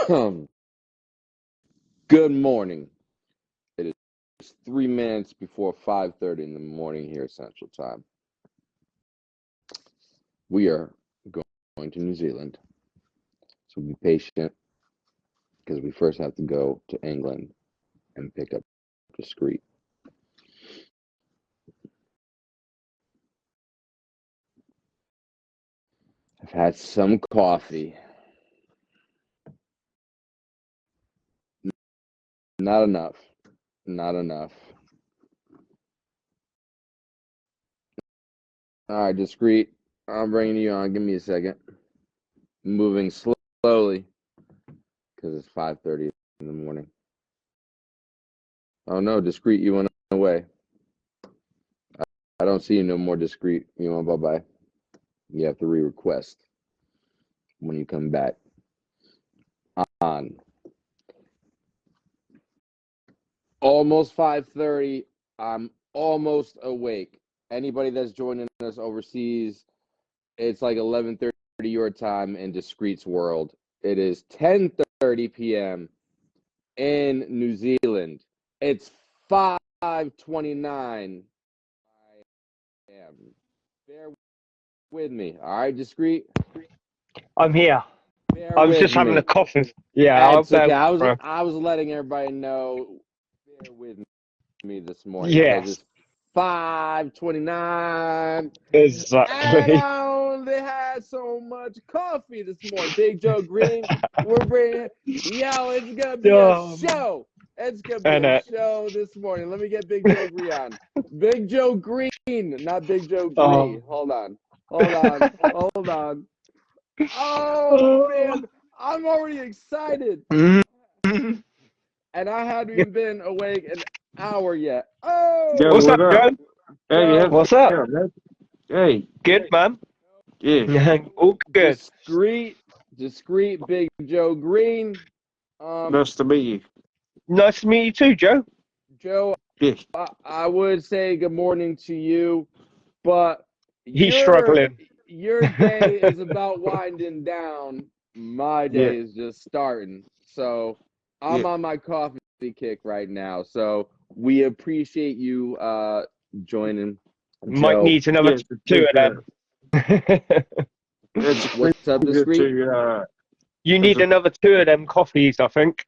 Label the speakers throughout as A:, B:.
A: Good morning. It is 3 minutes before 5:30 in the morning here Central Time. We are going to New Zealand, so be patient because we first have to go to England and pick up Discreet. I've had some coffee. Not enough. Not enough. All right, Discreet. I'm bringing you on. Give me a second. Moving slowly because it's 5:30 in the morning. Oh no, Discreet, you went away. I don't see you no more, Discreet. You want bye-bye. You have to re-request when you come back on. Almost 5:30. I'm almost awake. Anybody that's joining us overseas, it's like 11:30 your time in Discreet's world. It is 10:30 p.m. in New Zealand. It's 5:29. I am. Bear with me. All right, Discreet?
B: I'm here.
A: Bear
B: I was
A: with
B: just having
A: me.
B: a coffee. Yeah,
A: It's okay.
B: bro.
A: I was letting everybody know. Bear with me this morning because
B: Yes,
A: it's 5:29, and
B: exactly.
A: I only had so much coffee this morning. Big Joe Green, we're bringing. Yo, it's gonna be a show. It's gonna be a show this morning. Let me get Big Joe Green on. Big Joe Green, not Big Joe Green. Hold on. Oh man, I'm already excited. And I haven't even been awake an hour yet.
C: Yo,
B: What's
A: Oh,
B: up,
C: what up?
B: Joe?
C: Hey,
A: Joe,
B: What's up?
C: man. Hey,
B: Good, man.
C: yeah,
B: All good.
A: discreet Big Joe Green.
C: nice to meet you.
B: Nice to meet you too, Joe.
A: Joe,
C: Yeah,
A: I would say good morning to you, but
B: He's
A: your
B: struggling.
A: day is about winding down. My
C: yeah,
A: day is just starting. So I'm
C: yeah.
A: on my coffee kick right now. So we appreciate you joining.
B: Mike
A: Joe,
B: needs another
C: It's a
B: two of
C: pleasure.
B: them.
C: It's a
A: what's up,
C: pleasure
A: Discreet?
C: to,
B: You
C: it's
B: need
C: a,
B: another two of them coffees, I think.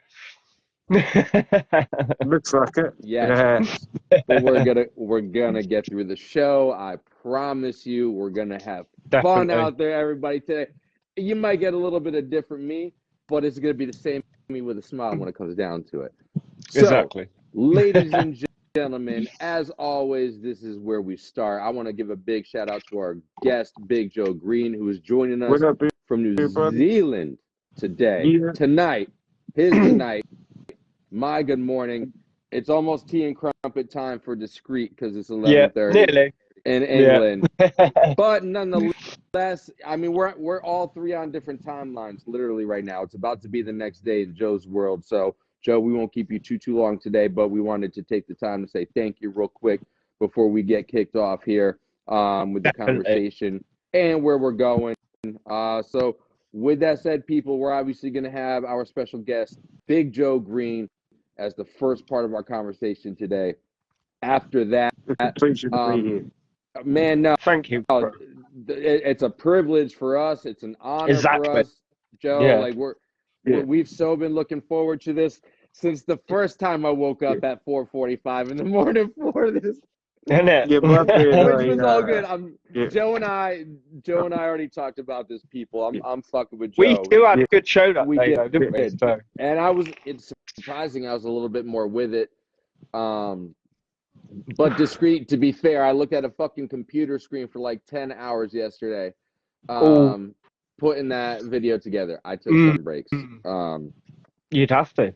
C: looks like it.
A: Yes.
C: Yeah,
A: But we're gonna get through the show. I promise you, we're gonna have fun
B: Definitely.
A: out there, everybody. Today, you might get a little bit of different me, but it's gonna be the same me with a smile when it comes down to it. So,
B: Exactly.
A: ladies and gentlemen, as always, this is where we start. I want to give a big shout out to our guest, Big Joe Green, who is joining
C: what
A: us
C: up,
A: from New
C: everybody?
A: Zealand today,
C: Yeah,
A: tonight, tonight. My good morning. It's almost tea and crumpet time for Discreet because it's
B: Yeah,
A: 11:30
B: nearly.
A: in
B: Yeah.
A: England. But nonetheless, I mean we're all three on different timelines literally right now. It's about to be the next day in Joe's world. So Joe, we won't keep you too long today, but we wanted to take the time to say thank you real quick before we get kicked off here with the
B: Definitely.
A: conversation and where we're going. So with that said, people, we're obviously going to have our special guest, Big Joe Green, as the first part of our conversation today. After that,
C: it's a pleasure to be here.
A: man, no,
B: Thank you, bro.
A: it's a privilege for us. It's an honor for
B: Exactly.
A: us, Joe.
B: Yeah.
A: Like
C: Yeah,
A: we've so been looking forward to this since the first time I woke
C: yeah,
A: up at 4:45 in the morning for this,
B: Isn't it?
C: yeah, my bad,
A: which was all good.
C: yeah,
A: Joe and I already talked about this. People,
C: yeah,
A: I'm fucking with
B: We
A: Joe.
B: still had
C: yeah,
B: a good show that
A: We
B: day,
A: did,
B: though, didn't we? So,
A: and it's surprising. I was a little bit more with it. Um, But Discreet, to be fair, I looked at a fucking computer screen for like 10 hours yesterday,
B: oh,
A: putting that video together. I took
B: mm,
A: some breaks.
B: mm. You'd have to.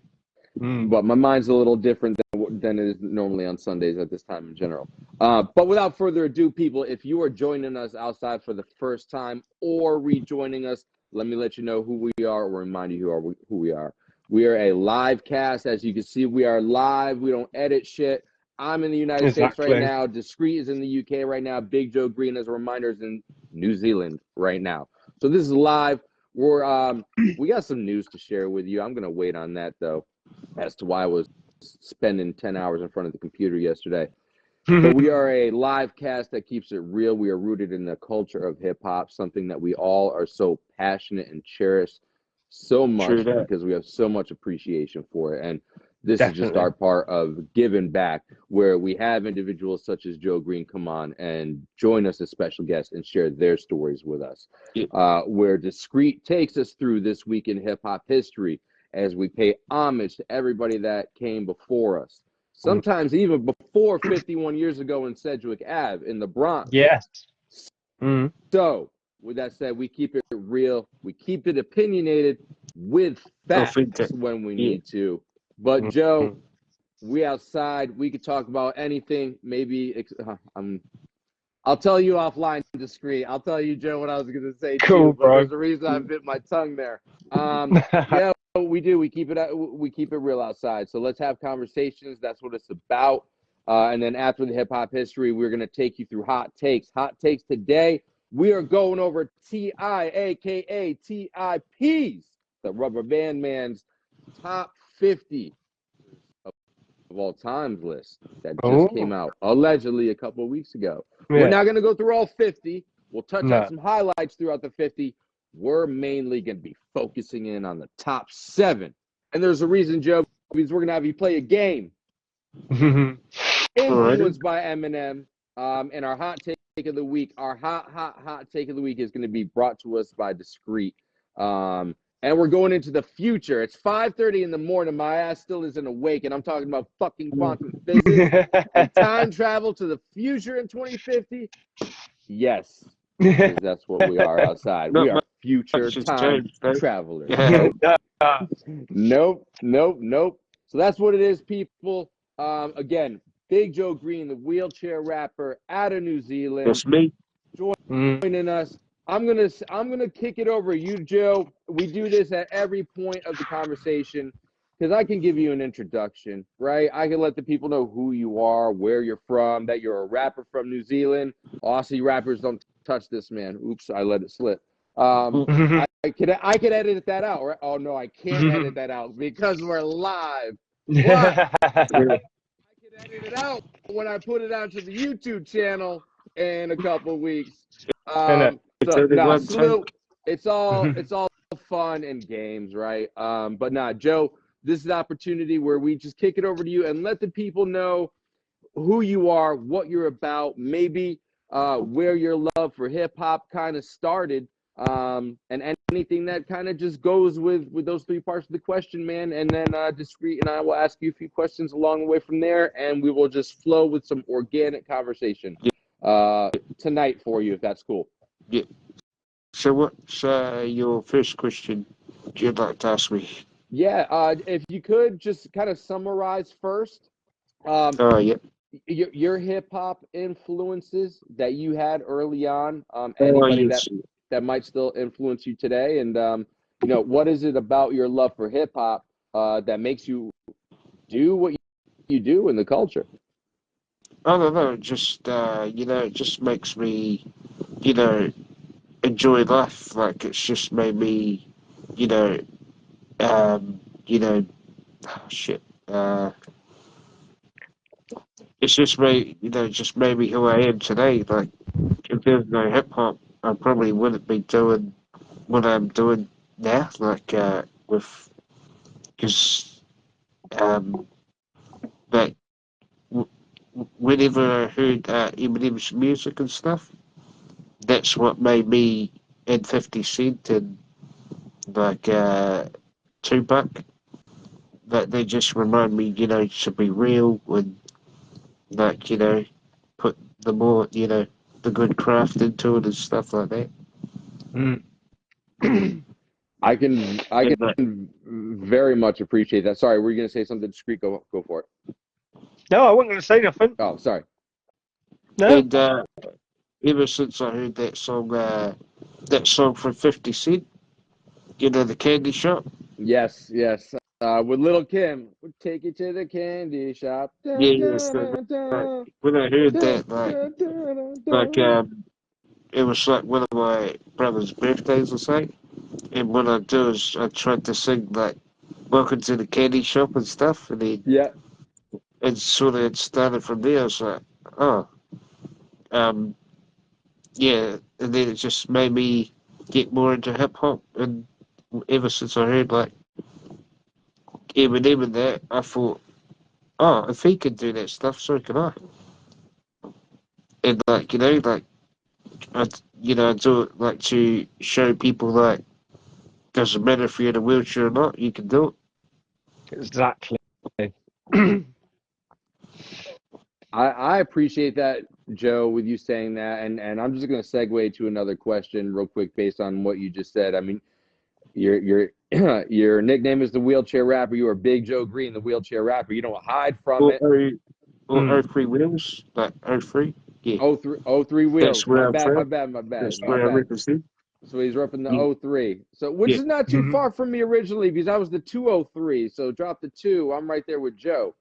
B: Mm.
A: But my mind's a little different than it is normally on Sundays at this time in general. But without further ado, people, if you are joining us outside for the first time or rejoining us, let me let you know who we are or remind you who we are. We are a live cast. As you can see, we are live. We don't edit shit. I'm in the United States right
B: Exactly.
A: now. Discreet is in the UK right now. Big Joe Green, as a reminder, is in New Zealand right now. So this is live. we got some news to share with you. I'm gonna wait on that though, as to why I was spending 10 hours in front of the computer yesterday. But we are a live cast that keeps it real. We are rooted in the culture of hip hop, something that we all are so passionate and cherish so much because we have so much appreciation for it. And this is just our part of giving back, where we have individuals such as Joe Green come on and join us as special guests and share their stories with us. Where Discreet takes us through this week in hip hop history as we pay homage to everybody that came before us. Sometimes even before 51 years ago in Sedgwick Ave in the Bronx.
B: Yes.
A: So, with that said, we keep it real. We keep it opinionated with facts when we need to. But, Joe, we outside. We could talk about anything. Maybe I'll tell you offline, Discreet. I'll tell you, Joe, what I was going to say
B: cool,
A: too. But there's a reason I bit my tongue there. Yeah. We do. We keep it real outside. So let's have conversations. That's what it's about. And then after the hip hop history, we're going to take you through hot takes. Hot takes today. We are going over T.I., aka T.I.P's, the Rubber Band Man's top 50 of all times list that just came out allegedly a couple of weeks ago. Yeah. We're not going to go through all 50. We'll touch on some highlights throughout the 50. We're mainly going to be focusing in on the top 7. And there's a reason, Joe, because we're going to have you play a game influenced by Eminem. And our hot take of the week, our hot take of the week is going to be brought to us by Discreet. And we're going into the future. It's 5:30 in the morning. My ass still isn't awake, and I'm talking about fucking quantum physics and time travel to the future in 2050. Yes. Because that's what we are outside. We are future time travelers. Nope. So that's what it is, people. Again, Big Joe Green, the wheelchair rapper out of New Zealand.
C: That's me.
A: Joining us. I'm gonna kick it over to you, Joe. We do this at every point of the conversation because I can give you an introduction, right? I can let the people know who you are, where you're from, that you're a rapper from New Zealand. Aussie rappers don't touch this, man. Oops, I let it slip. I could edit that out, right? Oh no, I can't edit that out because we're live. But I can edit it out when I put it onto the YouTube channel in a couple of weeks. It's all fun and games, right? But Joe, this is the opportunity where we just kick it over to you and let the people know who you are, what you're about, maybe where your love for hip hop kind of started, and anything that kind of just goes with those 3 parts of the question, man. And then Discreet and I will ask you a few questions along the way from there, and we will just flow with some organic conversation tonight for you, if that's cool.
C: Yeah. So what's your first question you'd like to ask me?
A: Yeah, if you could just kind of summarize first. Your hip hop influences that you had early on. Anybody that might still influence you today, and what is it about your love for hip hop that makes you do what you do in the culture?
C: I don't know. Just it just makes me, enjoy life. Like it's just made me, shit. It's just made me who I am today. Like if there was no hip hop, I probably wouldn't be doing what I'm doing now. Like whenever I heard Eminem's music and stuff, that's what made me in 50 Cent and like Tupac. That they just remind me, to be real and like, put the more, the good craft into it and stuff like that.
A: I can very much appreciate that. Sorry, were you going to say something Discreet? Go for it.
B: No, I wasn't going to say nothing.
A: Oh, sorry.
B: No.
C: And ever since I heard that song from 50 Cent, the candy shop.
A: Yes. With Lil' Kim, we'll take you to the candy shop.
C: When I heard that, it was like one of my brother's birthdays or something. And what I do is I try to sing like "Welcome to the Candy Shop" and stuff, and then
A: Yeah.
C: it sort of started from there. I was like, oh, um, yeah, and then it just made me get more into hip hop, and ever since I heard like Eminem and that, I thought, oh, if he can do that stuff, so can I. And like like I, I do it like to show people like doesn't matter if you're in a wheelchair or not, you can do it.
B: Exactly.
A: I appreciate that, Joe, with you saying that, and I'm just going to segue to another question real quick based on what you just said. I mean, your your nickname is the wheelchair rapper. You are Big Joe Green, the wheelchair rapper. You don't hide from
C: Or
A: it.
C: or O3 wheels, like O3. Yeah,
A: Oh three
C: that's
A: wheels.
C: where I'm from.
A: My bad,
C: That's
A: my
C: where I
A: bad.
C: represent.
A: So he's repping the
C: Yeah,
A: oh 03. So which
C: yeah.
A: is not too far from me originally because I was the 203. So drop the two. I'm right there with Joe,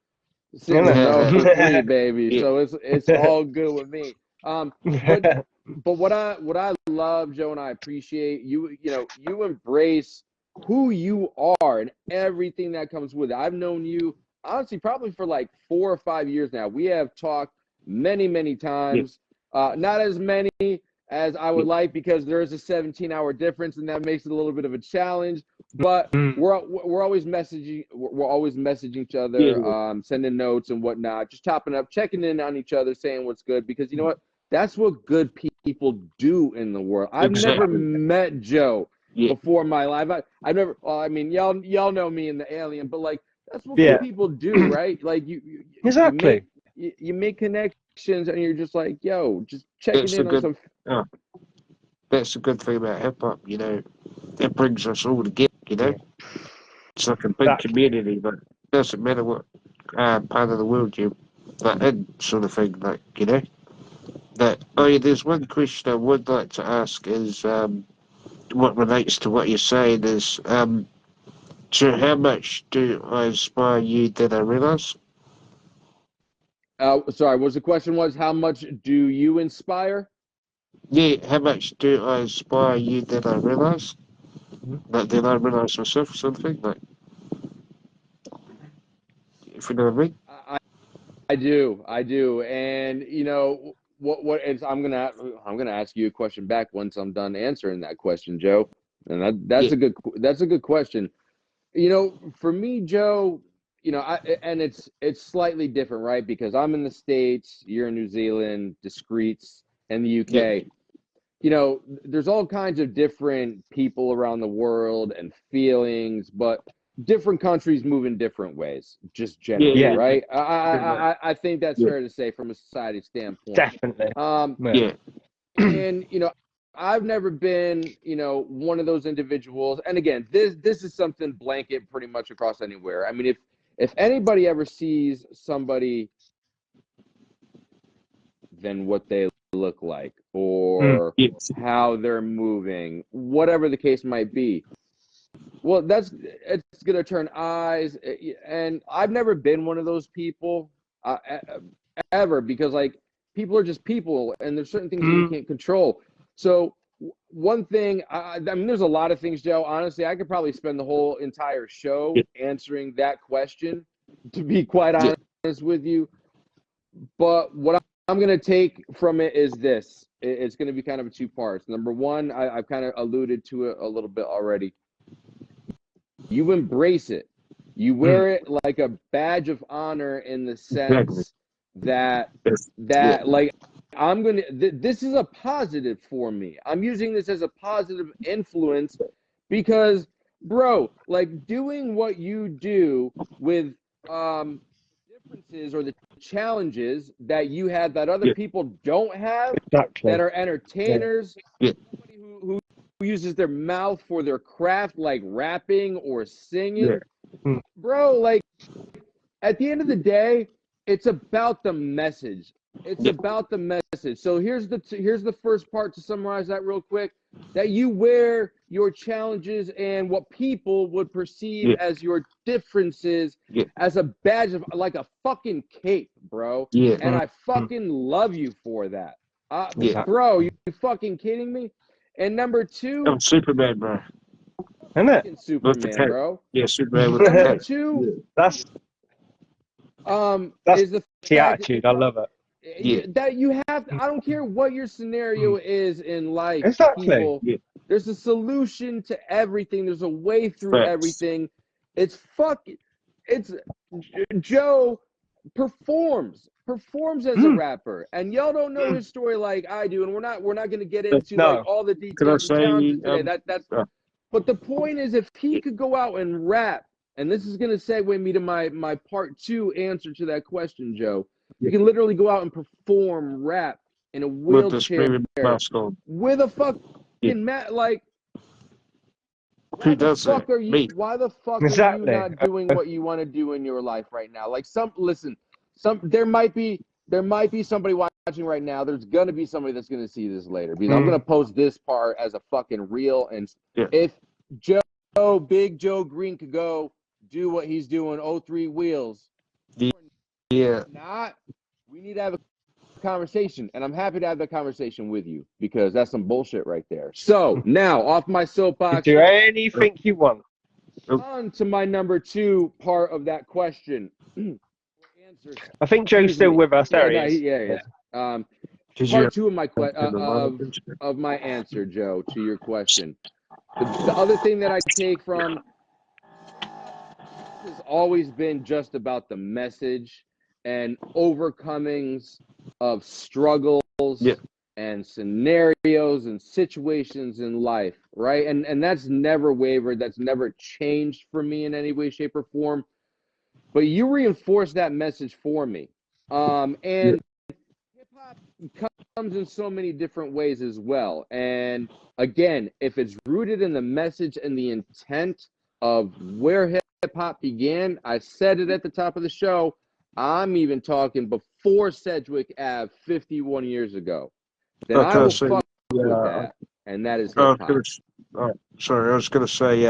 A: sitting in the
B: Isn't
A: oh 03, baby.
C: Yeah,
A: So it's all good with me. But
B: it?
A: what I love, Joe, and I appreciate you embrace who you are and everything that comes with it. I've known you honestly probably for like 4 or 5 years now. We have talked many
C: yeah,
A: times, not as many as I
C: yeah.
A: would like because there is a 17-hour difference and that makes it a little bit of a challenge. But we're always messaging. We're always messaging each
C: Yeah,
A: other, sending notes and whatnot, just chopping up, checking in on each other, saying what's good. Because you know what, that's what good people do in the world. I've never
C: exactly.
A: met Joe
C: Yeah,
A: before in my life. I've never. Well, I mean, y'all know me and the alien, but like that's what
C: yeah.
A: good
B: Yeah,
A: people do, right? Like
B: exactly.
A: you make connections, and you're just like, yo, just checking
C: That's a
A: in on
C: good.
A: some.
C: Oh, that's a good thing about hip hop. That brings us all together.
B: Yeah,
C: It's like a big
B: exactly.
C: community, but it doesn't matter what part of the world you're like in, sort of thing. That. Oh yeah, there's one question I would like to ask is what relates to what you're saying is so how much do I inspire you that I realise?
A: Sorry, was the question was how much do you inspire?
C: Yeah, how much do I inspire you that I realise?
B: Mhm.
C: Like that I realise myself or something? Like if you know what I mean?
A: I do, and what? I'm gonna ask you a question back once I'm done answering that question, Joe. And
C: Yeah,
A: that's a good question. For me, Joe, and it's slightly different, right? Because I'm in the States, you're in New Zealand, discreets in the
C: yeah,
A: UK. There's all kinds of different people around the world and feelings, but different countries move in different ways, just
C: yeah,
A: generally,
B: Yeah,
C: yeah,
A: right? I think that's
C: yeah,
A: fair to say from a society standpoint.
B: definitely.
A: Um,
B: Yeah.
C: yeah,
A: and I've never been one of those individuals. And again, this is something blanket pretty much across anywhere. I mean, if anybody ever sees somebody than what they look like
B: Mm.
A: or
C: yeah,
A: how they're moving, whatever the case might be. Well, it's gonna turn eyes, and I've never been one of those people ever because like people are just people, and there's certain things that you
B: Mm.
A: can't control. So one thing, I mean, there's a lot of things, Joe. Honestly, I could probably spend the whole entire show
C: yeah,
A: answering that question, to be quite
C: yeah,
A: honest with you. But what I'm going to take from it is this. It's going to be kind of two parts. Number one, I've kind of alluded to it a little bit already. You embrace it. You
B: Mm.
A: wear it like a badge of honor in the
C: exactly.
A: sense that
C: Yes, yeah,
A: that like I'm going to this is a positive for me. I'm using this as a positive influence because bro, like doing what you do with the differences or the challenges that you have that other
C: yeah,
A: people don't have that
B: Exactly.
A: are
B: Yeah.
A: entertainers,
C: yeah,
A: somebody who uses their mouth for their craft like rapping or
C: yeah,
A: singing.
B: Mm.
A: Bro, like at the end of the day, it's about the message. It's
C: yeah,
A: about the message. So here's the first part to summarize that real quick. That you wear your challenges and what people would perceive
C: yeah,
A: as your differences
C: yeah,
A: as a badge of like a fucking cape, bro.
C: yeah,
A: And I
B: Mm.
A: fucking love you for that.
C: yeah.
B: Exactly.
A: Bro, you fucking kidding me? And number two,
C: I'm Superman, bro.
B: Isn't it?
A: Fucking Superman, bro.
C: Yeah, Superman with the
A: Number
C: cat.
A: two,
B: That's
A: is the
B: the
A: fact
B: attitude. I love it.
C: Yeah.
A: that you have to, I don't care what your scenario is in life,
B: Exactly.
A: people.
C: Yeah.
A: There's a solution to everything. There's a way through
C: Facts.
A: everything. It's Joe performs as a rapper, and y'all don't know his story like I do, and we're not going to get into
B: No.
A: like all the
C: Can I
A: details and challenges
C: say,
A: today. That's but the point is, if he could go out and rap, and this is going to segue me to my part two answer to that question, Joe. You can literally go out and perform rap in a
C: with the
A: wheelchair
C: screaming mask on?
A: with a fucking like.
C: Who
A: Why the
C: does
A: fuck
C: that?
A: are you?
C: Me.
A: Why the fuck are you
B: Exactly.
A: not doing what you want to do in your life right now? Like there might be somebody watching right now. There's gonna be somebody that's gonna see this later because I'm gonna post this part as a fucking reel. And if Big Joe Green could go do what he's doing, 03 wheels.
C: Yeah.
A: Not. We need to have a conversation, and I'm happy to have that conversation with you because that's some bullshit right there. So now, off my
B: You
A: soapbox,
B: do anything you want.
A: on to my number two part of that question.
B: I think Joe's still with us. There he is.
A: Yeah. Part two of my of my answer, Joe, to your question. The other thing that I take from has always been just about the message and overcomings of struggles and scenarios and situations in life, right? And that's never wavered. That's never changed for me in any way, shape, or form. But you reinforce that message for me. And hip-hop comes in so many different ways as well. And again, if it's rooted in the message and the intent of where hip-hop began, I said it at the top of the show, I'm even talking before Sedgwick Ave 51 years ago. Then I will fuck with that. And that is hip-hop.
C: Sorry, I was going to say,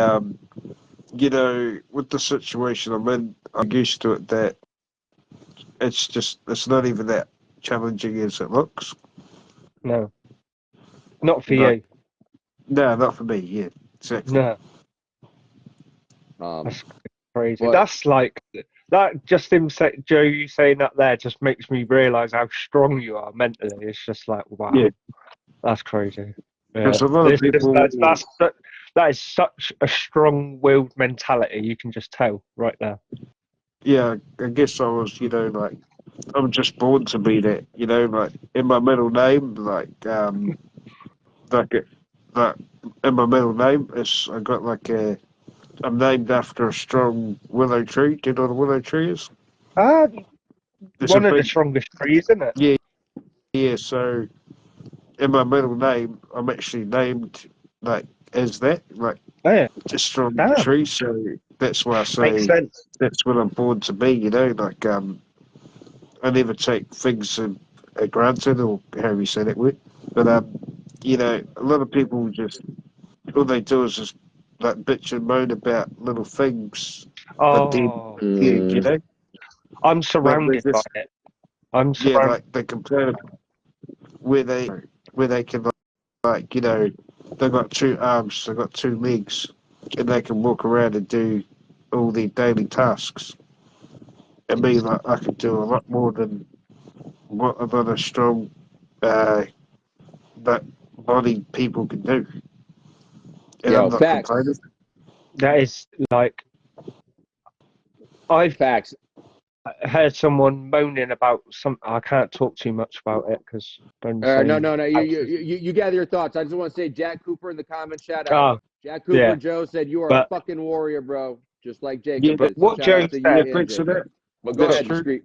C: you know, with the situation I'm in, I'm used to it that it's not even that challenging as it looks.
B: No. Not for you.
C: No, not for me, yeah. Exactly.
B: No. That's crazy.
A: But,
B: That's like that. Just Joe, you saying that there just makes me realise how strong you are mentally. It's just like wow, that's crazy.
C: Because a lot of people,
B: that is such a strong-willed mentality. You can just tell right now.
C: yeah, I guess I was, you know, like I'm just born to be that, you know, like in my middle name, like in my middle name, I got like I'm named after a strong willow tree. Do you know what a willow tree is?
B: It's one of the strongest trees, isn't it?
C: Yeah. So in my middle name, I'm actually named like as that, like a strong tree. So that's why I say that's what I'm born to be. You know, like I never take things granted, or how you said it with. But you know, a lot of people just all they do is just like bitch and moan about little things.
B: Oh,
C: you know,
B: I'm surrounded by it. I'm surrounded.
C: Yeah, like they complain about where they can like you know they got 2 arms, they got 2 legs, and they can walk around and do all the daily tasks. And me, like I can do a lot more than what a lot of strong, that bodied people can do. And I'm not complaining.
B: That is like I've heard someone moaning about something. I can't talk too much about it because
A: no. You gather your thoughts. I just want to say, Jack Cooper in the comments, shout out. Jack Cooper,
B: yeah.
A: Joe said you are a fucking warrior, bro. Just like Jacob.
B: Yeah, but what Joe said.
A: But go ahead, discreet.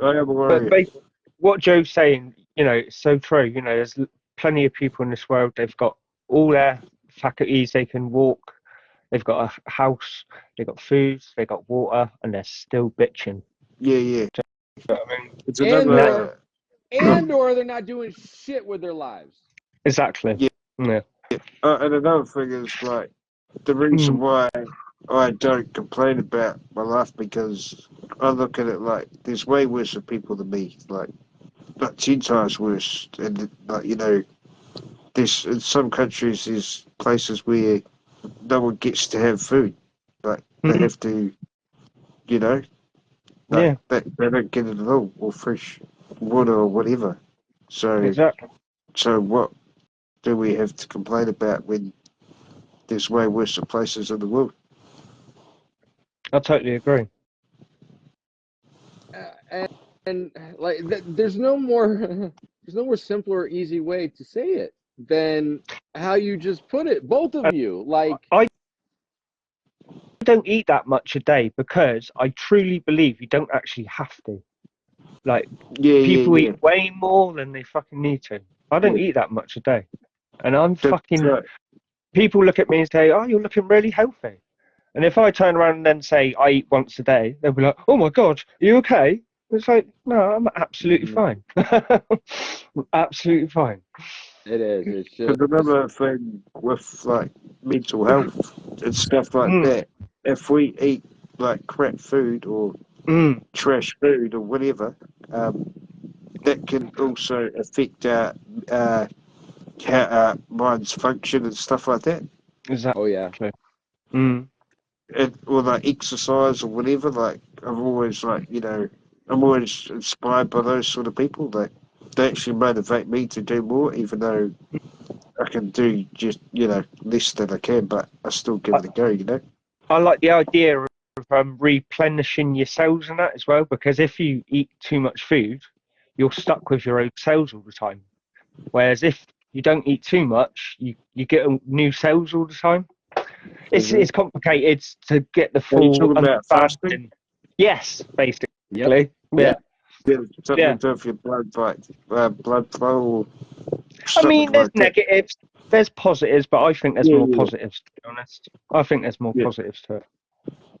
C: I am a warrior.
B: But what Joe's saying, you know, it's so true. You know, there's plenty of people in this world. They've got all their faculties. They can walk. They've got a house. They've got food. They've got water, and they're still bitching.
C: Yeah.
B: You know what I mean?
C: It's
A: or they're not doing shit with their lives.
B: Exactly. Yeah.
C: And another thing is like the reason why I don't complain about my life, because I look at it like there's way worse people than me, like 10 times worse. And like you know, there's in some countries there's places where no one gets to have food. Like they have to, you know,
B: Yeah,
C: they don't get it at all, or fresh water or whatever. So
B: exactly.
C: so what do we have to complain about when there's way worse places in the world?
B: I totally agree.
A: And like there's no more there's no more simple or easy way to say it than how you just put it, both of
B: And
A: you. Like,
B: I don't eat that much a day because I truly believe you don't actually have to. Like,
C: Yeah,
B: people
C: yeah,
B: eat way more than they fucking need to. I don't
C: yeah.
B: eat that much a day. And I'm
C: That's
B: fucking,
C: right.
B: people look at me and say, oh, you're looking really healthy. And if I turn around and then say I eat once a day, they'll be like, oh my God, are you okay? It's like, no, I'm absolutely fine. Absolutely fine.
A: it is. It's
C: Because
A: just
C: another thing with like mental health and stuff like
B: Mm,
C: that, if we eat like crap food or
B: mm,
C: trash food or whatever, that can also affect uh, how our minds function and stuff like that.
A: oh yeah.
B: exactly. Mm,
C: Or like exercise or whatever. Like I've always I'm always inspired by those sort of people. They actually motivate me to do more, even though I can do just less than I can, but I still give
B: I,
C: it a go. You know.
B: I like the idea of replenishing your cells and that as well, because if you eat too much food, you're stuck with your own cells all the time. Whereas if you don't eat too much, you get new cells all the time.
A: Hmm.
B: It's complicated to get the
C: Are you
B: full
C: talking about fasting?
B: understanding. Yes,
A: Yep.
B: basically. Yeah,
A: Yep.
C: Yeah, something
B: yeah.
C: to do with your blood flow or
B: I
C: something
B: mean, there's
C: like that.
B: negatives, there's positives, but I think there's
C: Yeah,
B: more
C: yeah,
B: positives, to be honest. I think there's more
C: yeah.
B: positives to it.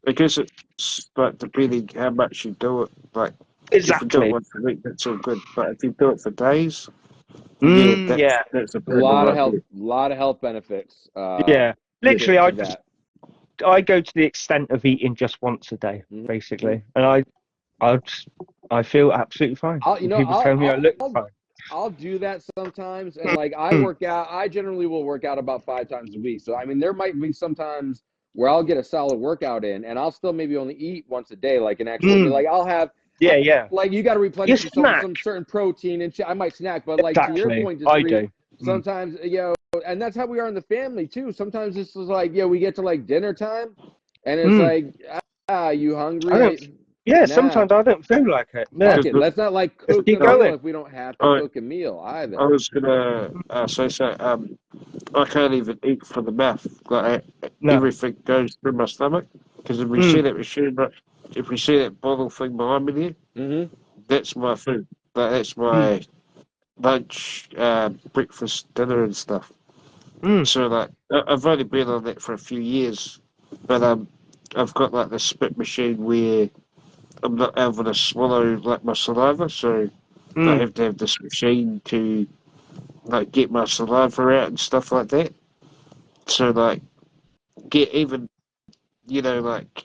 C: I guess it's like depending how much you do it. Like if you do it
B: Exactly.
C: once a week, that's all good. But if you do it for days, yeah,
B: Yeah,
C: that's a
A: A
C: problem
A: lot of
C: right
A: health,
C: there.
A: lot of health benefits
B: yeah. Literally,
A: to that.
B: I go to the extent of eating just once a day,
A: Mhm.
B: basically, and I just, I feel absolutely fine.
A: I'll, you
B: And
A: know,
B: people tell me I look fine.
A: I'll do that sometimes, and like I
B: Mm,
A: work out. I generally will work out about 5 times a week. So I mean, there might be sometimes where I'll get a solid workout in, and I'll still maybe only eat once a day, like an actual meal.
B: mm.
A: Like I'll have,
B: Yeah, yeah.
A: like you got to
B: You
A: replenish yourself with
B: snack.
A: some certain protein, and I might snack. But like to your
B: Exactly.
A: point,
B: I
A: discreet.
B: do. Mm.
A: Sometimes, and that's how we are in the family too. Sometimes this is like, we get to like dinner time, and it's
B: Mm.
A: like, you
B: I
A: hungry?
B: don't. Yeah,
A: Nah.
B: sometimes I don't feel like it. Yeah,
A: Fuck
C: Because
A: it. Let's not like
B: just
A: cook
B: keep
A: the meal
B: going.
A: if we don't have to
C: I
A: cook a meal
C: I
A: either.
C: was gonna say so. I can't even eat from the mouth. Like
B: No.
C: everything goes through my stomach. Because if we see
B: Mm.
C: that machine, if we see that bottle thing behind me there,
A: Hmm.
C: that's my food. Like, that's
B: Mm.
C: my lunch, breakfast, dinner, and stuff.
B: Mm.
C: So like, I've only been on that for a few years, but I've got like the spit machine where I'm not able to swallow like my saliva, so I
B: Mm.
C: have to have this machine to like get my saliva out and stuff like that. So like, get even like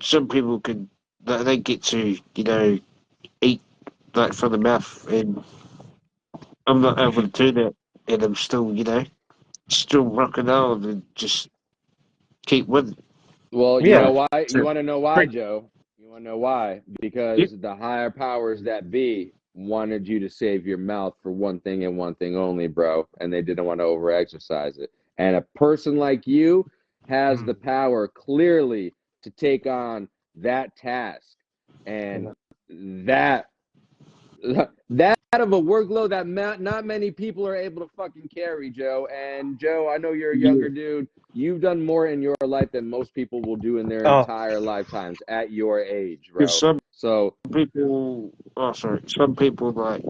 C: some people can they get to eat like from the mouth, and I'm not able to do that, and I'm still still rocking on and just keep winning.
A: Well, you
B: Yeah.
A: know
C: Like,
A: why? You
C: so
A: want to know why,
B: Pretty.
A: Joe? You want to know why?
B: Yeah.
A: Because the higher powers that be wanted you to save your mouth for one thing and one thing only, bro. And they didn't want to overexercise it. And a person like you has the
B: Mm.
A: power clearly to take on that task. And that that of a workload that not many people are able to fucking carry, Joe. And Joe, I know you're a
C: yeah,
A: younger dude. You've done more in your life than most people will do in their
B: Oh,
A: entire lifetimes at your age,
C: because
A: bro. So,
C: people, oh sorry, some people like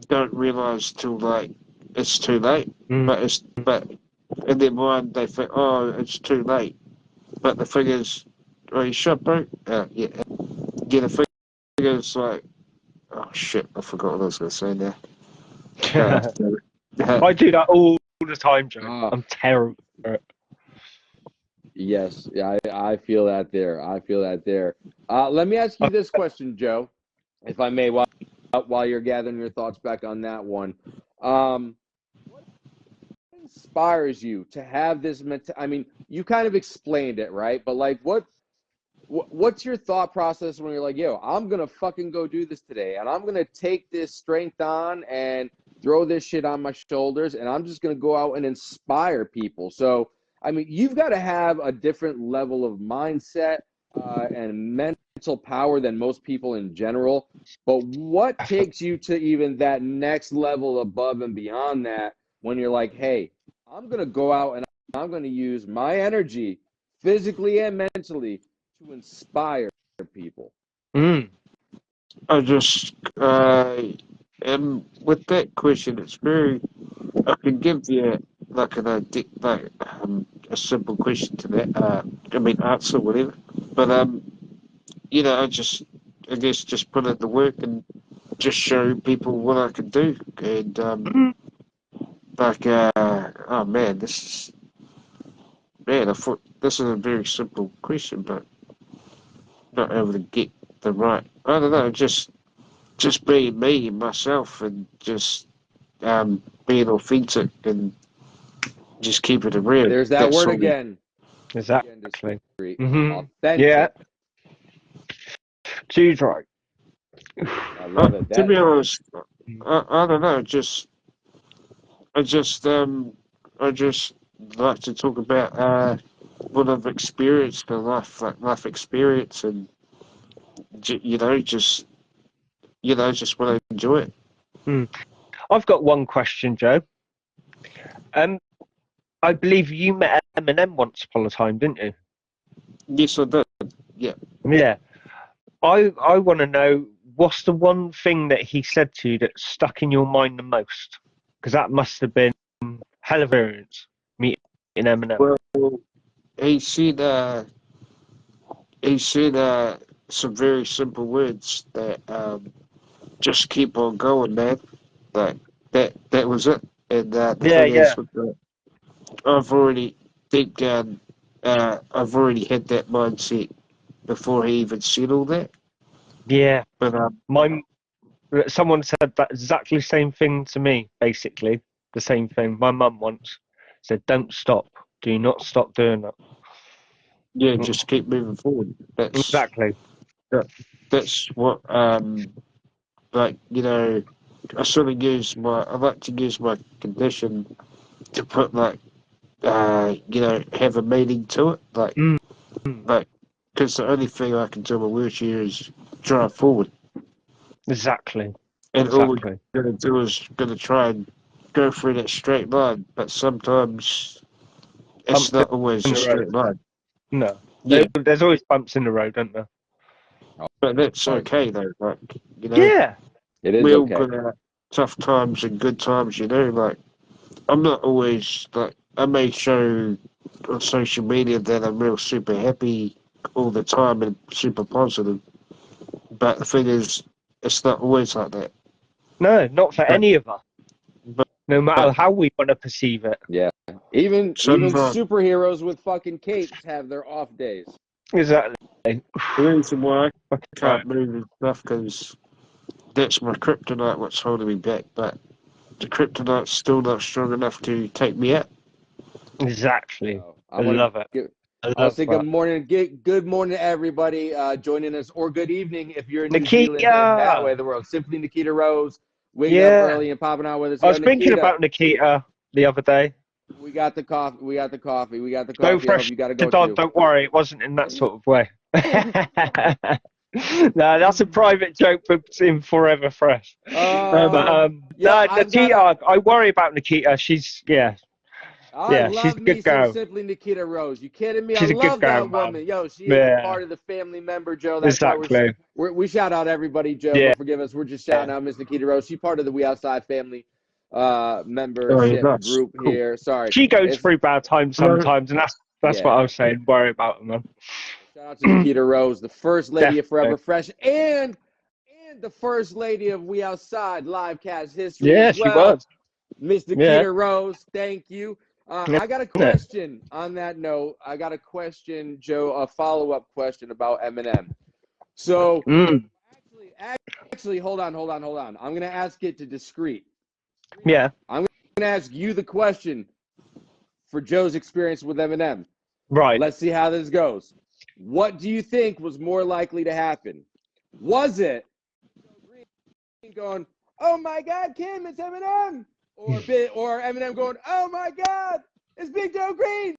C: don't realize till like it's too late,
B: mm.
C: but in their mind they think, oh, it's too late. But the thing is, are you sure, bro? Yeah, yeah. The thing is like, oh shit, I forgot what I was gonna say now. Damn it.
B: I do that all the time, Joe.
A: uh,
B: I'm terrible for it.
A: yes, yeah, I feel that there. I feel that there. Let me ask you this question, Joe, if I may, while you're gathering your thoughts back on that one. What inspires you to have this I mean, you kind of explained it, right? But like, what's your thought process when you're like, yo, I'm gonna fucking go do this today, and I'm gonna take this strength on and throw this shit on my shoulders, and I'm just gonna go out and inspire people. So, I mean, you've got to have a different level of mindset and mental power than most people in general. But what takes you to even that next level above and beyond that when you're like, hey, I'm gonna go out and I'm gonna use my energy, physically and mentally, to inspire people?
C: I just, and with that question, it's very, I can give you like a simple question to that, I mean, answer, whatever. But, you know, I guess just put in the work and just show people what I can do. And, oh man, I thought this is a very simple question, but not able to get the right, I don't know, just being me and myself and just being authentic and just keeping it real.
A: There's that word again.
B: Exactly.
A: Authentic.
B: Yeah. She's right.
A: I love it.
C: To be honest, I don't know. I just like to talk about what I've experienced in life, like life experience, and just want to enjoy it.
B: I've got one question, Joe. I believe you met Eminem once upon a time, didn't you?
C: Yes, I did. Yeah.
B: Yeah. I want to know, what's the one thing that he said to you that stuck in your mind the most? Because that must have been hell of an experience meeting Eminem.
C: Well, he said uh, he said some very simple words that just keep on going, man. Like that was it. And the thing is, I've already deep down, I've already had that mindset before he even said all that.
B: Yeah.
C: But
B: Someone said that exactly the same thing to me, basically. The same thing. My mum once said, don't stop. Do not stop doing that.
C: yeah, just keep moving forward.
B: Exactly.
C: That's what like, you know, I like to use my condition to put like have a meaning to it. Like, because the only thing I can do in my wheelchair is drive forward.
B: Exactly.
C: And all we're going to do is going to try and go through that straight line. But sometimes it's not always a straight line.
B: No.
C: Yeah.
B: There's always bumps in the road, aren't there?
C: But that's okay, though. Like,
B: Yeah.
A: It is
C: we all
A: okay.
C: got tough times and good times, Like, I'm not always, like, I may show on social media that I'm real super happy all the time and super positive. But the thing is, it's not always like that.
B: No, not for any of us.
C: But
B: No matter how we want to perceive it.
A: Yeah. Even superheroes with fucking capes have their off days.
B: Exactly.
C: The reason why I can't move and stuff because that's my kryptonite what's holding me back. But the kryptonite's still not strong enough to take me out.
B: Exactly.
A: So,
B: I love it.
A: I'll say good morning. Good morning to everybody joining us, or good evening if you're in New
B: Nikita!
A: Zealand and that way of the world. Simply Nikita Rose, waking up early and popping out with us.
B: I was thinking about Nikita the other day.
A: We got the coffee.
B: No
A: I hope you got to go
B: on,
A: to.
B: don't worry. It wasn't in that sort of way. No, that's a private joke booked in Forever Fresh. Nikita, I worry about Nikita. She's,
A: I
B: she's
A: love
B: a
A: me
B: good
A: some
B: girl.
A: Simply Nikita Rose. You kidding me?
B: She's
A: I love that
B: girl,
A: woman. Yo, she is a part of the family member, Joe. That's why we shout out everybody, Joe. But forgive us, we're just shouting out Miss Nikita Rose. She's part of the We Outside family membership group here. Sorry,
B: she goes through bad times sometimes, and that's what I was saying. Worry about her, man.
A: Shout out to Nikita Rose, the first lady of Forever Fresh, and the first lady of We Outside live cast history as well.
B: She was.
A: Miss Nikita Rose, thank you. I got a question on that note. I got a question, Joe, a follow-up question about Eminem. So, actually, hold on. I'm going to ask it to discreet.
B: Yeah.
A: I'm going to ask you the question. for Joe's experience with Eminem.
B: Right.
A: Let's see how this goes. What do you think was more likely to happen? Was it Joe Green going, "Oh my God, Kim, it's Eminem," or Eminem going, "Oh my God, it's Big Joe Green"?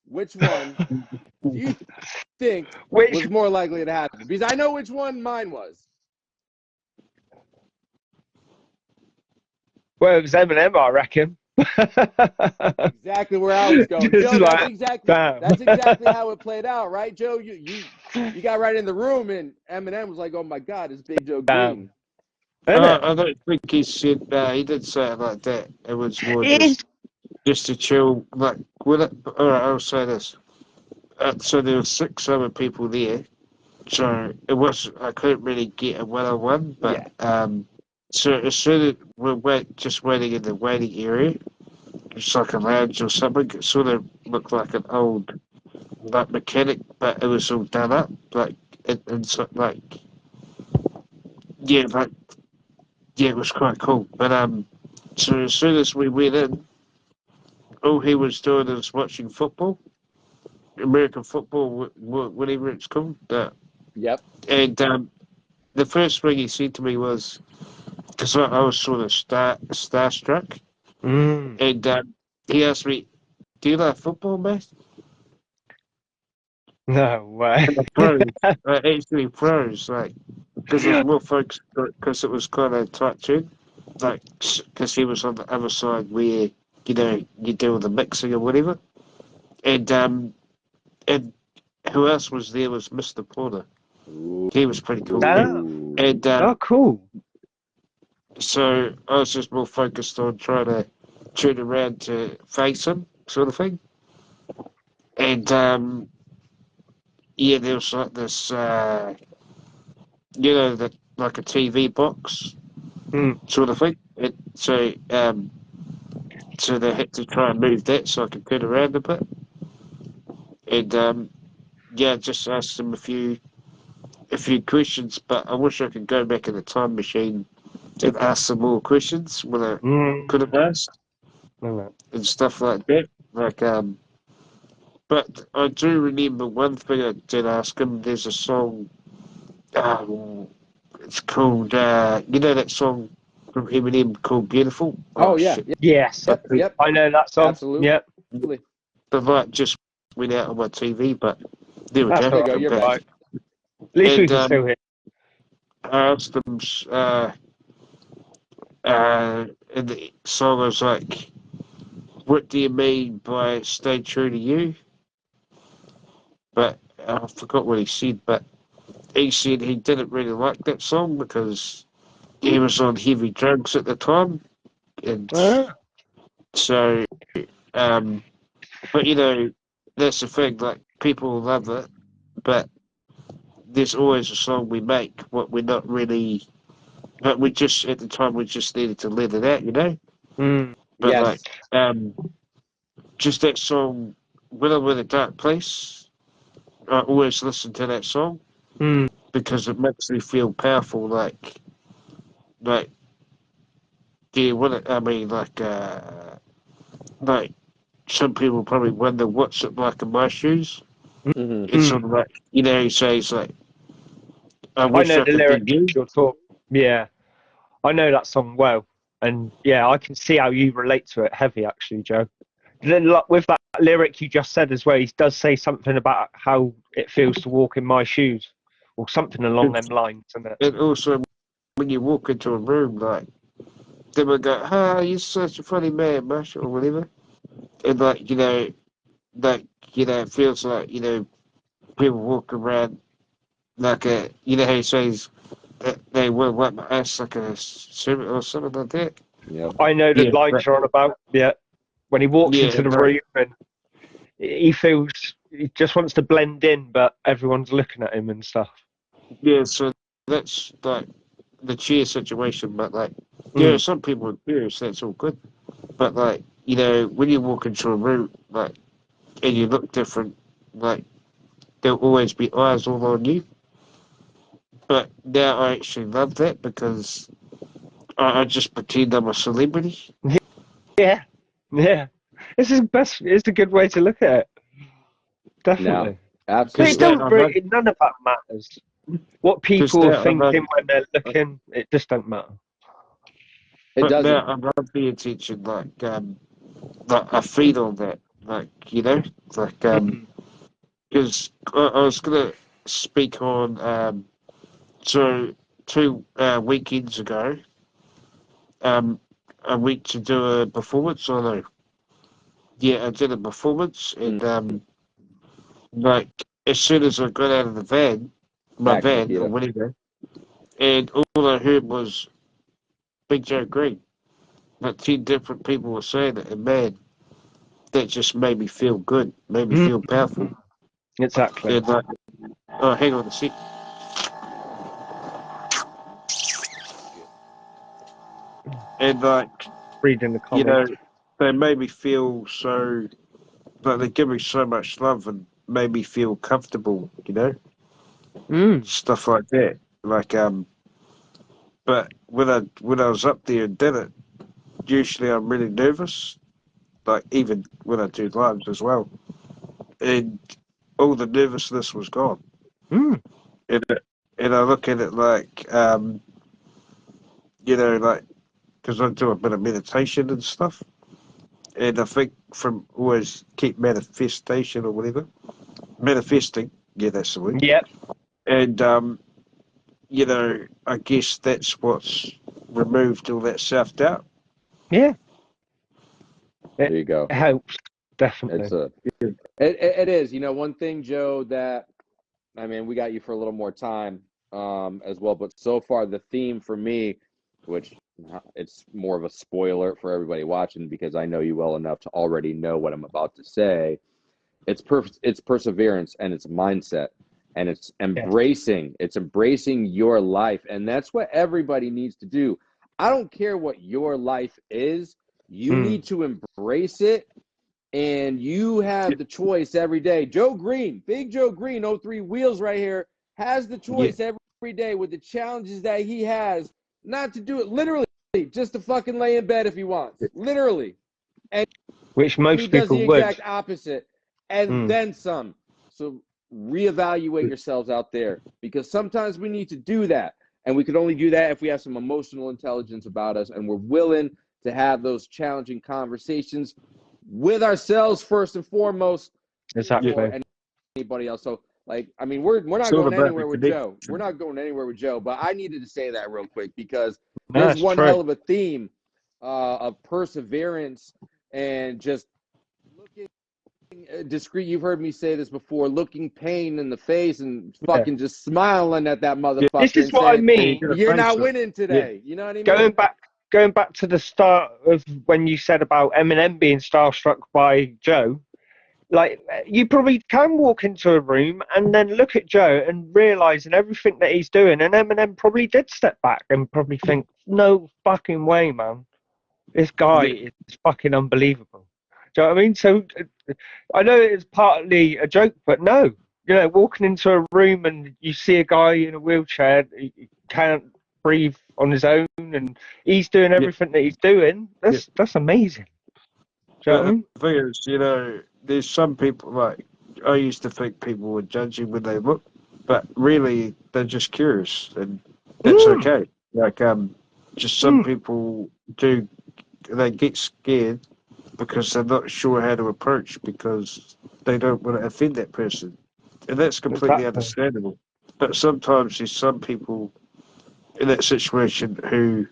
A: Which one do you think was more likely to happen? Because I know which one mine was.
B: Well, it was Eminem, I reckon.
A: Exactly where I was going,
B: Just
A: Joe.
B: like,
A: That's exactly how it played out, right, Joe? You got right in the room, and Eminem was like, "Oh my God, it's Big Joe Green."
C: I don't think he said. He didn't say it like that. It was more just to chill. Like, all right, I'll say this. So there were 6 other people there. So it was. I couldn't really get a one-on-one, but so as soon as we're just waiting in the waiting area, it's like a lounge or something. It sort of looked like an old like mechanic, but it was all done up, like and so, like yeah, like yeah, it was quite cool. But so as soon as we went in, all he was doing is watching football, American football, whatever it's called.
A: Yep.
C: And the first thing he said to me was, because I was sort of starstruck, and he asked me, "Do you like football, mate?"
B: No way.
C: And I froze. I actually froze, like, because I was more focused, because it was kind of tight tune, like, because he was on the other side where, you do the mixing or whatever. And who else was there was Mr. Porter. He was pretty cool. And
B: Oh, cool.
C: so I was just more focused on trying to turn around to face him, sort of thing. And yeah, there was like this, like a TV box sort of thing. So they had to try and move that so I could turn around a bit. And yeah, just asked them a few questions, but I wish I could go back in the time machine and ask some more questions when I could have asked and stuff like that. Like but I do remember one thing I did ask him. There's a song. It's called that song from Eminem called "Beautiful."
A: Oh yeah.
C: Shit.
B: Yes.
A: Yep.
B: I know that song.
A: Absolutely.
B: Yep.
C: The light just went out on my TV, but there we
B: That's
C: go.
B: all right.
A: You're
C: back.
A: back.
B: At least we
C: And
B: can still hear.
C: I asked them in the song, I was like, "What do you mean by stay true to you?" But I forgot what he said. But he said he didn't really like that song because he was on heavy drugs at the time, and so but that's the thing. Like, people love it, but there's always a song we make what we're not really. But we just at the time we just needed to let it out. But
A: Yes.
C: like just that song, "When I'm in a Dark Place," I always listen to that song because it makes me feel powerful. Like, yeah, I mean, like some people probably wonder what's it like in my shoes.
A: Mm-hmm.
C: It's sort of like, he says like, "I
B: I
C: wish
B: know
C: I
B: the
C: could be
B: lyrics
C: you."
B: you're talking. Yeah, I know that song well, and yeah, I can see how you relate to it heavy, actually, Joe. Then, like, with that lyric you just said as well, he does say something about how it feels to walk in my shoes, or something along them lines, isn't it?
C: And also, when you walk into a room, like, they would go, "Ah, you're such a funny man, Mush," or whatever. And it feels like, people walk around like how he says that they will wipe my ass like a servant or something like that.
A: Yep.
B: I know the
C: Yeah,
B: lines you're on about. Yeah, when he walks
C: yeah,
B: into the room and he just wants to blend in, but everyone's looking at him and stuff.
C: yeah. So that's like the cheer situation, but like, some people are curious. That's all good, but like, when you walk into a room, like, and you look different, like, there'll always be eyes all on you. But now I actually love that because I just pretend I'm a celebrity.
B: Yeah, yeah. This is best. It's a good way to look at it. Definitely. But it
A: Absolutely.
B: none of that matters. What people are thinking when they're looking, it just don't matter.
A: It doesn't.
C: Now, I'm not paying attention, like I feed on that, like, you know, like, because I was going to speak on, so 2 weekends ago, I went to do a performance, I did a performance, and, like, as soon as I got out of the van, or whatever, and all I heard was Big Joe Green. Like 10 different people were saying it, and man, that just made me feel good, made me feel powerful.
B: Exactly.
C: And like, oh, hang on a sec. And like,
B: reading the comments,
C: they made me feel so, like, they give me so much love and made me feel comfortable, stuff like that. Like, but when I was up there and did it, usually I'm really nervous. Like, even when I do lives as well, and all the nervousness was gone. And I look at it like, like, because I do a bit of meditation and stuff, and I think from always keep manifestation or whatever, manifesting, that's the word.
B: Yep.
C: And I guess that's what's removed all that self doubt.
B: Yeah.
A: There you go.
B: It helps, definitely.
A: It is. One thing, Joe, that I mean, we got you for a little more time as well, but so far the theme for me, which it's more of a spoiler for everybody watching because I know you well enough to already know what I'm about to say. It's perseverance and it's mindset and it's embracing your life, and that's what everybody needs to do. I don't care what your life is. You need to embrace it. And you have the choice every day. Joe Green, Big Joe Green, 03 Wheels right here, has the choice every day with the challenges that he has, not to do it literally, just to fucking lay in bed if he wants. Literally. And
B: which most
A: he does
B: people
A: the
B: would.
A: exact opposite. And then some. So reevaluate yourselves out there, because sometimes we need to do that. And we could only do that if we have some emotional intelligence about us and we're willing to have those challenging conversations with ourselves first and foremost,
B: Exactly.
A: or anybody else. So, like, I mean, we're not going anywhere with Joe. We're not going anywhere with Joe. But I needed to say that real quick because there's one hell of a theme of perseverance and just looking discreet. You've heard me say this before: looking pain in the face and fucking just smiling at that motherfucker.
B: This is
A: and
B: what
A: saying,
B: I mean.
A: You're not winning today. You know what I mean?
B: Going back to the start of when you said about Eminem being starstruck by Joe, like, you probably can walk into a room and then look at Joe and realize in everything that he's doing, and Eminem probably did step back and probably think, no fucking way, man. This guy is fucking unbelievable. Do you know what I mean? So I know it's partly a joke, but no. Walking into a room and you see a guy in a wheelchair, he can't breathe on his own, and he's doing everything that he's doing. That's amazing. Do you know what I mean?
C: The thing is, there's some people, like, I used to think people were judging when they look, but really they're just curious, and that's okay. Like, just some people they get scared because they're not sure how to approach because they don't want to offend that person. And that's completely understandable. But sometimes there's some people in that situation who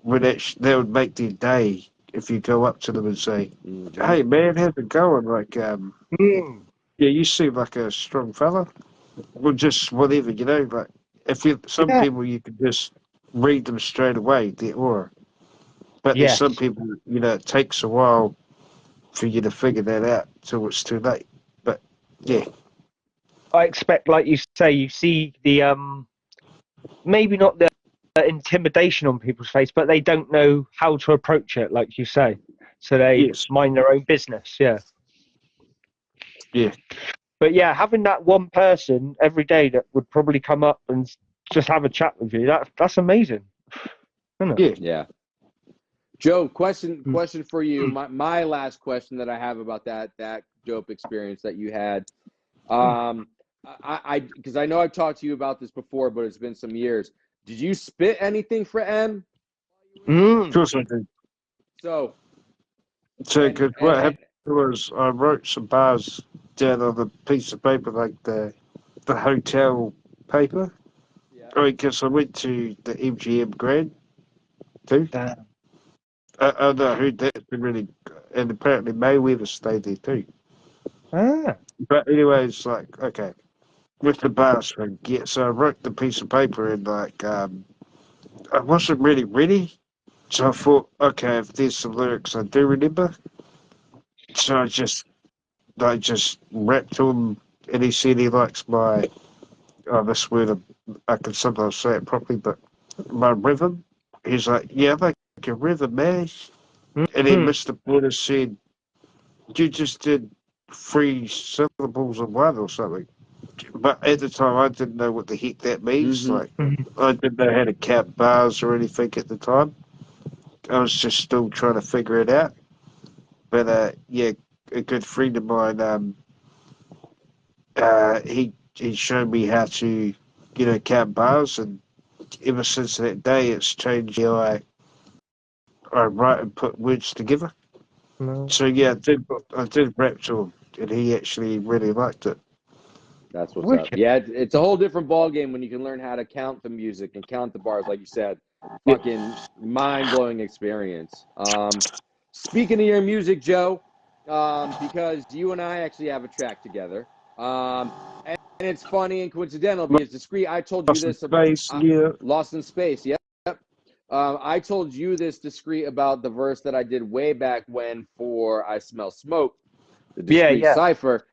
C: they would make their day if you go up to them and say, "Hey man, how's it going? Like, you seem like a strong fella." Well, just whatever, But if some people you can just read them straight away, their aura. But there's some people, it takes a while for you to figure that out till it's too late. But
B: I expect, like you say, you see the maybe not the intimidation on people's face, but they don't know how to approach it, like you say. So they mind their own business. Yeah. But yeah, having that one person every day that would probably come up and just have a chat with you, that's amazing, isn't it?
A: Yeah. Joe, question for you. My last question that I have about that dope experience that you had. I because I know I've talked to you about this before, but it's been some years. Did you spit anything for M?
C: Of course I did.
A: So
C: Because what happened was I wrote some bars down on a piece of paper, like the hotel paper.
A: yeah.
C: Because I went to the MGM Grand too.
B: Damn.
C: I know who that's been really, and apparently Mayweather stayed there too.
B: Ah.
C: But anyway, it's like, okay, with the bars thing, yeah. So I wrote the piece of paper and like, I wasn't really ready. So I thought, okay, if there's some lyrics I do remember, so I just rapped to him, and he said he likes my, this word, I can sometimes say it properly, but my rhythm. He's like, yeah, I like your rhythm, man. And then Mr. Porter said, you just did 3 syllables in one or something. But at the time, I didn't know what the heck that means.
A: Mm-hmm.
C: Like, I didn't know how to count bars or anything at the time. I was just still trying to figure it out. But yeah, a good friend of mine, he showed me how to, count bars, and ever since that day, it's changed how I write and put words together.
B: No.
C: So yeah, I did rap to him, and he actually really liked it.
A: That's what's up.
B: Wicked.
A: Yeah, it's a whole different ball game when you can learn how to count the music and count the bars, like you said. Fucking mind-blowing experience. Speaking of your music, Joe, because you and I actually have a track together. And it's funny and coincidental because Discreet, I told you
C: Lost in
A: this
C: Space, yeah.
A: Lost in Space, yep. I told you this, Discreet, about the verse that I did way back when for I Smell Smoke, the Discreet cipher.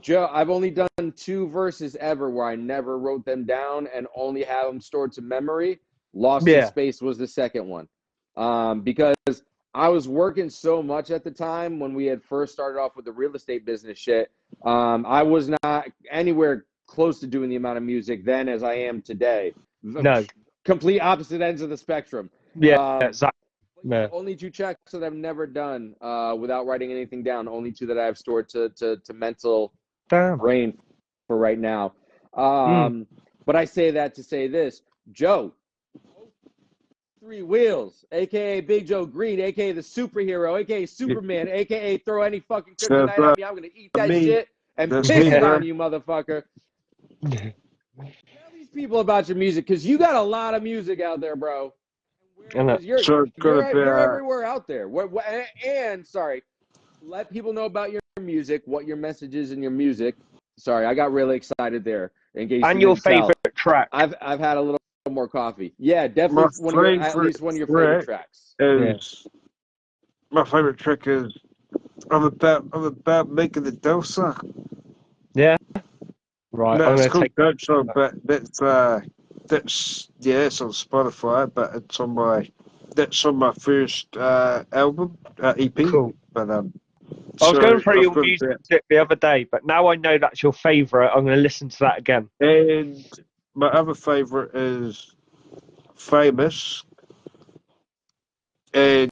A: Joe, I've only done 2 verses ever where I never wrote them down and only have them stored to memory. Lost in Space was the second one. Because I was working so much at the time when we had first started off with the real estate business shit. I was not anywhere close to doing the amount of music then as I am today.
B: No.
A: Complete opposite ends of the spectrum.
B: Yeah, exactly.
A: Yeah, only 2 tracks that I've never done without writing anything down. Only 2 that I have stored to mental brain for right now. But I say that to say this, Joe, 3 Wheels, aka Big Joe Green, aka the superhero, aka Superman, aka throw any fucking kryptonite at me, I'm gonna eat that shit and piss it on you, motherfucker. Tell these people about your music, because you got a lot of music out there, bro. You're everywhere out there. And sorry, let people know about your music, what your message is in your music. Sorry, I got really excited there.
B: And your favorite track.
A: I've had a little more coffee. Yeah, definitely at least one of your favorite tracks.
C: My favorite track is I'm about making the dosa.
B: Yeah. Right.
C: No, it's called Dosa, but it's on Spotify, but that's on my first album, EP.
B: Cool.
C: But
B: I was going through your music the other day, but now I know that's your favourite. I'm going to listen to that again.
C: And my other favourite is Famous, and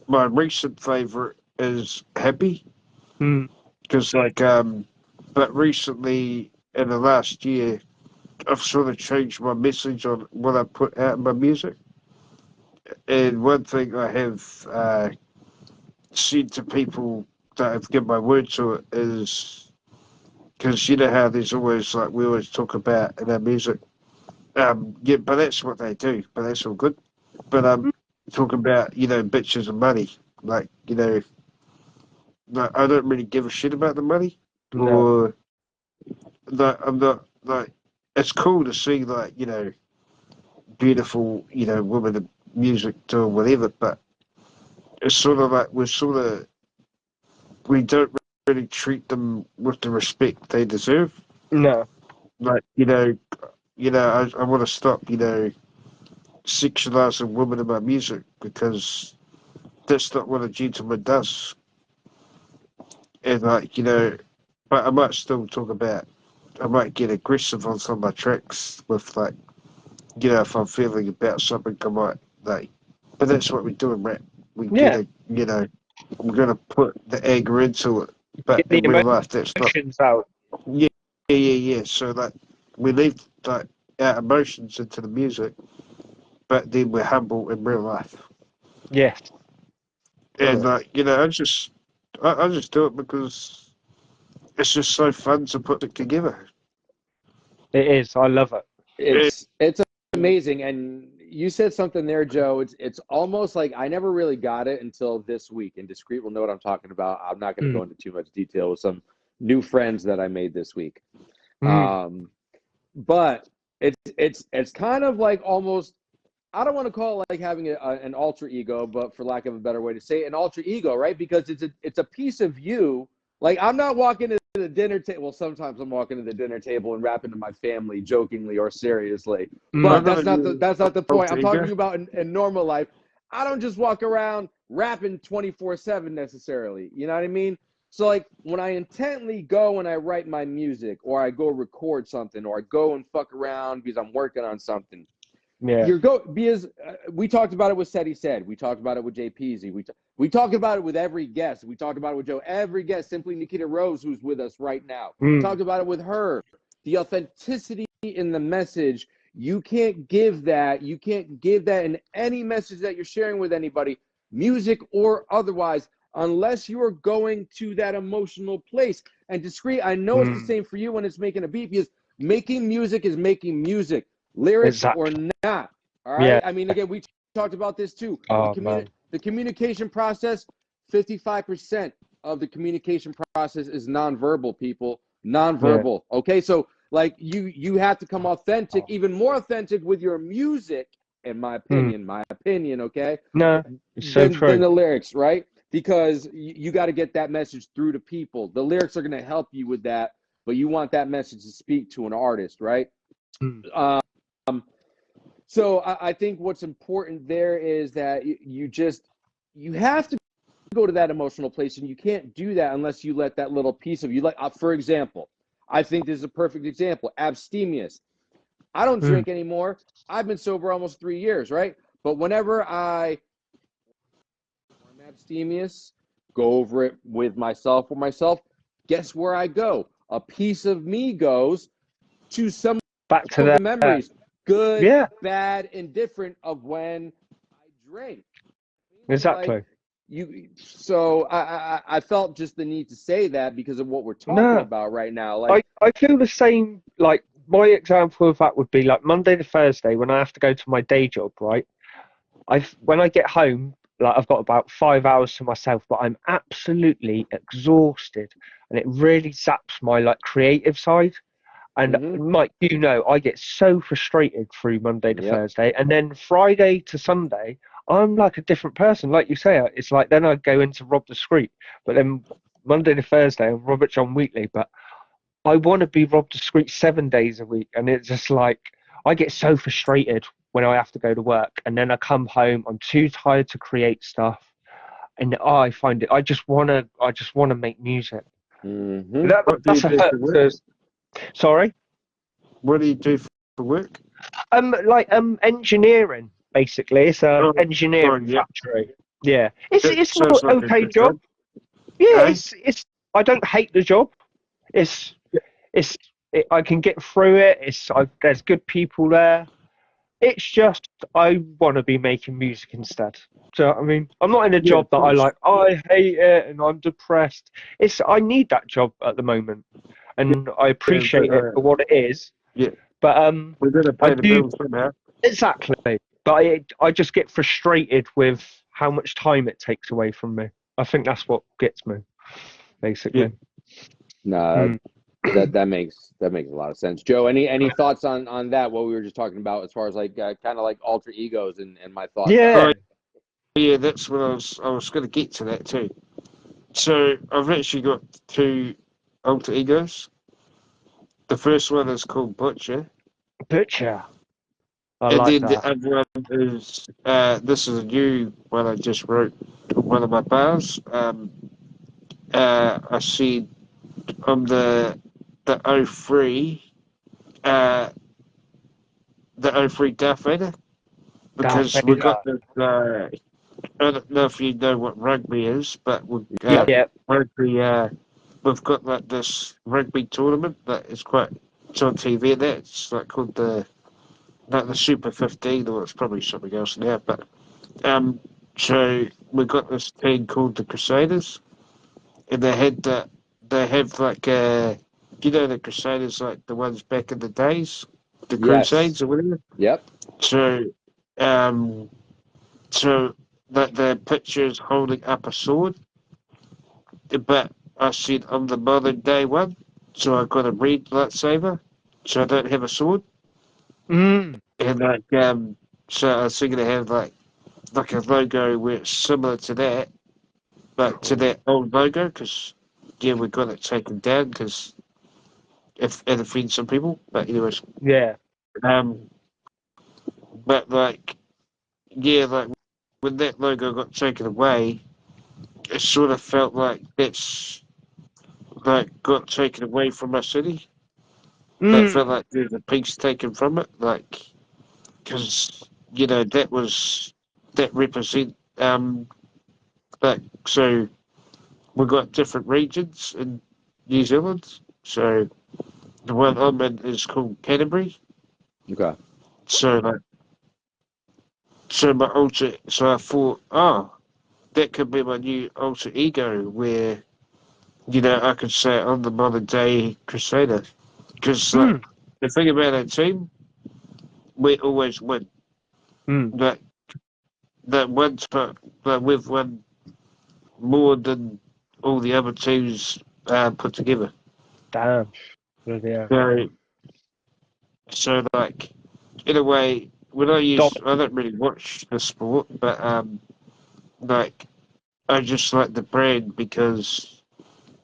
C: my recent favourite is Happy, because but recently in the last year, I've sort of changed my message on what I put out in my music. And one thing I have said to people that I've given my word to it is, because you know how there's always, like, we always talk about in our music, yeah, but that's what they do, but that's all good. But talking about, bitches and money, like, like, I don't really give a shit about the money, or like, I'm not, like, it's cool to see, like, beautiful, women in music doing whatever, but it's sort of like we don't really treat them with the respect they deserve.
B: No.
C: Like, I want to stop, sexualizing women in my music, because that's not what a gentleman does. And like, but I might still talk about, I might get aggressive on some of my tracks with, like, if I'm feeling about something, I might, like, But that's what we do in rap. We
B: Yeah.
C: get we're gonna put the anger into it. But
B: Get the
C: in real life, that's not.
B: emotions out.
C: Yeah. So like, we leave like our emotions into the music, but then we're humble in real life.
B: Yes.
C: And like, I just do it because it's just so fun to put it together.
B: It is. I love it.
A: It's amazing. And you said something there, Joe. It's almost like I never really got it until this week. And Discreet will know what I'm talking about. I'm not going to go into too much detail with some new friends that I made this week. But it's kind of like almost, I don't want to call it like having an alter ego, but for lack of a better way to say it, an alter ego, right? Because it's a piece of you. Like, I'm not walking to the dinner table. Well, sometimes I'm walking to the dinner table and rapping to my family jokingly or seriously. But that's not the point. I'm talking about in normal life. I don't just walk around rapping 24/7 necessarily. You know what I mean? So like when I intently go and I write my music, or I go record something, or I go and fuck around because I'm working on something.
B: Yeah.
A: Because we talked about it with Seti Said. We talked about it with Jay Peasy. We talk about it with every guest. We talked about it with Joe. Every guest, simply Nikita Rose, who's with us right now. Talked about it with her. The authenticity in the message, you can't give that. You can't give that in any message that you're sharing with anybody, music or otherwise, unless you are going to that emotional place. And Discreet, I know it's the same for you when it's making a beat, because making music is making music. Lyrics or not, all right?
B: Yeah.
A: I mean, again, we talked about this too.
B: Oh,
A: the communication process, 55% of the communication process is nonverbal, people. Nonverbal, okay? So, like, you have to come authentic, even more authentic with your music, in my opinion, okay?
B: No, it's so true.
A: Than the lyrics, right? Because you got to get that message through to people. The lyrics are going to help you with that, but you want that message to speak to an artist, right? So I think what's important there is that you have to go to that emotional place, and you can't do that unless you let that little piece of you, like, for example, I think this is a perfect example. Abstemious. I don't drink anymore. I've been sober almost 3 years, right? But whenever I'm abstemious, go over it with myself or myself, guess where I go? A piece of me goes to some
B: back to
A: the memories, good, bad, and different, of when I drank.
B: Exactly.
A: Like, so I felt just the need to say that because of what we're talking about right now. Like,
B: I feel the same. Like, my example of that would be like Monday to Thursday when I have to go to my day job, right? When I get home, like, I've got about 5 hours to myself, but I'm absolutely exhausted, and it really zaps my like creative side. And Mike, I get so frustrated through Monday to Thursday, and then Friday to Sunday, I'm like a different person. Like you say, it's like then I go into Rob Discreet, but then Monday to Thursday, I'm Robert John Wheatley. But I want to be Rob Discreet 7 days a week, and it's just like I get so frustrated when I have to go to work, and then I come home, I'm too tired to create stuff, and I find it. I just wanna make music. That's a hurt. Sorry.
C: What do you do for work?
B: Engineering, basically. It's an engineering factory. Yeah, it's an okay job. Yeah, it's. I don't hate the job. I can get through it. There's good people there. It's just I want to be making music instead. So I mean, I'm not in a job that I like. I hate it and I'm depressed. I need that job at the moment, and I appreciate it for what it is.
C: Yeah.
B: But
C: we're gonna pay the bills somehow.
B: Exactly. But I just get frustrated with how much time it takes away from me. I think that's what gets me, basically.
A: No, that makes a lot of sense. Joe, any thoughts on that? What we were just talking about, as far as like kind of like alter egos and my thoughts.
B: Yeah.
C: Yeah, that's what I was going to get to that too. So I've actually got 2 alter egos. The first one is called Butcher.
B: Butcher.
C: And then the other one is this is a new one I just wrote, one of my bars. I said on the 03 the 03 Darth Vader. because
B: Darth
C: we got
B: Vader.
C: this. I don't know if you know what rugby is, but
A: Yep.
B: Yeah.
C: rugby. We've got like this rugby tournament that is quite. It's on TV. And that it's like called the Super 15, or it's probably something else now. But so we got this team called the Crusaders, and they have like you know, the Crusaders, like the ones back in the days, the
A: Yes.
C: Crusades or whatever.
A: Yep.
C: So so that the picture is holding up a sword, but I said I'm the modern day one, so I got a red lightsaber, so I don't have a sword,
B: Mm.
C: and so I was thinking to have like a logo where it's similar to that, but to that old logo, because yeah, we got it taken down because if it offends some people. But anyways,
B: Yeah.
C: um, but like yeah, like when that logo got taken away, it sort of felt like that's like got taken away from our city. That felt
B: Mm.
C: like there's a piece taken from it, like because you know that represent like so we've got different regions in New Zealand. So the one I'm in is called Canterbury.
A: Okay.
C: So like so my alter so I thought, oh, that could be my new alter ego where, you know, I could say I'm the modern day crusader. Because like
B: Mm.
C: the thing about our team, we always win.
B: Mm.
C: That that one time that we've won more than all the other teams put together.
B: Damn. Good, yeah.
C: So so like in a way, when
B: Dom-
C: I don't really watch the sport, but like I just like the brand because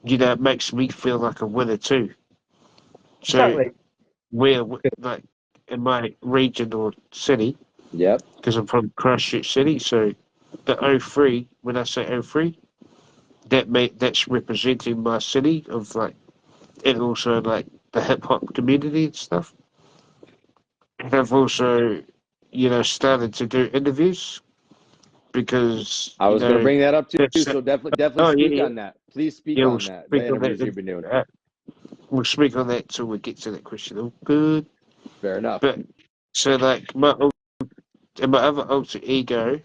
C: you know it makes me feel like a winner too. So
B: Exactly.
C: we're like in my region or city,
A: Yep.
C: because I'm from Christchurch City. So the O3, when I say O3, that's representing my city of like, and also like the hip hop community and stuff. And I've also, you know, started to do interviews because
A: I
C: you
A: was gonna
C: know
A: bring that up too,
C: that's
A: so definitely
C: oh yeah
A: speak
C: yeah
A: on that. Please speak
C: yeah we'll
A: on that. The
C: speak on
A: interviews
C: that.
A: you've been doing.
C: We'll speak on that till we get to that question. Oh, good.
A: Fair enough.
C: But so like my other alter ego,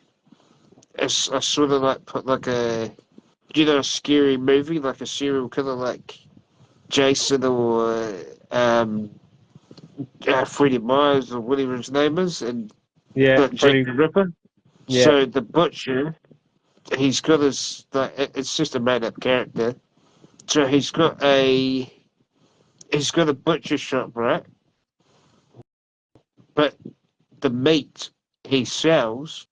C: is I sort of like put like a, you know, a scary movie, like a serial killer, like Jason or Freddie Myers or whatever his name is, and
B: Yeah.
C: Jack
B: Pretty.
C: the Ripper.
B: Yeah.
C: So the butcher, he's got his like it's just a made up character. So he's got a butcher shop, right? But the meat he sells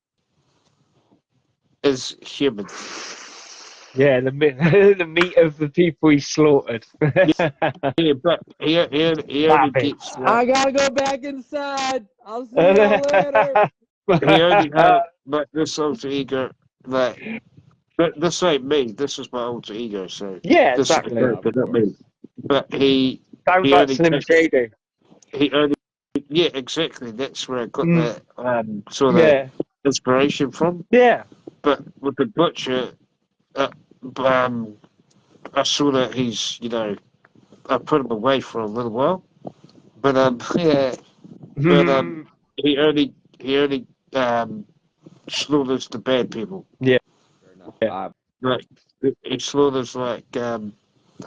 C: is human.
B: Yeah. The meat, the meat of the people he slaughtered.
C: Yeah, but he only
B: Savage.
C: gets like
A: I gotta go back inside. I'll see y'all later.
C: he only has like this alter ego, like but this ain't me. This is my alter ego. So
B: Yeah.
C: this is the
B: Exactly.
A: Yeah, of
C: character, not me.
A: course.
C: But
B: Sounds
C: he
B: like
C: only
B: Slim
C: takes
B: Shady.
C: he only yeah exactly. That's where I got
B: Mm.
C: the sort of
B: Yeah.
C: inspiration from.
B: Yeah.
C: But with the butcher, uh, um, I saw that he's you know I put him away for a little while, but yeah, but he only slaughters the bad people.
B: Yeah.
A: Fair enough.
B: Yeah.
C: Like he slaughters like I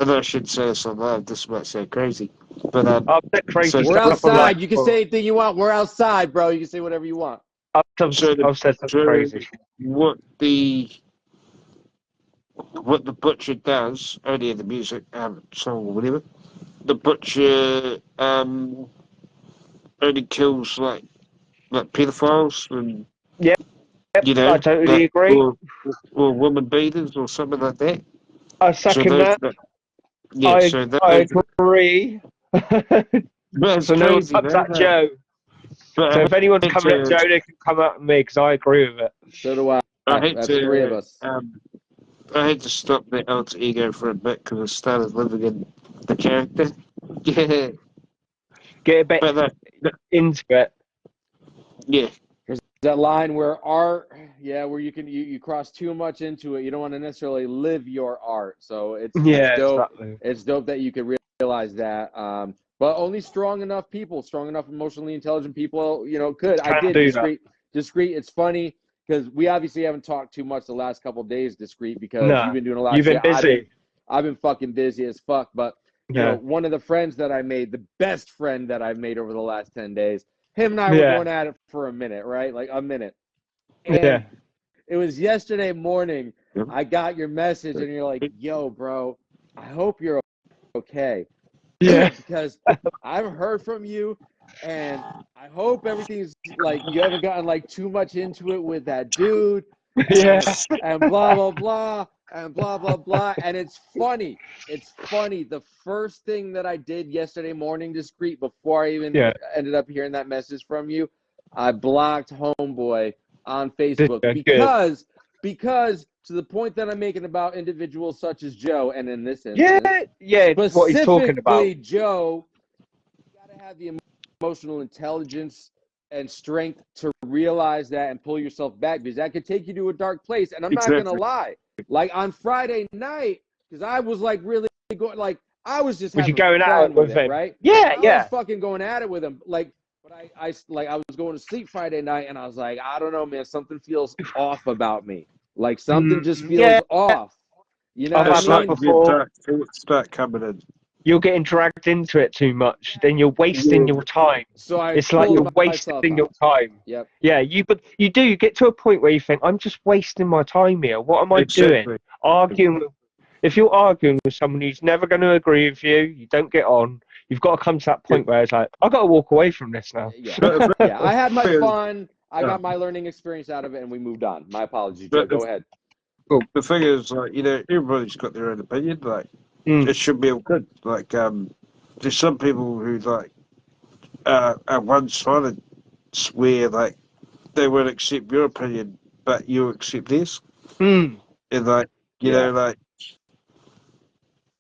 C: know I should say this on live. This might sound crazy, but
B: I've said
C: so
B: crazy
A: We're
B: stuff on live
A: outside. You can
B: before.
A: say anything you want. We're outside, bro. You can say whatever you want.
C: so the
B: I've said some
C: so
B: crazy shit.
C: what the butcher does only in the music song or whatever. The butcher only kills like pedophiles and
B: Yep.
C: you
B: I
C: know
B: totally
C: like
B: agree.
C: or woman beaters or something like that.
B: I
C: So
B: second
C: those
B: that.
C: yeah. So
B: I
C: those
B: agree.
C: but it's
B: So no one
C: crazy,
B: comes
C: man.
B: at Joe.
C: But
B: So if anyone's
C: I had
B: coming at
C: to
B: Joe, they can come at me because I agree with it.
A: So do I.
C: I had
A: That's three of
C: to
A: us.
C: I had to stop the alter ego for a bit because I started living in the character. Yeah,
B: Get a bit
C: but
B: into it.
C: yeah,
A: that line where art, where you cross too much into it. You don't want to necessarily live your art. So it's dope.
B: Exactly.
A: It's dope that you could realize that. But only strong enough emotionally intelligent people, could. I did discreet. It's funny because we obviously haven't talked too much the last couple of days, discreet, because you've been doing a lot
B: of shit.
A: Busy. I've been fucking busy as fuck. But one of the friends that I made, the best friend that I've made over the last 10 days, him and I were going at it for a minute, right? Like a minute. And it was yesterday morning. I got your message and you're like, yo, bro, I hope you're okay.
B: Yeah.
A: Because I've heard from you and I hope everything's like, you haven't gotten like too much into it with that dude. And blah, blah, blah. And blah, blah, blah. And it's funny. The first thing that I did yesterday morning, discreet, before I even ended up hearing that message from you, I blocked Homeboy on Facebook because to the point that I'm making about individuals such as Joe, and in this instance,
B: what he's talking about.
A: Joe, you got to have the emotional intelligence and strength to realize that and pull yourself back, because that could take you to a dark place. And I'm not going to lie. Like on Friday night, because I was like really going, like I was just having
B: going
A: fun with
B: him,
A: right?
B: I
A: was fucking going at it with him, like. But I was going to sleep Friday night, and I was like, I don't know, man, something feels off about me. Like something just feels off. You know what I mean?
C: Start coming in.
B: You're getting dragged into it too much, then you're wasting your time.
A: So
B: it's like you're wasting your time.
A: Yep.
B: Yeah, you get to a point where you think, I'm just wasting my time here. What am I doing? Arguing. If you're arguing with someone who's never going to agree with you, you don't get on. You've got to come to that point where it's like, I've got to walk away from this now.
A: I had my fun. I got my learning experience out of it, and we moved on. My apologies, Joe. Go ahead.
C: Well, the thing is, like, everybody's got their own opinion. Like, it should be all good. Like, there's some people who, like, are one-sided, swear, like, they won't accept your opinion, but you accept theirs. And, like, you know, like,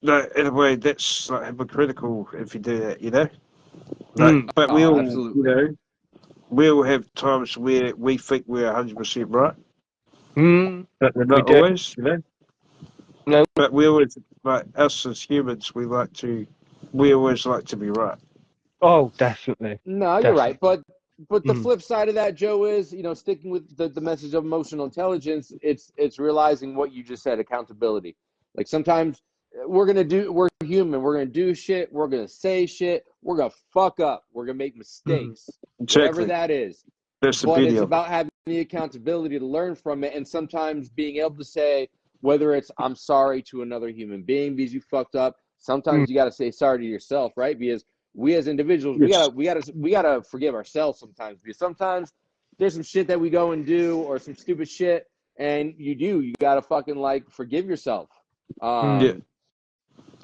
C: no, in a way, that's like hypocritical if you do that, Like, but we all, absolutely. We all have times where we think we're 100% right. But we're not always,
B: No.
C: But we always, like us as humans, we always like to be right.
B: Oh, definitely.
A: No, you're right. But the flip side of that, Joe, is, sticking with the message of emotional intelligence, it's realizing what you just said, accountability. Like sometimes we're human. We're going to do shit. We're going to say shit. We're going to fuck up. We're going to make mistakes. Whatever that is. But it's about having the accountability to learn from it, and sometimes being able to say, whether it's I'm sorry to another human being because you fucked up. Sometimes you got to say sorry to yourself, right? Because we as individuals, we gotta forgive ourselves sometimes, because sometimes there's some shit that we go and do, or some stupid shit, and you gotta fucking like forgive yourself.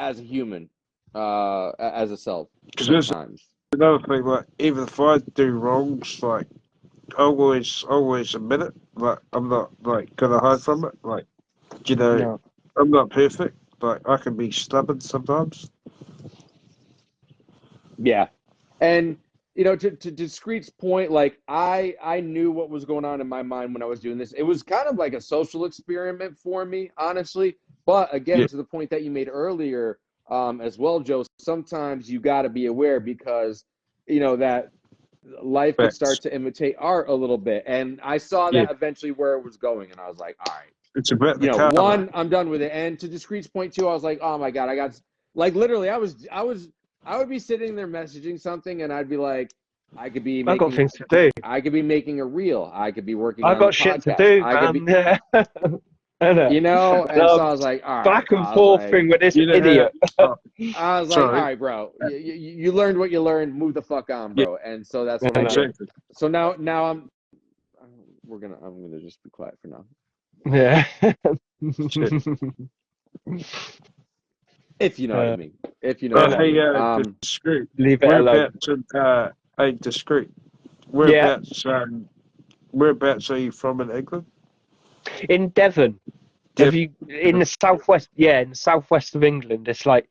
A: As a human, as a self. Sometimes.
C: Another thing, like, even if I do wrongs, like, I always admit it. Like, I'm not, like, gonna hide from it. Like, I'm not perfect. Like, I can be stubborn sometimes.
A: Yeah. And, to Discreet's point, like, I knew what was going on in my mind when I was doing this. It was kind of like a social experiment for me, honestly. But again, to the point that you made earlier, as well, Joe, sometimes you got to be aware, because, that life could start to imitate art a little bit. And I saw that eventually where it was going, and I was like, all right.
C: It's a bit,
A: one, I'm done with it. And to Discreet's point too, I was like, oh my God, I got, like, literally, I would be sitting there messaging something, and I'd be like, I could be making
B: things to do.
A: I could be making a reel. I could be working
B: on a shit to do, man.
A: And so I was like, all right.
B: Back and forth thing with this idiot.
A: I was like, all right, bro. You learned what you learned. Move the fuck on, bro. And so that's what I did. So now I'm gonna just be quiet for now.
B: Yeah.
A: If you know what I mean. If you know what I mean.
C: Discreet.
B: Leave it alone.
C: Discreet. Whereabouts are you from in England?
B: In Devon. Have you in the southwest? Yeah, in the southwest of England. It's like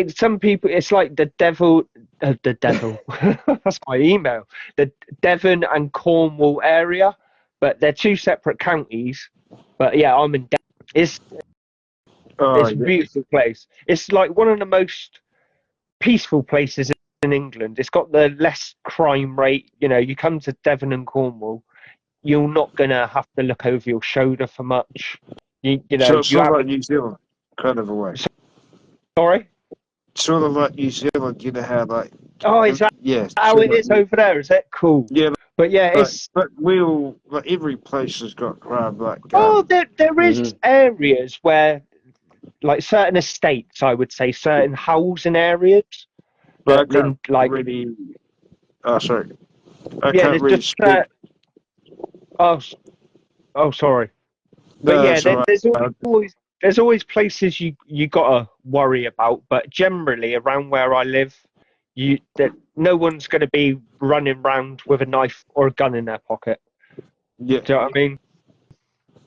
B: some people, it's like the devil. That's my email. The Devon and Cornwall area, but they're two separate counties. But yeah, I'm in Devon.
C: Oh,
B: It's a
C: yeah.
B: beautiful place. It's like one of the most peaceful places in England. It's got the less crime rate. You know, you come to Devon and Cornwall, you're not gonna have to look over your shoulder for much. You
C: So
B: know,
C: it's
B: you
C: sort of
B: have
C: like New Zealand, kind of a way.
B: sorry.
C: Sort of like New Zealand, you know how like,
B: Oh, is that
C: yeah,
B: how
C: sort
B: it
C: of
B: is
C: like,
B: over there? Is it cool?
C: yeah,
B: But yeah,
C: like,
B: it's
C: but we all, like, every place has got crime, like,
B: there is
A: Mhm.
B: areas where like certain estates, I would say, certain housing areas
C: but I
B: that
C: can't
B: then like
C: really, oh, sorry, I
B: yeah,
C: can't
B: there's
C: really
B: just
C: speak.
B: oh sorry, but
C: No,
B: yeah,
C: it's all right.
B: there's always places you gotta worry about, but generally around where I live, that no one's gonna be running around with a knife or a gun in their pocket.
C: Yeah,
B: Do you know what I mean?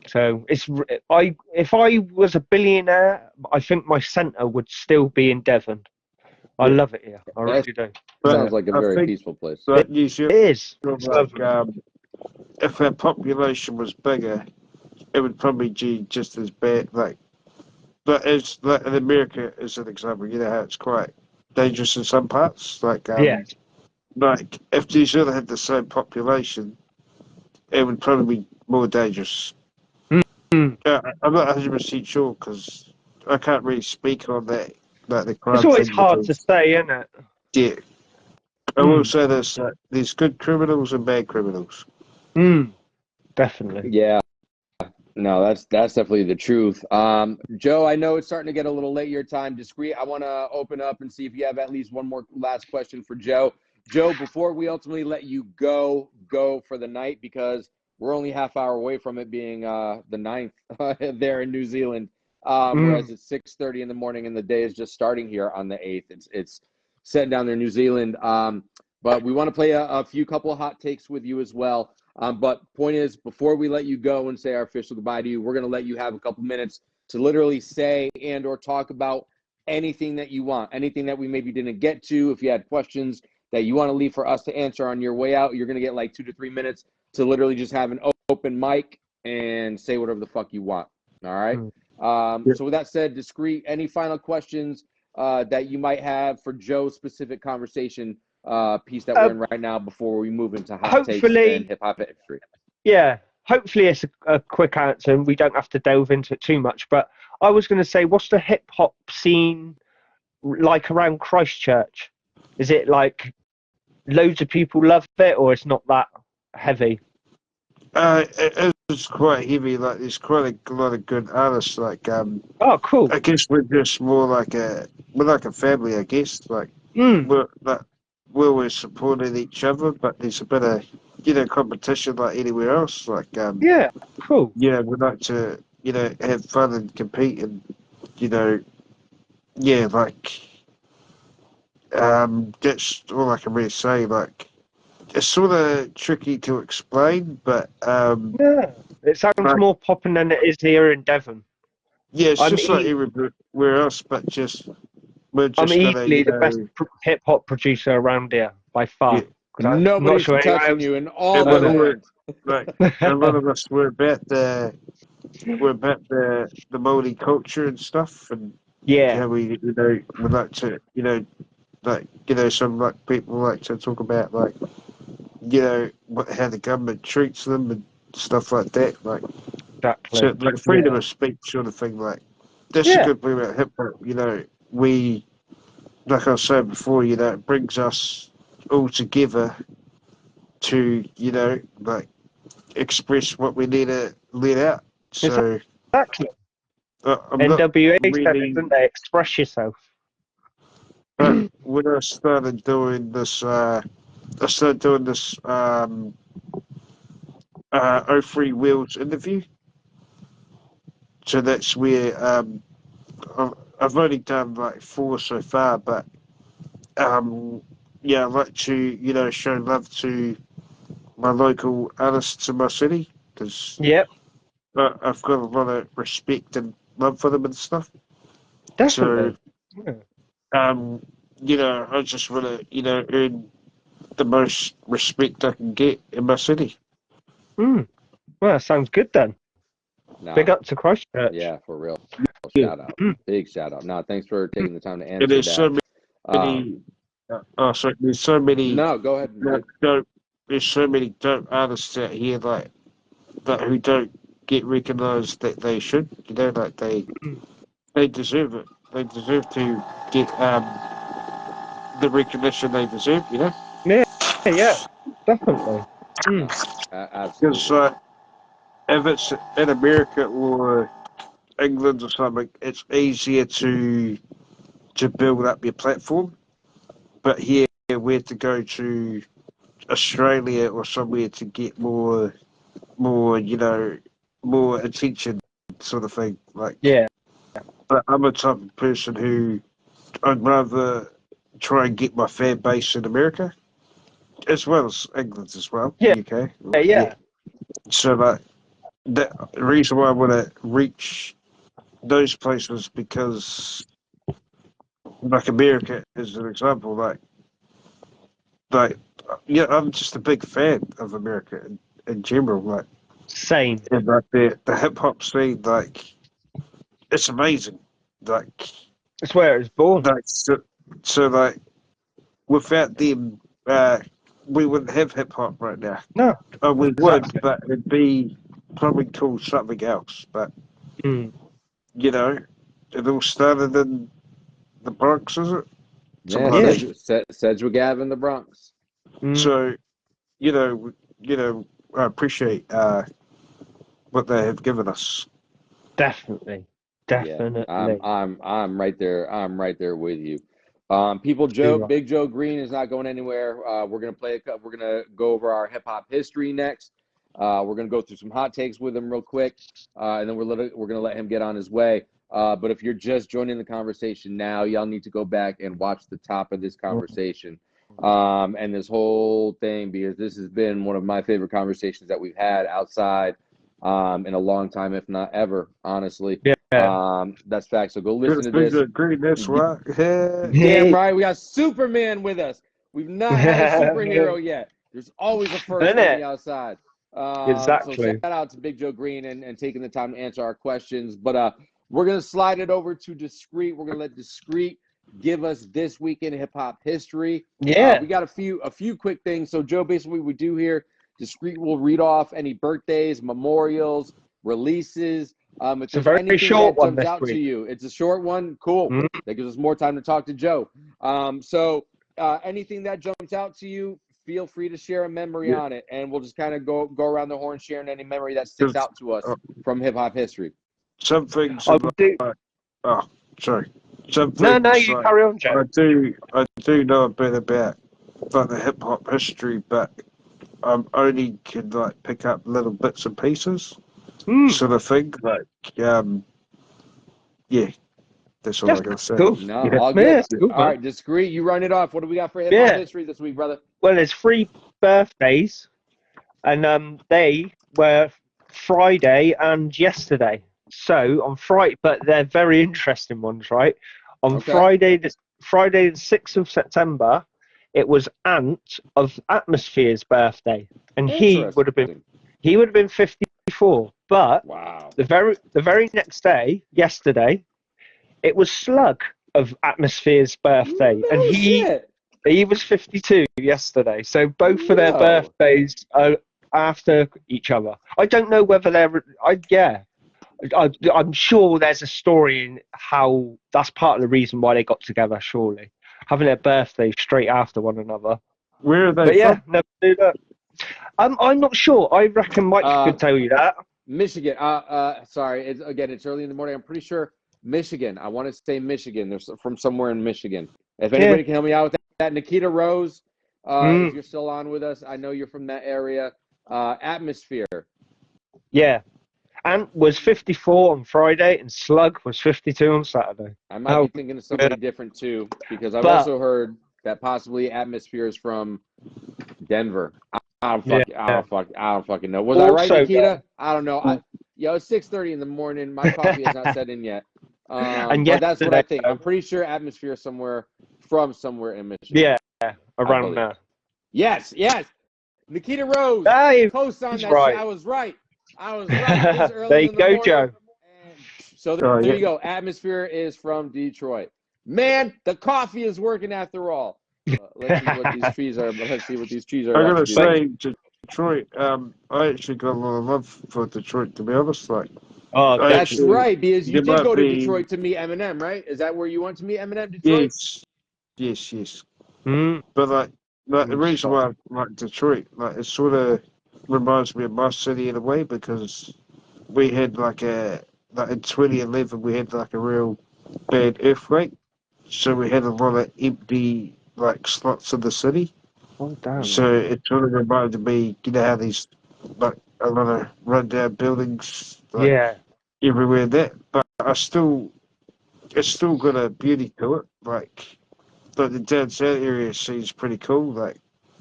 B: So if I was a billionaire, I think my centre would still be in Devon. I
C: yeah.
B: love it here. I
A: That
B: really do.
C: But
A: sounds like a
C: I
A: very
C: think
A: peaceful place.
B: It
C: that New Zealand,
B: is. It's
C: like,
B: lovely.
C: if our population was bigger, it would probably be just as bad. But as like in America, as an example, you know how it's quite dangerous in some parts.
B: Yeah.
C: Like if New Zealand had the same population, it would probably be more dangerous.
B: Mm.
C: I'm not 100% sure because I can't really speak on that, like the
B: It's
C: crime
B: always
C: thing,
B: hard to
C: because
B: say, isn't it?
C: yeah, I will
B: Mm.
C: say there's good criminals and bad criminals.
B: Mm. Definitely.
A: Yeah. No, that's definitely the truth. Joe, I know it's starting to get a little late your time. Discreet, I want to open up and see if you have at least one more last question for Joe. Joe, before we ultimately let you go for the night, because we're only half hour away from it being the ninth there in New Zealand, whereas
B: Mm.
A: it's 6:30 in the morning and the day is just starting here on the 8th. It's set down there in New Zealand. But we want to play a few couple of hot takes with you as well. But point is, before we let you go and say our official goodbye to you, we're going to let you have a couple minutes to literally say and or talk about anything that you want, anything that we maybe didn't get to. If you had questions that you want to leave for us to answer on your way out, you're going to get like 2 to 3 minutes to literally just have an open mic and say whatever the fuck you want. All right.
B: Mm.
C: Yeah.
A: So with that said, Discreet, any final questions that you might have for Joe's specific conversation piece that we're
B: Uh,
A: in right now before we move into hot takes and
B: hopefully,
A: hip hop history?
B: yeah. Hopefully, it's a quick answer, and we don't have to delve into it too much. But I was going to say, what's the hip hop scene like around Christchurch? Is it like loads of people love it, or it's not that heavy?
C: It is quite heavy. Like there's quite a lot of good artists.
B: Oh, cool.
C: I guess we're just more we're like a family. I guess
B: Mm.
C: we're always supporting each other, but there's a bit of competition like anywhere else.
B: Yeah, cool.
C: We like to have fun and compete, and you know yeah like that's all I can really say. Like it's sort of tricky to explain, but
B: Yeah, it sounds
C: like
B: more popping than it is here in Devon.
C: yeah, it's
B: I'm
C: just like
B: e-
C: everywhere else, but we're
B: I'm
C: just gonna
B: easily the best hip hop producer around here by
C: yeah.
B: far. Because I'm not
A: Nobody's
B: sure anyone
A: touching
B: else
A: you in all
C: And
A: the
B: does
C: we're
A: land.
C: like a lot
B: it.
C: of us we're about the Māori culture and stuff, and
B: Yeah,
C: how we like to some like people like to talk about how the government treats them and stuff like that, so
B: exactly.
C: like freedom
B: Yeah,
C: of speech sort of thing. Like that's a
B: yeah,
C: good thing about hip hop. We like I was saying before, it brings us all together to express what we need to let out. So
B: exactly.
C: I'm not
B: NWA said it,
C: really.
B: didn't they? Express yourself.
C: But when I started doing this, O Free Wheels interview. So that's where I've only done like 4 so far, but I like to show love to my local artists in my city, because
B: Yep,
C: I've got a lot of respect and love for them and stuff. So
B: definitely. Yeah.
C: You know, I just want to, you know, earn the most respect I can get in my city.
B: Well, that sounds good then. Big
A: Nah,
B: up to Christchurch.
A: yeah, for real.
B: Good.
A: Shout out. Big shout out. Nah, thanks for taking the time to
C: And
A: answer
C: there's so
A: that.
C: many, so there's so many,
A: No, go ahead.
C: like, dope, there's so many dope artists out here, like, that who don't get recognised that they should. You know, like they deserve it. They deserve to get the recognition they deserve. You know,
B: Yeah, definitely.
C: because
A: Absolutely.
C: if it's in America or England or something, it's easier to build up your platform. But here, we have to go to Australia or somewhere to get more, you know, more attention, sort of thing. Like,
B: Yeah.
C: but I'm a type of person who I'd rather try and get my fan base in America, as well as England as well,
B: Yeah.
C: UK.
B: Yeah.
C: So like the reason why I want to reach those places because like America is an example. Like yeah, I'm just a big fan of America in general. Like
B: Same.
C: and like the hip hop scene, like it's amazing. Like
B: It's where it was born.
C: so like without them, we wouldn't have hip hop right now.
B: No.
C: Oh, we would,
B: Exactly.
C: but it'd be probably called something else. But you know, it all started in the Bronx, is it?
A: Yeah,
C: Something like
B: Yeah.
C: that.
A: Sedgwick Ave in the Bronx.
C: So you know, I appreciate what they have given us.
B: Definitely.
A: Yeah,
B: Definitely.
A: I'm right there. I'm right there with you.
B: Too right.
A: Big Joe Green is not going anywhere. We're gonna we're gonna go over our hip hop history next. We're gonna go through some hot takes with him real quick, and then we're gonna let him get on his way. But if you're just joining the conversation now, y'all need to go back and watch the top of this conversation, and this whole thing because this has been one of my favorite conversations that we've had outside, in a long time, if not ever, honestly.
B: Yeah.
A: That's fact. So go listen
C: Good
A: to
C: thing
A: this.
C: to agree, that's right.
A: Damn right, we got Superman with us. We've not had a superhero yet. There's always a first
B: Isn't
A: on the
B: it?
A: outside. So shout
B: Exactly.
A: out to Big Joe Green and taking the time to answer our questions. But we're gonna slide it over to Discreet. We're gonna let Discreet give us this week in hip hop history.
B: Yeah.
A: We got a few quick things. So Joe, basically what we do here, Discreet will read off any birthdays, memorials, releases. If
B: It's a
A: there's
B: very
A: anything
B: short
A: that
B: one
A: jumps
B: this
A: out to
B: week.
A: you, it's a short one. Cool. That gives us more time to talk to Joe. So anything that jumps out to you, feel free to share a memory
C: Yeah,
A: on it, and we'll just kind of go around the horn sharing any memory that sticks out to us
C: uh,
A: from hip hop history.
C: some things
B: I
C: are
B: will do.
C: like, oh, sorry. Some
B: No,
C: things
B: you
C: like
B: carry on, Joe.
C: I do know a bit about like the hip hop history, but only can like pick up little bits and pieces, sort of thing. Like, yeah, that's all
B: That's
C: I gotta say.
B: cool.
A: No,
C: Yeah,
A: all
B: Yeah,
A: good.
B: it's cool,
A: All
B: man.
A: right, Discreet, you run it off. What do we got for hip hop
B: Yeah.
A: history this week, brother?
B: Well, there's 3 birthdays, and they were Friday and yesterday. So on Friday, but they're very interesting ones, right? On
A: Okay.
B: Friday the 6th of September, it was Ant of Atmosphere's birthday, and he would have been
A: Interesting.
B: 54. But
A: Wow.
B: the very next day, yesterday, it was Slug of Atmosphere's birthday, and
A: No shit.
B: he was 52 yesterday. So both of their
A: Yo.
B: birthdays are after each other. I don't know whether they're. I'm sure there's a story in how that's part of the reason why they got together. Surely having their birthdays straight after one another.
C: where are they
B: But yeah,
C: from?
B: never do that. I'm not sure. I reckon Mike
A: Uh,
B: could tell you that.
A: Michigan. Sorry. It's early in the morning. I'm pretty sure Michigan. I want to say Michigan. They're from somewhere in Michigan. If
B: Yeah.
A: anybody can help me out with that, Nikita Rose. If
B: Mm,
A: you're still on with us, I know you're from that area. Atmosphere.
B: yeah. Ant was 54 on Friday, and Slug was 52 on Saturday.
A: I might be thinking of somebody different too, because I've
B: But
A: also heard that possibly Atmosphere is from Denver. I don't
B: yeah.
A: fucking know. Was I right,
B: Also,
A: Nikita? I don't know. It's 6:30 in the morning. My coffee has not set in yet.
B: And
A: But that's what I
B: yesterday,
A: think. I'm pretty sure Atmosphere is somewhere in Michigan.
B: yeah, around there.
A: Yes. Nikita Rose,
B: Hey,
A: co-signed
B: he's
A: that shit.
B: right.
A: I was right. This
B: There
A: early
B: you
A: in the
B: go,
A: morning.
B: Joe.
A: And so
C: Oh,
A: there
C: yeah.
A: you go. Atmosphere is from Detroit. Man, the coffee is working after all. Let's see what these trees are. Let's see what these trees are
C: I
A: about
C: gotta
A: to do.
C: say, Detroit. I actually got a lot of love for Detroit, to be honest. Like,
B: Oh,
C: I
A: That's
B: definitely.
C: actually,
A: right, because you
C: there
A: did
C: might
A: go to
C: be,
A: Detroit to meet Eminem, right? Is that where you went to meet Eminem, Detroit?
C: yes.
B: Mm,
C: But like the
B: good
C: reason
B: spot.
C: why I like Detroit, like it sort of reminds me of my city in a way because we had like in 2011 we had like a real bad earthquake, so we had a lot of empty like slots in the city.
B: Oh, damn.
C: So it sort of reminded me, you know how these like a lot of rundown buildings like
B: Yeah.
C: everywhere that, but it's still got a beauty to it. Like the downtown area seems pretty cool. Like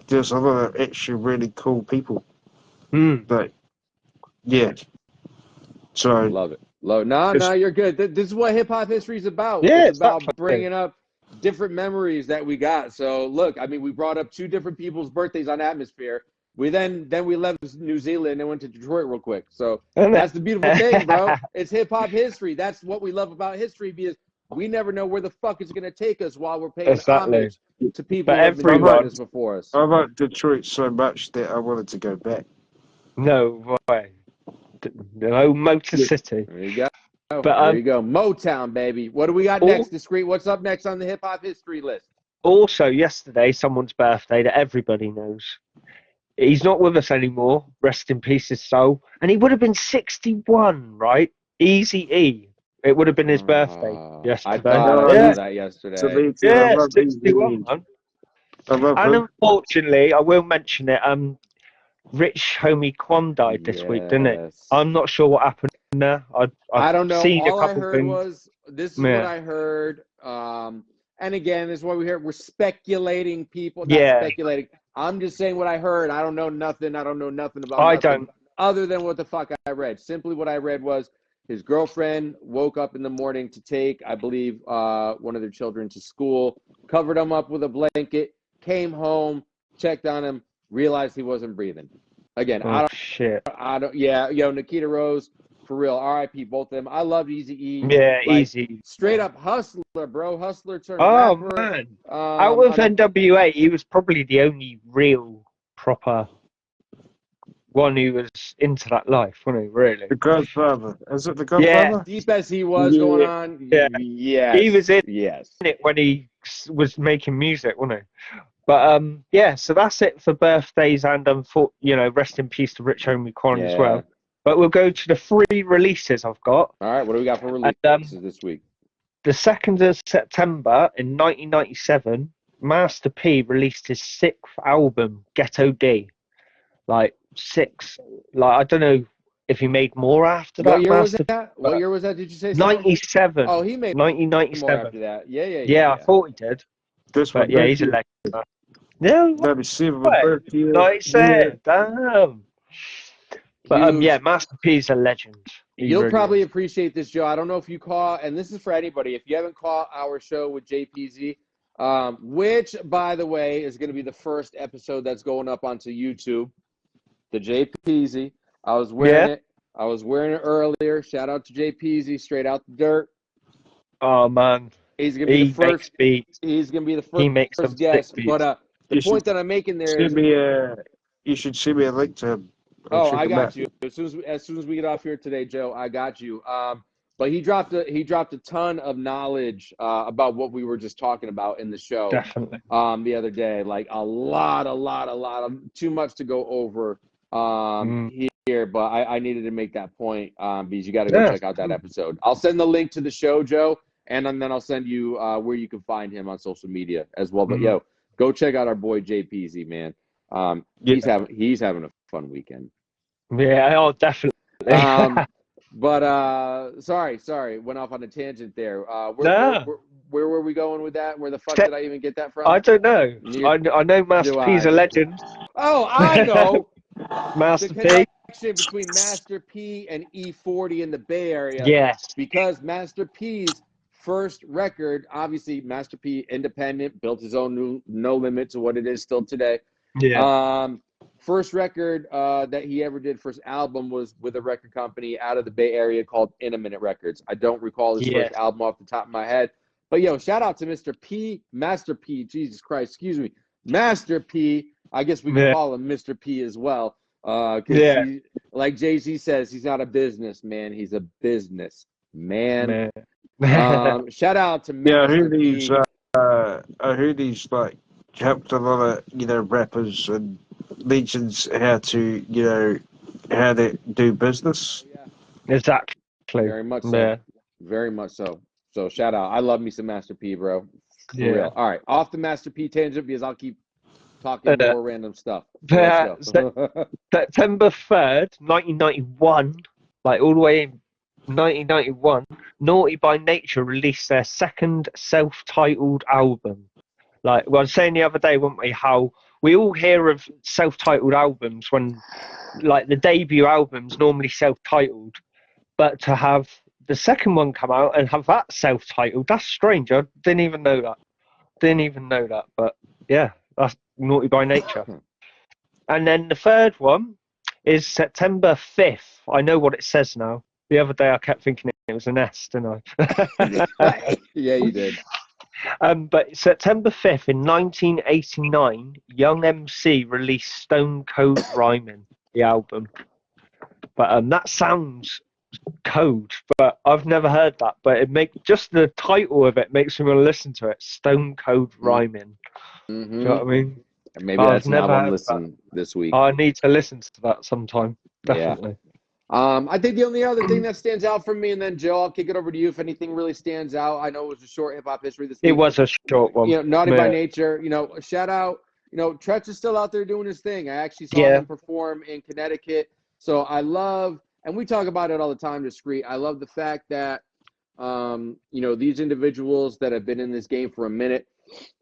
C: there's a lot of actually really cool people.
B: Mm.
C: But yeah, so
A: Love it. No,
C: it's
A: you're good. This is what hip hop history is about.
B: Yeah,
A: It's about
B: exactly.
A: bringing up different memories that we got. So look, I mean, we brought up two different people's birthdays on Atmosphere. We then we left New Zealand and went to Detroit real quick. So
B: Isn't
A: that's the beautiful thing, bro.
B: it?
A: It's hip hop history. That's what we love about history because we never know where the fuck it's gonna take us while we're paying
B: Exactly.
A: homage to people
B: But
A: who have been
C: I
A: doing
C: like
B: everyone,
A: this before us.
C: I like Detroit so much that I wanted to go back.
B: no way. No Motor
C: Yeah.
B: City.
A: There you go.
B: But
A: There you go. Motown, baby. What do we got
B: all,
A: next, Discreet? What's up next on the hip hop history list?
B: also yesterday, someone's birthday that everybody knows. He's not with us anymore. Rest in peace, his soul. And he would have been 61, right? Easy E. It would have been his birthday
A: I
B: yesterday.
A: thought I
C: No,
A: saw
B: Yeah,
A: that
C: so
A: yesterday.
C: me too. I
B: yeah,
C: love these
B: 61,
C: videos.
B: man.
C: I love
B: And
C: him.
B: unfortunately, I will mention it. Rich homie Quan died this week, didn't it?
A: Yes.
B: I'm not sure what happened there. I've
A: I don't know.
B: seen a
A: All I
B: couple
A: heard
B: things.
A: was this is what
B: Yeah,
A: I heard. And again, this is what we heard. We're speculating, people, not
B: yeah.
A: speculating. I'm just saying what I heard. I don't know nothing. I don't know nothing about
B: I
A: nothing
B: don't.
A: other than what the fuck I read. Simply what I read was his girlfriend woke up in the morning to take, I believe, one of their children to school, covered him up with a blanket, came home, checked on him, realized he wasn't breathing. Again,
B: Oh shit.
A: yeah, Nikita Rose, for real, R.I.P. both of them. I love Easy E,
B: Yeah,
A: like
B: easy.
A: straight up hustler, bro. Hustler turned
B: Oh
A: rapper.
B: man. Out of
A: I mean,
B: NWA, he was probably the only real proper one who was into that life, wasn't he? Really?
C: The Godfather. Is it the
B: Yeah,
C: Godfather?
A: deep as he was going
C: Yeah.
A: on,
B: yeah. He was in
A: yes.
B: it when he was making music, wasn't he? But yeah. So that's it for birthdays and rest in peace to Rich Homie Quan as
A: Yeah.
B: well. But we'll go to the 3 releases I've got.
A: All right, what do we got for
B: And
A: releases this week?
B: the 2nd of September in 1997, Master P released his 6th album, Ghetto D. Like six. Like I don't know if he made more after
A: What
B: that,
A: year was
B: Master.
A: that? What year was that? Did you say? Sorry?
B: 97.
A: Oh, he made more
B: 1997.
A: after that. Yeah.
B: Yeah, I thought he did.
C: That's my
B: But yeah, he's a
C: birthday.
B: legend. No
C: 97, my
B: way.
C: birthday. Yeah.
B: 97. Damn. But
A: Huge.
B: yeah, Master P's a legend. He
A: You'll
B: really
A: probably
B: is.
A: appreciate this, Joe. I don't know if you caught, and this is for anybody. If you haven't caught our show with JPZ, which, by the way, is going to be the first episode that's going up onto YouTube, the JPZ. I was wearing
B: Yeah.
A: it. I was wearing it earlier. Shout out to JPZ, straight out the dirt.
B: Oh man.
A: He's going to be the
B: He
A: first.
B: makes beats.
A: He's going to be the
B: He makes some
A: first
B: sick
A: guest.
B: beats.
A: But the
C: You should
A: point that I'm making there is,
C: send me a. You should send me a link to him. I'll
A: oh,
C: check
A: I
C: him
A: got
C: out.
A: you. As soon as we get off here today, Joe, I got you. But he dropped a ton of knowledge about what we were just talking about in the show
B: Definitely.
A: the other day. Like a lot of too much to go over here, but I needed to make that point because you got to go
B: Yeah.
A: check out that episode. I'll send the link to the show, Joe, and then I'll send you where you can find him on social media as well. But yo, go check out our boy JPZ, man. He's having a fun weekend.
B: Yeah, oh definitely.
A: But sorry, went off on a tangent there.
B: Nah.
A: Where were we going with that? Where the fuck did I even get that from?
B: I don't know. I know Master
A: Do
B: P's
A: I?
B: a legend.
A: Oh, I know.
B: Master
A: The
B: P.
A: between Master P and E40 in the Bay Area.
B: Yes.
A: Because Master P's first record, obviously Master P independent, built his own new No Limit to what it is still today.
B: Yeah.
A: First record that he ever did, first album, was with a record company out of the Bay Area called Eminem Records. I don't recall his first album off the top of my head. But, yo, shout out to Mr. P, Master P, Jesus Christ, excuse me, Master P. I guess we can call him Mr. P as well. Because like Jay-Z says, he's not a businessman, he's a business man. Shout out to Master P.
C: I heard he's like helped a lot of, you know, rappers and legends how to, you know, how they do business.
B: Exactly.
A: Very much so. Very much so. So shout out. I love me some Master P, bro. For real. All right. Off the Master P tangent because I'll keep talking more random stuff. Let's go.
B: September 3rd, 1991, like all the way in 1991, Naughty by Nature released their second self-titled album. Like, well, I was saying the other day, weren't we, how we all hear of self-titled albums when, like, the debut album's normally self-titled, but to have the second one come out and have that self-titled, that's strange. I didn't even know that. But yeah, that's Naughty by Nature. And then the third one is September 5th. I know what it says now. The other day I kept thinking it was an S, didn't
A: I? Yeah, you did.
B: But September 5th in 1989, Young MC released Stone Cold Rhyming, the album. But that sounds code, but I've never heard that. But just the title of it makes me want to listen to it. Stone Cold Rhyming.
A: Mm-hmm.
B: Do you know what I mean?
A: Maybe that's an album listen this week.
B: I need to listen to that sometime. Definitely.
A: Yeah. I think the only other thing that stands out for me, and then Joe, I'll kick it over to you if anything really stands out. I know it was a short hip hop history this week.
B: It was a short one.
A: You know, Naughty by Nature. You know, shout out. You know, Tretch is still out there doing his thing. I actually saw him perform in Connecticut. So I love, and we talk about it all the time, Discreet. I love the fact that, you know, these individuals that have been in this game for a minute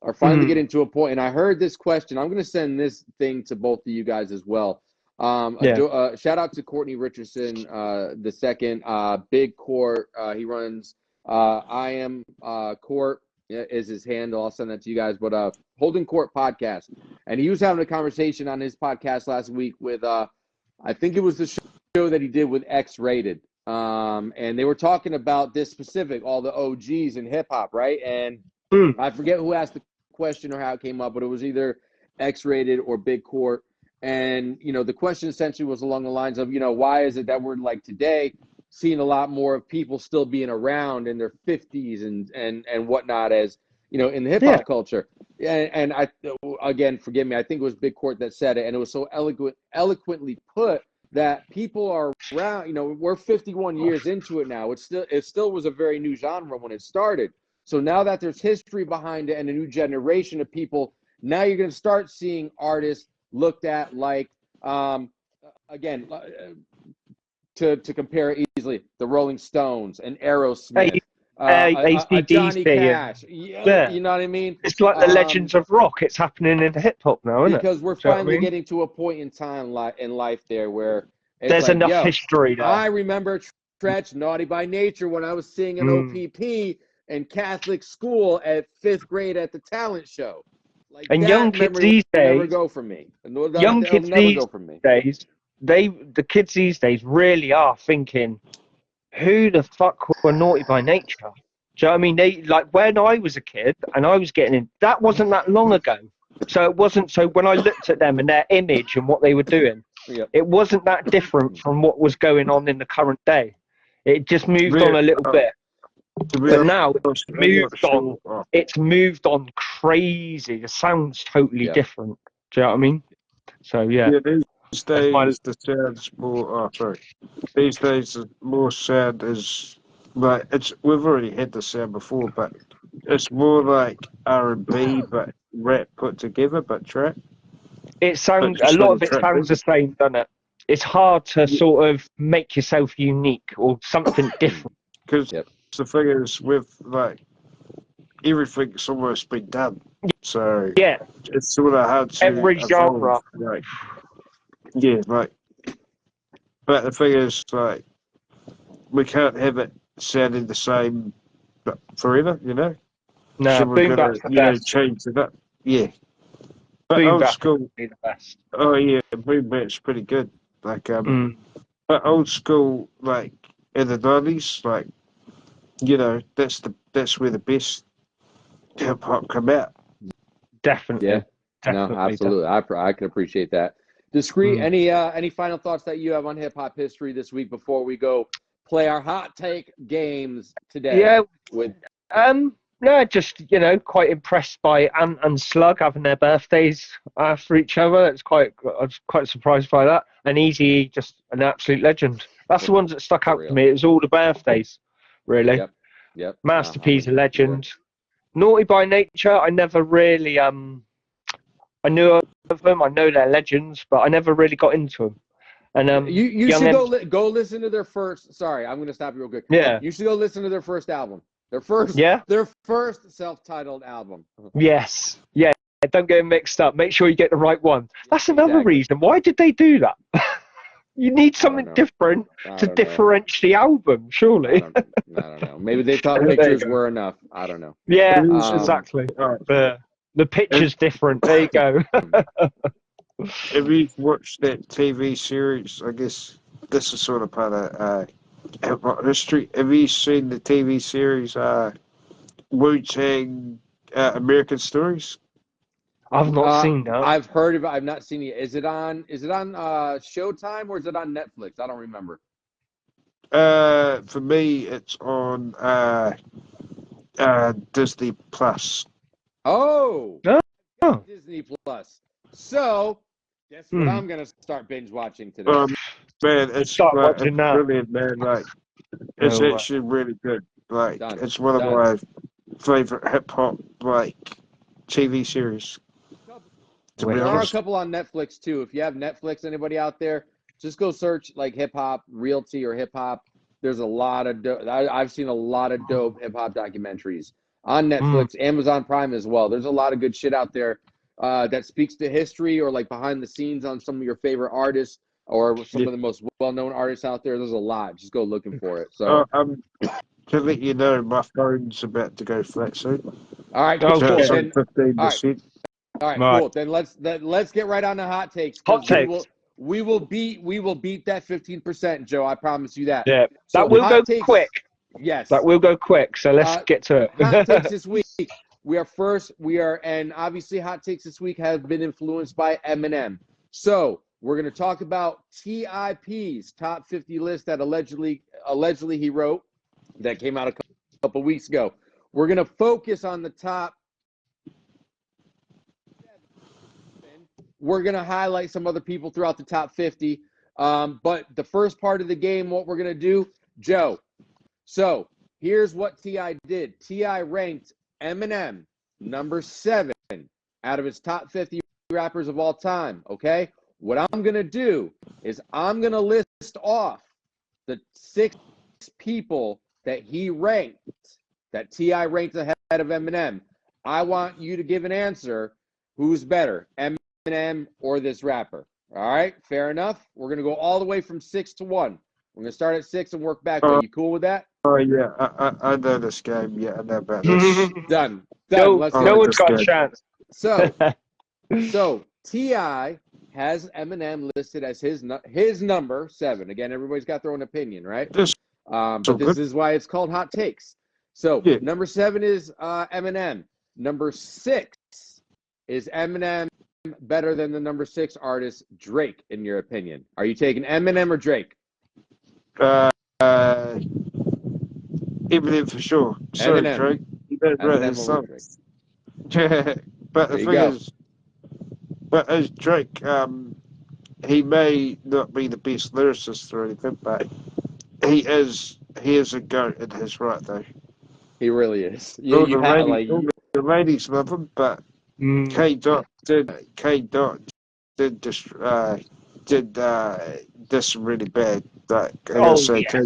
A: are finally getting to a point. And I heard this question. I'm going to send this thing to both of you guys as well. Shout out to Courtney Richardson, the second, Big Court. He runs I Am Court is his handle. I'll send that to you guys. But Holding Court podcast, and he was having a conversation on his podcast last week with I think it was the show that he did with X Rated, and they were talking about this specific, all the OGs in hip hop, right? And I forget who asked the question or how it came up, but it was either X Rated or Big Court. And, you know, the question essentially was along the lines of, you know, why is it that we're like today seeing a lot more of people still being around in their 50s and whatnot, as, you know, in the hip hop culture. And I, again, forgive me, I think it was Big Court that said it, and it was so eloquently put that people are around, you know, we're 51 years into it now. It still was a very new genre when it started. So now that there's history behind it and a new generation of people, now you're going to start seeing artists looked at like, again, to compare it easily, the Rolling Stones and Aerosmith, Johnny Cash. You know what I mean?
B: It's like the Legends of Rock. It's happening in hip hop now, isn't it?
A: Because we're finally getting to a point in time in life there where
B: there's like, enough history there.
A: I remember Tretch, Naughty by Nature, when I was singing OPP in Catholic school at 5th grade at the talent show. Like,
B: and young kids these days
A: never go for me.
B: The kids these days really are thinking, who the fuck were Naughty by Nature? Do you know what I mean? They, like, when I was a kid and I was getting in, that wasn't that long ago. So it wasn't, so when I looked at them and their image and what they were doing, it wasn't that different from what was going on in the current day. It just moved on a little bit. But now it's moved on crazy. The sound's totally different. Do you know what I mean? So
C: these days the sound's more. These days the more sound is like we've already had the sound before, but it's more like R&B, but rap put together, but trap.
B: It sounds a lot of it sounds the same, doesn't it? It's hard to sort of make yourself unique or something different.
C: Because the thing is, with like everything's almost been done, so it's sort of hard to
B: every genre.
C: Like, But the thing is, like, we can't have it sounding the same forever, you know?
B: No,
C: So we're
B: boom
C: gonna,
B: bap's the best.
C: change it up. Yeah. But
B: Boom
C: old
B: bap
C: school,
B: would be the best.
C: oh yeah, boom bap's pretty good. Like,
B: Mm,
C: but old school, like in the 90s, like, that's where the best hip hop come out.
A: Yeah.
B: definitely,
A: No,
B: definitely,
A: absolutely. I can appreciate that. Discreet.
B: Mm.
A: Any final thoughts that you have on hip hop history this week before we go play our hot take games today?
B: Yeah.
A: With
B: No, just quite impressed by Ant and Slug having their birthdays after each other. I was quite surprised by that. And Easy, just an absolute legend. That's the ones that stuck
A: For
B: out to
A: real.
B: me. It was all the birthdays, really.
A: Yep.
B: Master
A: No,
B: P's a
A: I'm with you there.
B: legend. Naughty by Nature, I never really I knew of them. I know they're legends, but I never really got into them. And
A: You
B: Young
A: should
B: M,
A: go listen to their first. Sorry, I'm going to stop you real quick.
B: yeah,
A: You should go listen to their first album. Their first self-titled album.
B: yes, yeah. Don't get them mixed up. Make sure you get the right one. That's another
A: Exactly.
B: reason. Why did they do that? You need
A: I
B: something
A: don't know.
B: different
A: I
B: to
A: don't know.
B: differentiate the album,
A: I
B: surely.
A: don't know. Maybe they thought
B: There you
A: pictures
B: go.
A: were enough. I don't know.
B: Yeah,
C: Um,
B: exactly.
C: Alright.
B: The picture's different. There you go.
C: If you've watched that TV series, I guess this is sort of part of hip hop history. Have you seen the TV series Wu-Tang American Stories?
B: I've not seen that.
A: I've heard of it. I've not seen it. Is it on Showtime or is it on Netflix? I don't remember.
C: For me, it's on Disney Plus.
A: Oh,
B: Oh.
A: got Disney Plus. So, guess what
B: Hmm.
A: I'm gonna start binge watching today.
C: Man, it's
B: Start watching that.
C: brilliant, man. Like, it's
B: No way.
C: actually really good. Like,
A: Done.
C: it's one of my favorite hip hop TV series. To be
A: There are a
C: honest,
A: couple on Netflix too. If you have Netflix, anybody out there, just go search like hip hop realty or hip hop. There's a lot of I've seen a lot of dope hip hop documentaries on Netflix, Amazon Prime as well. There's a lot of good shit out there that speaks to history or like behind the scenes on some of your favorite artists or some of the most well-known artists out there. There's a lot. Just go looking for it. So,
C: to let you know, my phone's about to go flat soon.
A: all right,
B: Oh,
A: cool.
B: shit.
A: Then,
C: 15%.
A: all right,
B: Right.
A: cool. Then let's get right on the hot takes.
B: Hot takes.
A: We will beat that 15%, Joe. I promise you that.
B: Yeah,
A: So
B: that will
A: hot
B: go
A: takes,
B: quick.
A: Yes.
B: That will go quick. So let's get to it.
A: Hot takes this week. And obviously hot takes this week have been influenced by Eminem. So we're going to talk about TIP's top 50 list that allegedly he wrote that came out a couple weeks ago. We're going to focus on the top. We're going to highlight some other people throughout the top 50. But the first part of the game, what we're going to do, Joe. So here's what T.I. did. T.I. ranked Eminem number 7 out of his top 50 rappers of all time, okay? What I'm going to do is I'm going to list off the 6 people that he ranked, that T.I. ranked ahead of Eminem. I want you to give an answer. Who's better, Eminem or this rapper? All right, fair enough. We're going to go all the way from 6 to 1. We're going to start at 6 and work back. Are you cool with that?
C: Oh, yeah, I know this game. Yeah, I know about this.
A: Done.
B: No,
A: Let's
B: no
A: go.
B: one's got a chance.
A: So T.I. has Eminem listed as his number 7. Again, everybody's got their own opinion, right? But this is why it's called hot takes. So number 7 is Eminem. Number 6 is Eminem better than the number 6 artist Drake, in your opinion? Are you taking Eminem or Drake?
C: Eminem for sure. Sorry,
A: Eminem.
C: Drake. You better write
A: Eminem
C: his
A: over
C: songs. But the thing is, as Drake, he may not be the best lyricist or anything, but he is a goat in his right, though.
A: He really is.
C: All the ladies love him, but K Dot did this really bad. Like I gotta say, K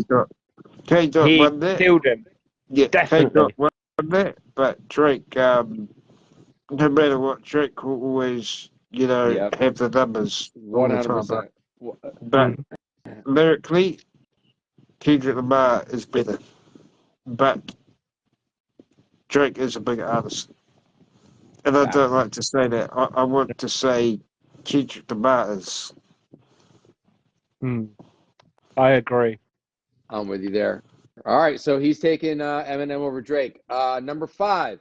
C: Dot won that.
B: Killed him.
C: Yeah,
B: Definitely.
C: K Dot won that, but Drake, no matter what, Drake will always, have the numbers all the time. But lyrically, Kendrick Lamar is better, but Drake is a bigger artist. And I don't like to say that. I want to say Kendrick Lamar is.
B: I agree.
A: I'm with you there. All right, so he's taking Eminem over Drake. Number 5,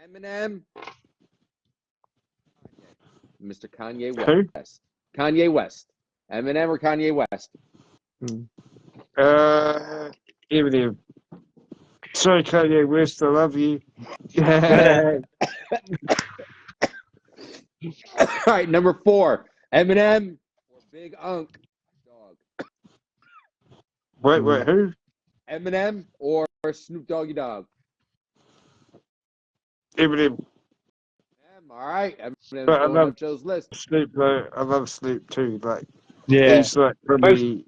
A: Eminem, Mr. Kanye
C: Who?
A: West. Kanye West. Eminem or Kanye West?
C: Eminem. Sorry, Kanye West, I love you.
A: All right, number 4, Eminem or Big Unk Dog.
C: Wait, who?
A: Eminem or Snoop Doggy Dogg?
C: Eminem.
A: All right, Eminem's
C: But I
A: going
C: love
A: on Joe's list.
C: Snoop though. I love Snoop too. Like
B: Yeah.
C: he's like probably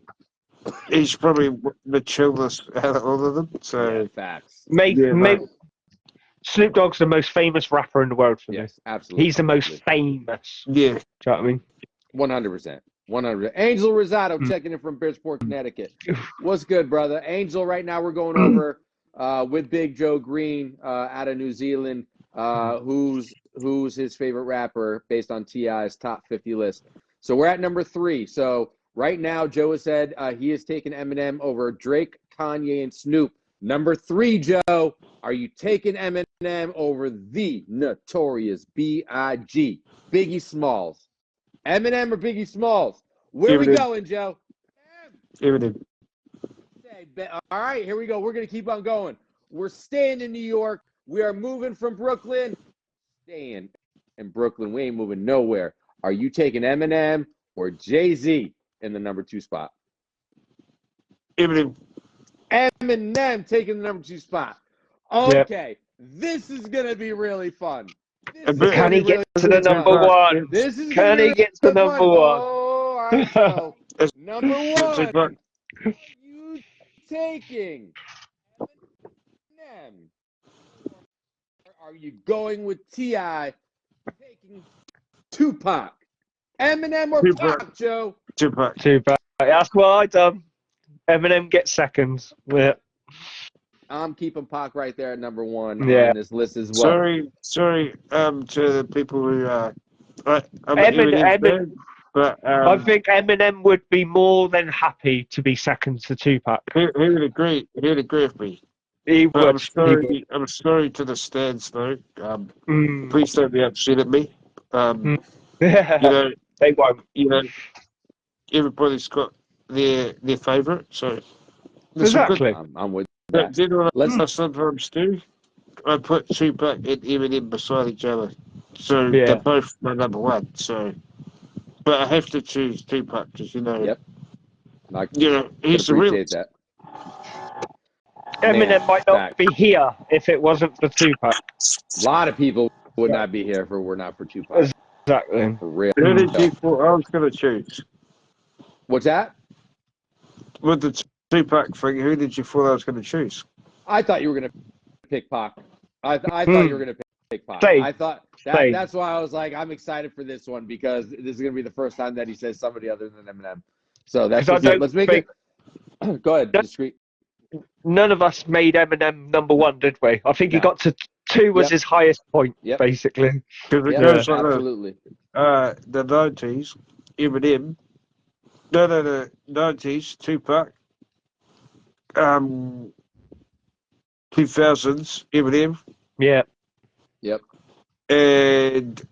C: the chillest out of all of them. So
A: Yeah, facts.
B: Snoop Dogg's the most famous rapper in the world for me.
A: Yes, absolutely.
B: He's the most famous.
C: yeah.
B: Do you know what I mean?
A: 100%. 100%. Angel Rosado checking in from Bridgeport, Connecticut. What's good, brother? Angel, right now we're going over with Big Joe Green out of New Zealand, who's his favorite rapper based on T.I.'s top 50 list. So we're at number 3. So right now, Joe has said he has taken Eminem over Drake, Kanye, and Snoop. Number 3, Joe, are you taking Eminem over the notorious B.I.G., Biggie Smalls? Eminem or Biggie Smalls? Where we going, Joe?
C: Eminem.
A: All right, here we go. We're going to keep on going. We're staying in New York. We are moving from Brooklyn. Staying in Brooklyn. We ain't moving nowhere. Are you taking Eminem or Jay-Z in the number 2 spot?
C: Eminem.
A: Eminem taking the number 2 spot. Okay, This is going to be really fun.
B: Can he get to the number 1?
A: This is
B: Can he get to number 1?
A: Oh, all right, so number 1. You taking Eminem? Or are you going with T.I. taking Tupac? Eminem or Pac, Joe?
C: Tupac.
B: That's what I done. Eminem gets seconds. Yeah.
A: I'm keeping Pac right there at number 1
B: Yeah.
A: on this list as well.
C: Sorry, to the people who I'm
B: Eminem,
C: fan, but
B: I think Eminem would be more than happy to be second to Tupac.
C: he would agree. He would agree with me.
B: He
C: But
B: would.
C: I'm sorry to the stands though. Please don't be upset at me. You know,
B: they won't.
C: You know, everybody's got their favourite. So
B: exactly.
A: I'm with that.
C: Do you know what I sometimes do? I put Tupac and Eminem beside each other, so they're both my number 1. So, but I have to choose Tupac because he's the real.
A: That.
B: Eminem might not be here if it wasn't for Tupac.
A: A lot of people would not be here if it were not for Tupac.
B: Exactly.
A: For real.
C: Who did you thought I was going to choose?
A: What's that?
C: With the Tupac thing, who did you thought I was going to choose?
A: I thought you were going to pick Pac. I thought you were going to pick Pac.
B: Same.
A: I thought that's why I was like, I'm excited for this one because this is going to be the first time that he says somebody other than Eminem. So that's let's make it. Go ahead, discreet.
B: None of us made Eminem number 1, did we? I think he got to 2 was his highest point, basically.
C: Because it goes like
A: absolutely.
C: The 90s, Eminem. No, the 90s, Tupac. 2000s, Eminem.
B: Yeah.
A: Yep.
C: And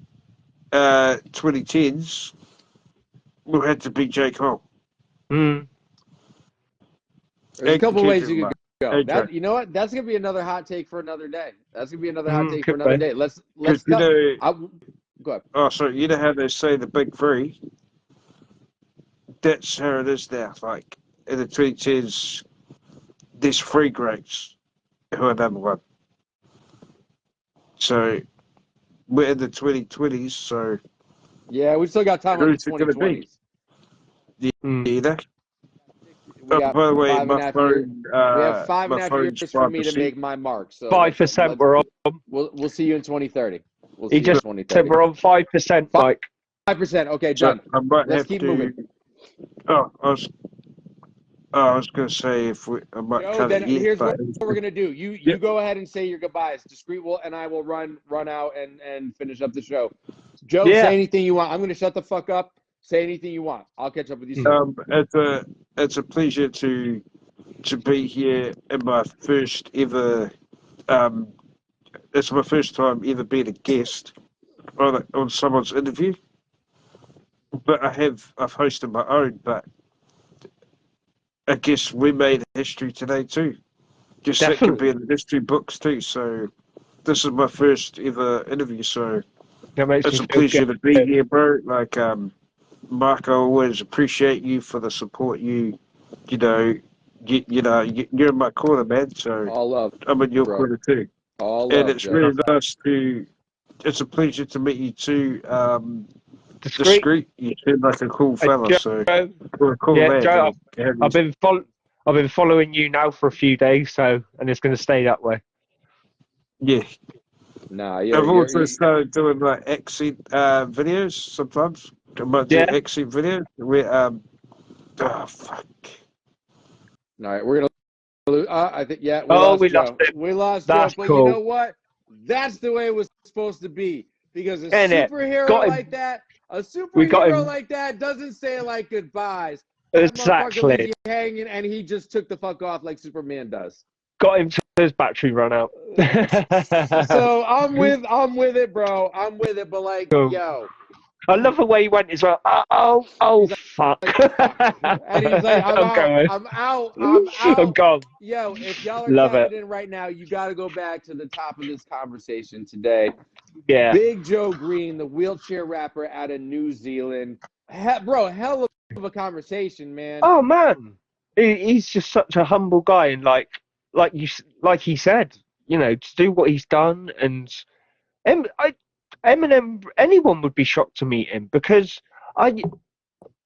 C: 2010s, will have to be J. Cole.
A: There's a couple ways you could go. You know what? That's gonna be another hot take for another day. That's gonna be another hot take for another day. Let's go ahead.
C: Oh, sorry. You know how they say the big 3? That's how it is now. Like in the 2010s, there's 3 greats who are number 1. So we're in the 2020s. So
A: yeah, we still got time on the 2020s.
C: Either.
A: We got
C: by the way,
A: 5.5 years. We have 5.5 years for me to make my mark. So
B: 5% we're on.
A: We'll see you in 2030. We'll see
B: you just said we're on 5%, Mike.
A: 5%. Okay, done.
C: So I might
A: Let's keep moving.
C: Oh, I was I was going to say I might
A: Joe,
C: cut
A: then
C: it yet,
A: here's
C: but
A: what we're gonna do. You
C: Yep.
A: go ahead and say your goodbyes. Discreet will and I will run out and finish up the show. Joe,
B: Yeah.
A: say anything you want. I'm gonna shut the fuck up. Say anything you want. I'll catch up with you soon.
C: it's a pleasure to be here in my first ever. It's my first time ever being a guest on someone's interview. But I've hosted my own, but I guess we made history today too. Guess that could be
B: Definitely.
C: in the history books too. So this is my first ever interview, so
B: That makes me
C: it's a
B: feel
C: pleasure to be
B: good.
C: here, bro. Like Mark, I always appreciate you for the support you know you're in my corner, man. So
A: All love,
C: I'm in your
A: bro.
C: corner too.
A: All
C: And
A: love,
C: it's
A: Joe.
C: really nice to. It's a pleasure to meet you too.
B: Discreet.
C: Discreet. You seem like a cool fella, so
B: Joe.
C: you're a cool
B: Yeah,
C: man.
B: Joe.
C: To have you.
B: I've been following you now for a few days, so and it's going to stay that way.
C: Yeah,
A: Nah,
C: I've also
A: you're
C: started doing like accent videos sometimes. I might do
B: Yeah.
C: accent videos where oh fuck.
A: all right. We're gonna lose. I think we
B: Oh,
A: lost
B: we lost
A: Joe.
B: it.
A: We lost Joe.
B: That's
A: But you know
B: cool.
A: what? That's the way it was supposed to be. Because
B: Ain't it? Got him.
A: a
B: We got
A: superhero
B: him.
A: like that doesn't say like goodbyes. That motherfucker leaves
B: Exactly.
A: you hanging, and he just took the fuck off like Superman does.
B: Got him till his battery run out.
A: So I'm with it, bro. I'm with it. But like,
B: Cool.
A: yo,
B: I love the way he went as well. Oh,
A: he's
B: fuck.
A: like, fuck, and he's like, I'm
B: I'm
A: out.
B: going.
A: I'm out. I'm
B: I'm
A: out.
B: gone.
A: Yo, if y'all are
B: Love it.
A: tapping in right now, you got to go back to the top of this conversation today.
B: Yeah.
A: Big Joe Green, the wheelchair rapper out of New Zealand. Bro, hell of a conversation, man.
B: Oh man, he's just such a humble guy, and like he said, to do what he's done, and Eminem, anyone would be shocked to meet him because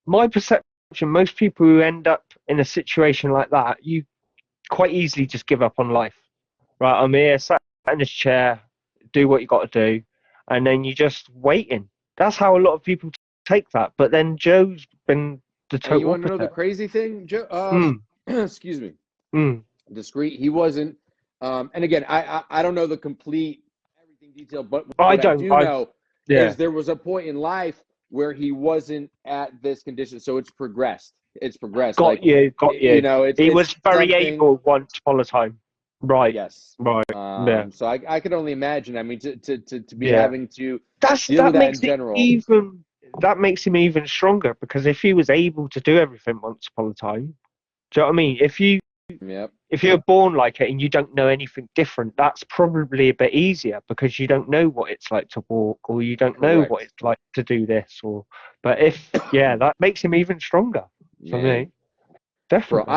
B: my perception, most people who end up in a situation like that, you quite easily just give up on life. Right, I'm here, sat in this chair, do what you got to do, and then you just waiting. That's how a lot of people take that. But then Joe's been the
A: And
B: total
A: you want to know the
B: opposite.
A: crazy thing, Joe?
B: Mm,
A: Excuse me.
B: mm.
A: Discreet. He wasn't. And again, I don't know the complete everything detail, but
B: I
A: what I
B: don't.
A: do know
B: Yeah.
A: is there was a point in life where he wasn't at this condition, so it's progressed. It's progressed.
B: Got
A: Like
B: you. Got you. He
A: it's
B: was very
A: something.
B: able once upon a time. Right.
A: Yes.
B: Right. Yeah.
A: So I could only imagine. I mean, to be
B: Yeah.
A: having to
B: That's
A: deal
B: that
A: with that
B: makes
A: in
B: it
A: general.
B: even. That makes him even stronger because if he was able to do everything once upon a time, do you know what I mean?
A: Yep.
B: If you're born like it and you don't know anything different, that's probably a bit easier because you don't know what it's like to walk or you don't know what
A: Correct.
B: it's like to do this but that makes him even stronger for
A: Man.
B: me.
A: Bro,
B: Definitely.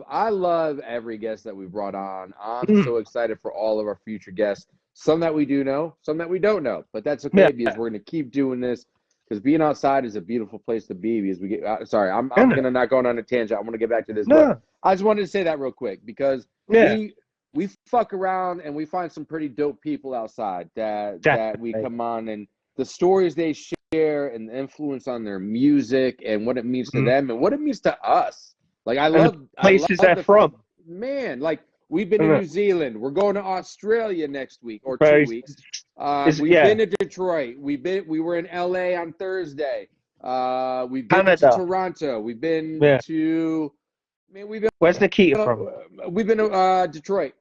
A: I love every guest that we brought on. I'm
B: Mm,
A: so excited for all of our future guests. Some that we do know, some that we don't know, but that's okay
B: yeah.
A: because we're gonna keep doing this because being outside is a beautiful place to be. Because we get sorry, I'm
B: Isn't it?
A: gonna not going on a tangent. I want to get back to this, but
B: No.
A: I just wanted to say that real quick because
B: Yeah.
A: we fuck around and we find some pretty dope people outside that we
B: Definitely.
A: come on and the stories they share and the influence on their music and what it means to
B: Mm.
A: them and what it means to us. Like
B: And the
A: I
B: places
A: love
B: they're from.
A: man. Like we've been to
B: Isn't
A: New
B: it?
A: Zealand. We're going to Australia next week or
B: Very,
A: 2 weeks. We've
B: yeah.
A: been to Detroit. We were in LA on Thursday. We've been to
B: Canada.
A: Toronto. We've been
B: Yeah.
A: to man.
B: Where's Nikita from?
A: We've been to Detroit.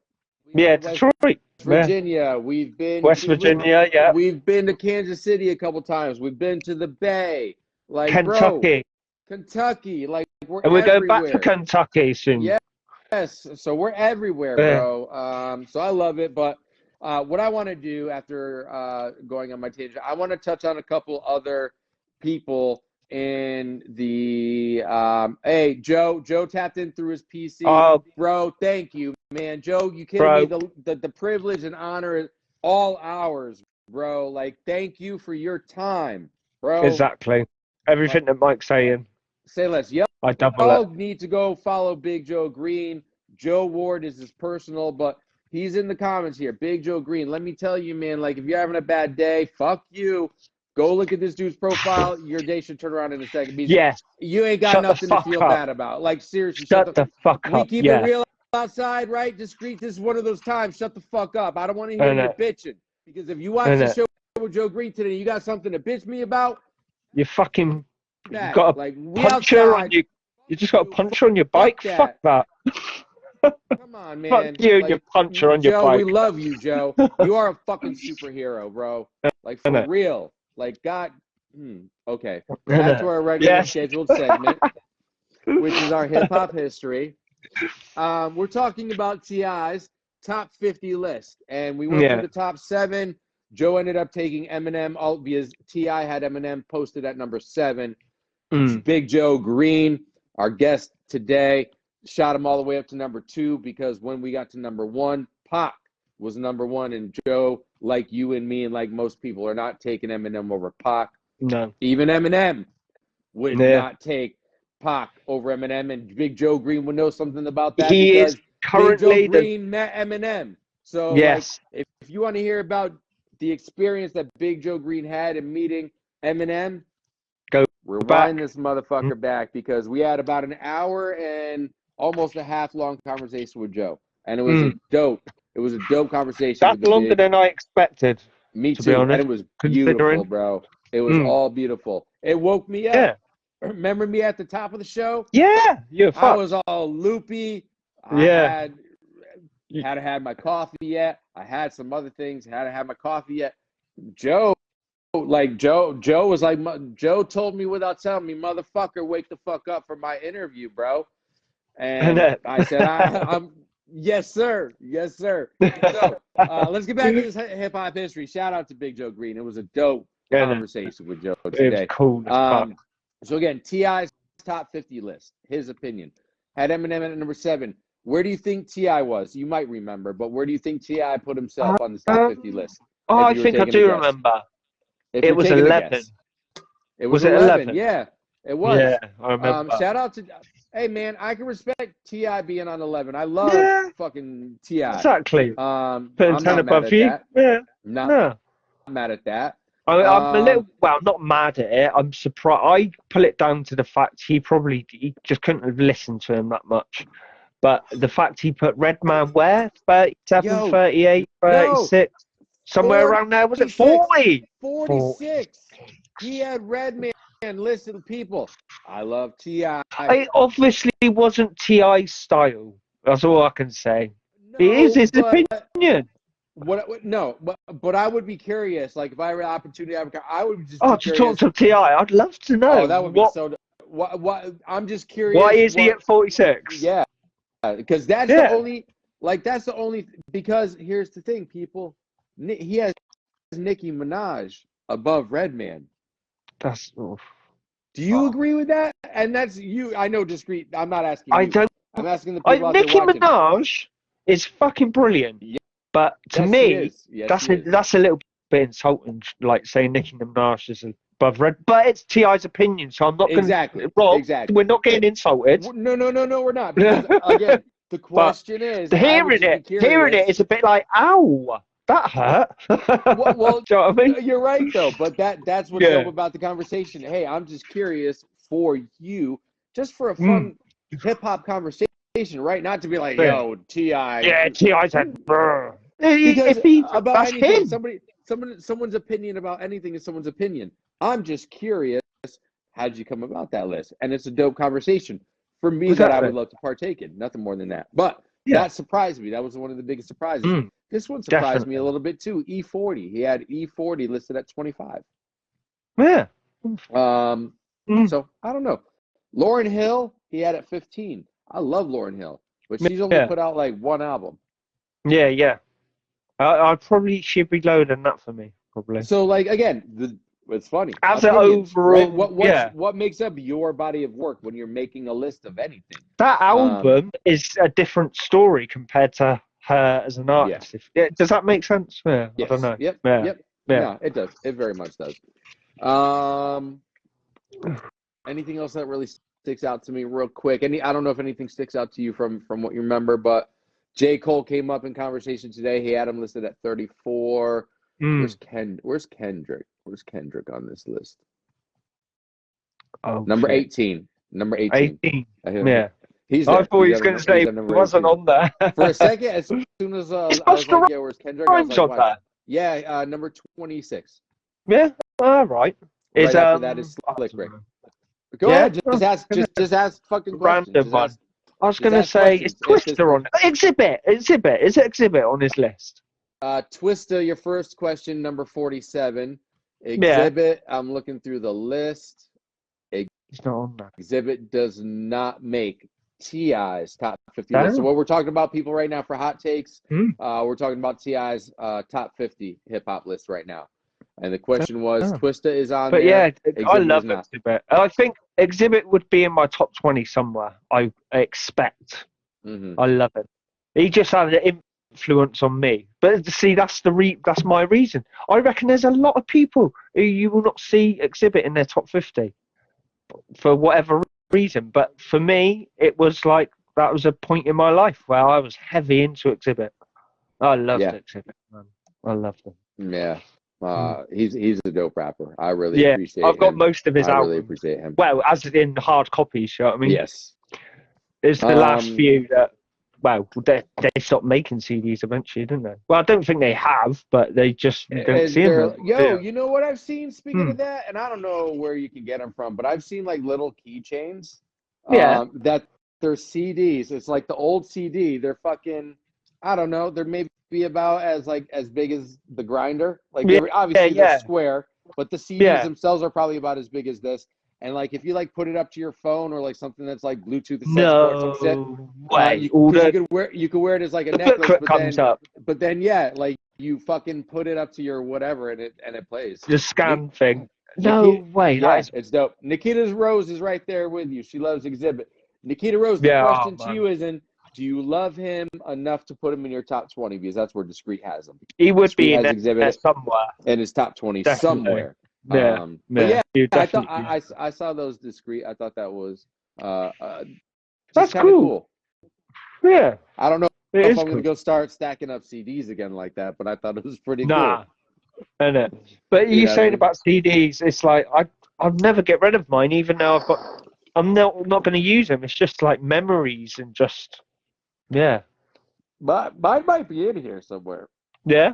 A: We've been
B: Yeah,
A: to West
B: Detroit. Yeah.
A: Virginia. We've been
B: West Virginia. Yeah.
A: we've been to Kansas City a couple times. We've been to the Bay. Like, bro,
B: Kentucky.
A: Kentucky. Like, we're
B: And we're going back to
A: everywhere.
B: Kentucky soon.
A: Yes. So we're everywhere,
B: Yeah.
A: bro. So I love it. But what I want to do after going on my tangent, I want to touch on a couple other people in the hey, Joe tapped in through his PC.
B: Oh,
A: Bro, thank you, man. Joe, you kidding me?
B: bro.
A: The privilege and honor is all ours, bro. Like, thank you for your time, bro.
B: Exactly. Everything that Mike's saying,
A: Say less.
B: I double it.
A: Y'all need to go follow Big Joe Green. Joe Ward is his personal, but he's in the comments here. Big Joe Green. Let me tell you, man, like if you're having a bad day, fuck you. Go look at this dude's profile. Your day should turn around in a second. Because
B: Yes.
A: you ain't got
B: Shut the
A: nothing to
B: fuck
A: feel
B: up.
A: bad about. Like, seriously,
B: Shut the fuck
A: we
B: up.
A: keep it real outside, right? Discreet. This is one of those times. Shut the fuck up. I don't want to hear you bitching. Because if you watch the show with Joe Green today, you got something to bitch me about.
B: You fucking
A: That.
B: got a
A: like,
B: puncher on you. You just got a puncher on your bike. Fuck that.
A: Come on, man.
B: Fuck you and your puncher on your
A: Joe,
B: bike.
A: we love you, Joe. You are a fucking superhero, bro. Like, for real. Like, God. Okay. Back to our regular scheduled segment, which is our hip-hop history. We're talking about T.I.'s top 50 list. And we went through the top 7. Joe ended up taking Eminem because T.I. had Eminem posted at number 7. Big Joe Green, our guest today, shot him all the way up to number 2 because when we got to number 1, Pac was number 1. And Joe, like you and me and like most people, are not taking Eminem over Pac.
B: No.
A: Even Eminem would not take Pac over Eminem. And Big Joe Green would know something about that because Big Joe Green met Eminem. So like, if you want to hear about the experience that Big Joe Green had in meeting Eminem, rewind this motherfucker back because we had about an hour and almost a half long conversation with Joe. And it was a dope conversation.
B: That's longer than I expected.
A: Me
B: to
A: too.
B: be honest,
A: and it was beautiful, bro. It was all beautiful. It woke me up.
B: Yeah.
A: Remember me at the top of the show?
B: Yeah.
A: I was all loopy. I hadn't had my coffee yet. I had some other things. Hadn't had my coffee yet. Joe was like, Joe told me without telling me, motherfucker, wake the fuck up for my interview, bro. And I said, I'm yes, sir. Yes, sir. So let's get back to this hip hop history. Shout out to Big Joe Green. It was a dope conversation with Joe today.
B: It was cool.
A: So again, T.I.'s top 50 list, his opinion. Had Eminem at number 7. Where do you think T.I. was? You might remember, but where do you think T.I. put himself on the top 50 list?
B: Oh, I think I do remember.
A: It
B: was 11.
A: It was 11. Yeah, it was.
B: Yeah, I remember.
A: Shout out to, hey man, I can respect T.I. being on 11. I love fucking T.I.
B: Exactly.
A: I'm
B: 10
A: not
B: above
A: mad
B: you.
A: at that.
B: Yeah.
A: Not mad at that.
B: I'm a little, well, not mad at it. I'm surprised. I pull it down to the fact he just couldn't have listened to him that much. But the fact he put Redman where? 37, 38, 36, somewhere around there. Was it 40?
A: 46. He had Redman. Listen, people, I love T.I.
B: It obviously wasn't T.I.'s style. That's all I can say.
A: No,
B: it is his opinion.
A: But I would be curious. Like if I had an opportunity, I would just.
B: To talk to T.I., I'd love to know.
A: Oh, that would be so. What? I'm just curious.
B: Why is he at 46?
A: Yeah, because that's the only. Like that's the only. Because here's the thing, people. He has Nicki Minaj above Redman.
B: That's.
A: Do you agree with that? And that's you. I know, discreet. I'm not asking.
B: I don't.
A: I'm asking the people out there
B: Nicki
A: watching.
B: Minaj is fucking brilliant. Yeah. But to me, that's a little bit insulting, like saying Nicki Minaj is above Red. But it's T.I.'s opinion, so I'm not going to. Exactly. We're not getting insulted.
A: No, we're not. Because, again, the question is,
B: hearing it is a bit like, ow, that hurt.
A: Well,
B: do you know what I mean?
A: You're right though. But that's what's dope about the conversation. Hey, I'm just curious for you, just for a fun hip hop conversation, right? Not to be like, yo, T.I.
B: Yeah, T.I. said, brr.
A: Because about anything, someone's opinion about anything is someone's opinion. I'm just curious, how'd you come about that list? And it's a dope conversation for me that I would love to partake in. Nothing more than that. But that surprised me. That was one of the biggest surprises. This one surprised me a little bit too. E40. He had E40 listed at 25.
B: Yeah.
A: So I don't know. Lauryn Hill, he had at 15. I love Lauryn Hill, but she's only put out like one album.
B: Yeah. I probably should be lower than that for me, probably.
A: So, like, again, it's funny.
B: As an overall,
A: right? What makes up your body of work when you're making a list of anything?
B: That album is a different story compared to her as an artist. Does that make sense? Yeah,
A: yes.
B: I don't know.
A: Yep.
B: Yeah.
A: No, it does. It very much does. Anything else that really sticks out to me real quick? I don't know if anything sticks out to you from what you remember, but J. Cole came up in conversation today. He had him listed at 34. Where's Kendrick? Where's Kendrick on this list?
B: Oh,
A: Number
B: shit.
A: 18. Number 18.
B: 18. Yeah.
A: He's
B: I
A: there.
B: thought he
A: He's
B: was
A: at
B: going to
A: he's
B: say
A: at
B: he
A: number
B: wasn't
A: 18.
B: on there.
A: For a second, as soon as
B: Is
A: I was
B: Busta
A: like, "Yeah, where's Kendrick?" I was
B: Rhymes
A: like,
B: on
A: "What?"
B: there?
A: Yeah, number 26.
B: Yeah. All right.
A: Right
B: Is
A: after that is
B: I
A: Slick
B: don't
A: Rick.
B: know.
A: Go
B: Yeah.
A: ahead, just ask fucking questions.
B: Random one. I was
A: Just
B: going to
A: ask
B: say, is
A: questions. If this
B: Twister on Exhibit? Exhibit. Is it Exhibit on his list?
A: Twista, your first question, number 47.
B: Yeah.
A: Exhibit. I'm looking through the list.
B: He's not on there.
A: Exhibit does not make T.I.'s top 50
B: Damn.
A: list. So what we're talking about, people, right now for hot takes,
B: Hmm.
A: we're talking about T.I.'s top 50 hip hop list right now. And the question was,
B: Damn.
A: Twista is on
B: But
A: there.
B: yeah, I
A: Exhibit
B: love
A: is not.
B: Exhibit. I think Exhibit would be in my top 20 somewhere. I expect.
A: Mhm.
B: I love it. He just had an influence on me. But see, that's my reason. I reckon there's a lot of people who you will not see Exhibit in their top 50 for whatever reason. But for me, it was like that was a point in my life where I was heavy into Exhibit. I loved Exhibit, man. I loved him.
A: Yeah. He's a dope rapper. I really
B: Yeah,
A: appreciate
B: I've got
A: him.
B: most of his
A: I
B: albums.
A: really appreciate him.
B: Well, as in hard copies, you know what I mean?
A: Yes.
B: It's the last few that, well, they stopped making CDs eventually, didn't they? Well, I don't think they have, but they just you don't see them.
A: Yo, you know what I've seen, speaking of that? And I don't know where you can get them from, but I've seen like little keychains that they're CDs. It's like the old CD. They're fucking, I don't know, they're maybe about as big as the grinder. Like obviously they're square, but the CDs themselves are probably about as big as this. And like if you like put it up to your phone or like something that's like Bluetooth accessible or some shit, you could wear it as like a necklace, but then like you fucking put it up to your whatever and it plays.
B: The scan thing.
A: Nikita,
B: no way.
A: Yeah, it's dope. Nikita's Rose is right there with you. She loves Exhibit. Nikita Rose, the question to you isn't, do you love him enough to put him in your top 20? Because that's where Discreet has him.
B: He would
A: Discreet
B: be in
A: Exhibit
B: somewhere.
A: In his top 20
B: Definitely.
A: somewhere.
B: But
A: yeah, I thought
B: I
A: I saw those Discreet. I thought that was
B: that's
A: cool.
B: Yeah.
A: I don't know if I'm going to go start stacking up CDs again like that, but I thought it was pretty cool.
B: Innit? But you saying about CDs, it's like I'll never get rid of mine, even though I'm not going to use them. It's just like memories and just
A: But mine might be in here somewhere.
B: Yeah.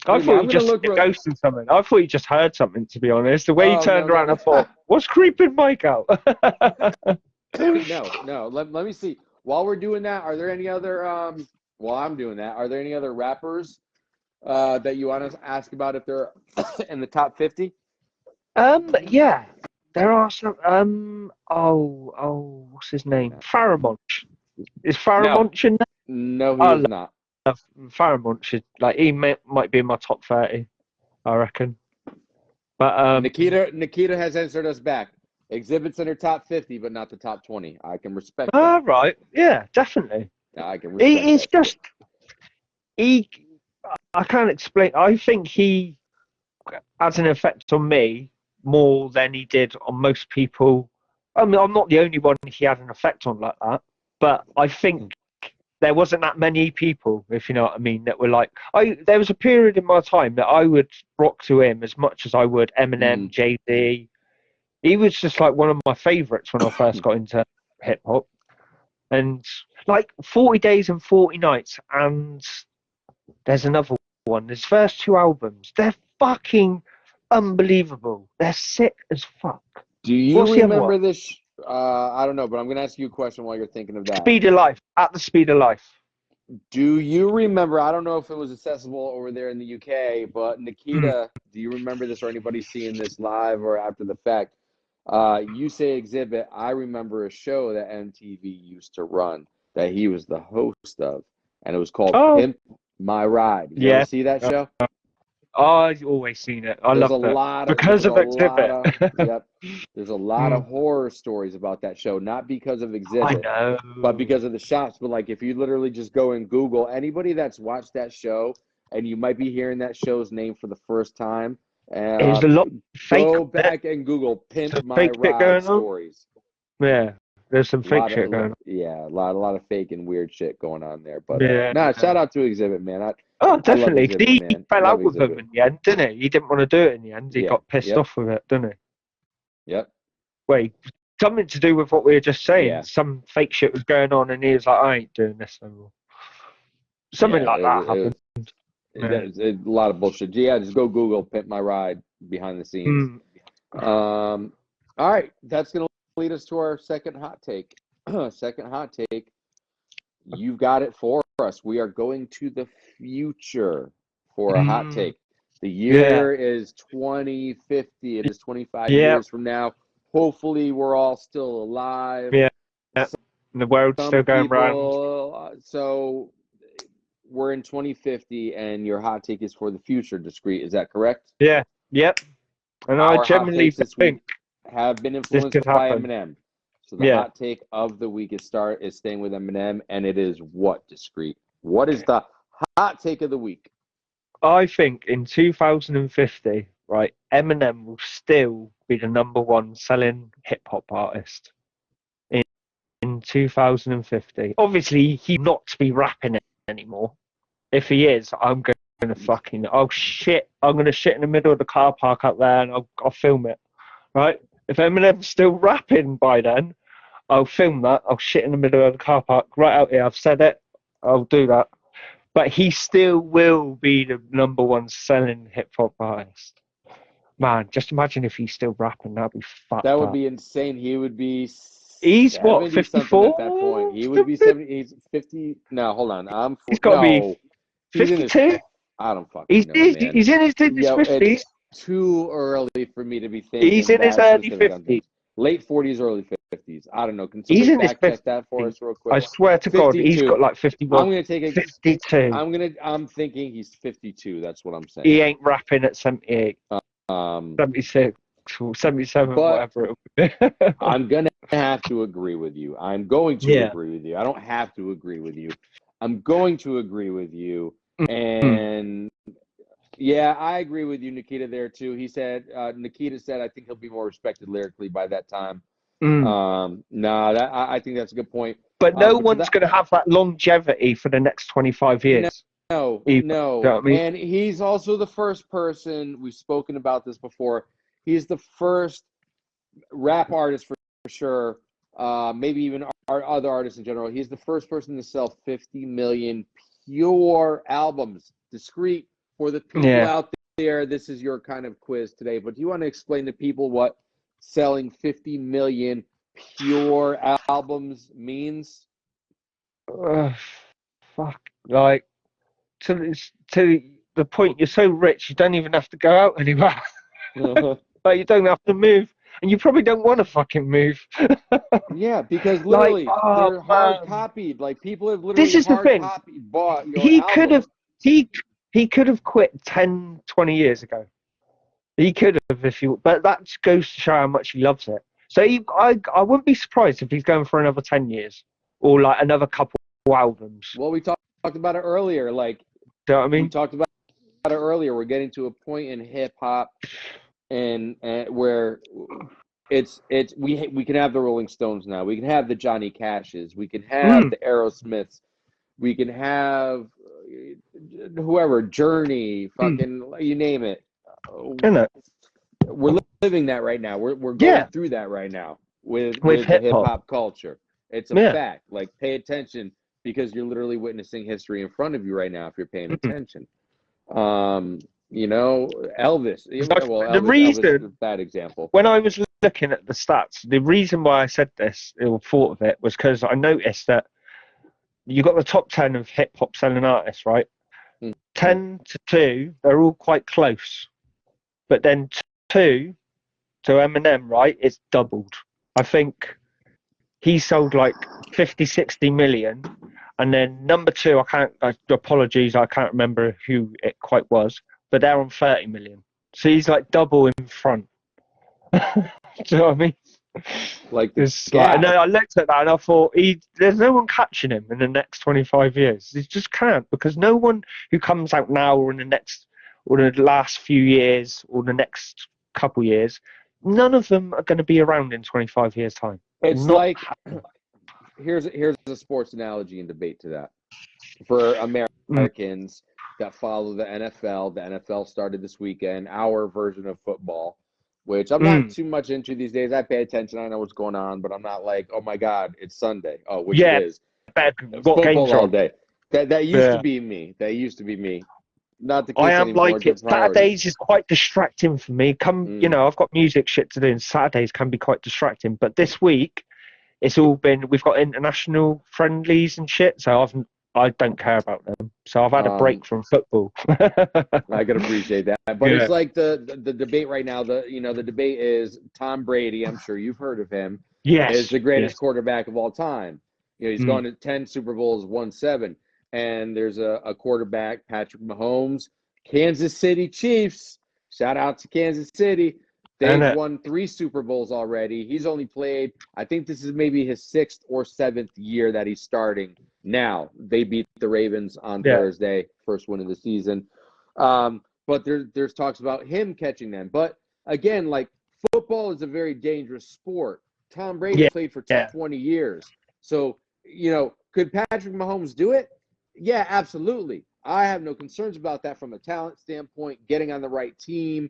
B: I thought you just
A: ghosted
B: something. I thought you just heard something, to be honest. The way you turned around, I thought, what's creeping Mike out?
A: No. Let me see. While we're doing that, are there any other while I'm doing that, are there any other rappers that you want to ask about if they're in the top 50?
B: Yeah. There are some what's his name? Faramont. Is Faramont in there?
A: No, he is not.
B: Faramont should he might be in my top 30, I reckon. But
A: Nikita has answered us back. Exhibits in her top 50, but not the top 20. I can respect that.
B: Ah, right. Yeah, definitely.
A: I can respect
B: It's just I can't explain. I think he has an effect on me more than he did on most people. I mean, I'm not the only one he had an effect on like that, but I think there wasn't that many people, if you know what I mean, that were like, there was a period in my time that I would rock to him as much as I would Eminem, Jay-Z. He was just like one of my favorites when I first got into hip hop. And like 40 Days and 40 Nights, and there's another one. His first two albums, they're fucking unbelievable. They're sick as fuck.
A: Do you remember this? I don't know, but I'm going to ask you a question while you're thinking of that.
B: Speed of Life. At the Speed of Life.
A: Do you remember? I don't know if it was accessible over there in the UK, but Nikita, do you remember this or anybody seeing this live or after the fact? You say Exhibit. I remember a show that MTV used to run that he was the host of, and it was called Pimp My Ride. You ever see that show?
B: I've always seen it. I love it. Because of Exhibit.
A: There's a lot of horror stories about that show, not because of Exhibit, but because of the shops. But like, if you literally just go and Google anybody that's watched that show, and you might be hearing that show's name for the first time,
B: there's a lot
A: go back and Google Pimp My Ride stories.
B: Yeah, there's some fake shit going on.
A: Yeah, a lot of fake and weird shit going on there. But shout out to Exhibit, man.
B: Oh,
A: I love
B: definitely. 'Cause he
A: Exhibit, man.
B: fell
A: Love
B: out with them
A: Exhibit.
B: in the end, didn't he? He didn't want to do it in the end. He
A: Yeah.
B: got pissed
A: Yep.
B: off with it, didn't he?
A: Yep.
B: Wait, something to do with what we were just saying.
A: Yeah.
B: Some fake shit was going on, and he was like, "I ain't doing this no more." Something
A: Yeah,
B: like that
A: it
B: happened.
A: was a lot of bullshit. Yeah, just go Google "Pimp My Ride" behind the scenes. All right, that's gonna lead us to our second hot take. Second hot take. You've got it for us. We are going to the future for a hot take. The year is 2050. It is 25 years from now. Hopefully, we're all still alive.
B: Yeah. The world's
A: Some
B: still going round.
A: people. So we're in 2050, and your hot take is for the future. Discreet. Is that correct?
B: Yeah. Yep. And I
A: Our hot
B: generally
A: takes this week
B: think
A: have been
B: this
A: influenced
B: could
A: by
B: happen.
A: Eminem. So the hot take of the week is staying with Eminem, and it is what, Discreet? What is the hot take of the week?
B: I think in 2050, right, Eminem will still be the #1 selling hip hop artist in 2050. Obviously, he's not to be rapping it anymore. If he is, I'm going to fucking shit. I'm going to shit in the middle of the car park up there, and I'll film it. Right? If Eminem's still rapping by then, I'll film that. I'll shit in the middle of the car park right out here. I've said it. I'll do that. But he still will be the #1 selling hip hop artist. Man, just imagine if he's still rapping. That'd be fucked
A: That would
B: up.
A: be insane. He would be
B: He's what,
A: 70-something
B: 54?
A: at that point. He would be 70. He's 50. No, hold on.
B: He's got to be
A: He's in his
B: 52.
A: I don't fucking know, man.
B: He's in his 50s.
A: It's too early for me to be thinking.
B: He's in his early 50s.
A: Late 40s, early 50s. I don't know. Can
B: He's
A: somebody
B: in his
A: fact check that for us real quick?
B: I swear to God, he's
A: 52.
B: got like 51.
A: I'm gonna take it.
B: 52.
A: I'm thinking he's 52. That's what I'm saying.
B: He ain't rapping at 78, 76, or 77, whatever it would be.
A: I'm gonna have to agree with you. I'm going to agree with you. I don't have to agree with you. I'm going to agree with you. And yeah, I agree with you, Nikita, there too. He said, Nikita said, I think he'll be more respected lyrically by that time. I think that's a good point.
B: But no one's going to have that longevity for the next 25 years.
A: No.
B: You know what I mean?
A: And he's also the first person, we've spoken about this before, he's the first rap artist for sure, maybe even our other artists in general. He's the first person to sell 50 million pure albums. Discreet. For the people out there, this is your kind of quiz today, but do you want to explain to people what selling 50 million pure albums means?
B: Fuck. Like, to the point, you're so rich, you don't even have to go out anywhere. Like, you don't have to move. And you probably don't want to fucking move.
A: Yeah, because literally, they're hard copied. Like, people have literally bought your album.
B: He could have quit 10, 20 years ago. He could have, but that goes to show how much he loves it. So I wouldn't be surprised if he's going for another 10 years or like another couple albums.
A: Well, we talked about it earlier. Like,
B: do you know what I mean?
A: We talked about it earlier. We're getting to a point in hip hop and where we can have the Rolling Stones now. We can have the Johnny Cashes. We can have the Aerosmiths. We can have whoever, Journey, fucking you name it. We're living that right now. We're going through that right now with the hip hop culture. It's a fact. Like, pay attention because you're literally witnessing history in front of you right now if you're paying attention. You know, Elvis. Elvis is a bad example.
B: When I was looking at the stats, the reason why I said this or thought of it was because I noticed that you got the top 10 of hip hop selling artists, right? 10 to 2, they're all quite close. But then 2 to Eminem, right, it's doubled. I think he sold like 50, 60 million. And then number 2, apologies, I can't remember who it quite was, but they're on 30 million. So he's like double in front. Do you know what I mean? I looked at that and I thought, there's no one catching him in the next 25 years. He just can't, because no one who comes out now or in the last few years or the next couple years, none of them are going to be around in 25 years' time.
A: It's like, here's a sports analogy and debate to that. For Americans, that follow the NFL. The NFL started this weekend, our version of football, which I'm not too much into these days. I pay attention. I know what's going on, but I'm not like, oh my God, it's Sunday. Oh, which it is.
B: What games
A: Football all
B: on?
A: day. That used to be me. That used to be me. Not the
B: I
A: case
B: am
A: anymore.
B: like it.
A: Good priorities.
B: Saturdays is quite distracting for me. You know, I've got music shit to do, and Saturdays can be quite distracting. But this week, it's all been. We've got international friendlies and shit, so I don't care about them. So I've had a break from football.
A: I can appreciate that, but
B: Yeah.
A: it's like the debate right now. The debate is Tom Brady. I'm sure you've heard of him.
B: Yes.
A: Is the greatest quarterback of all time. You know, he's gone to 10 Super Bowls, won 7. And there's a quarterback, Patrick Mahomes, Kansas City Chiefs. Shout out to Kansas City. They've won 3 Super Bowls already. He's only played, I think this is maybe his 6th or 7th year that he's starting. Now, they beat the Ravens on Thursday, first win of the season. But there's talks about him catching them. But again, like, football is a very dangerous sport. Tom Brady played for 20 years. So, you know, could Patrick Mahomes do it? Yeah, absolutely. I have no concerns about that from a talent standpoint, getting on the right team.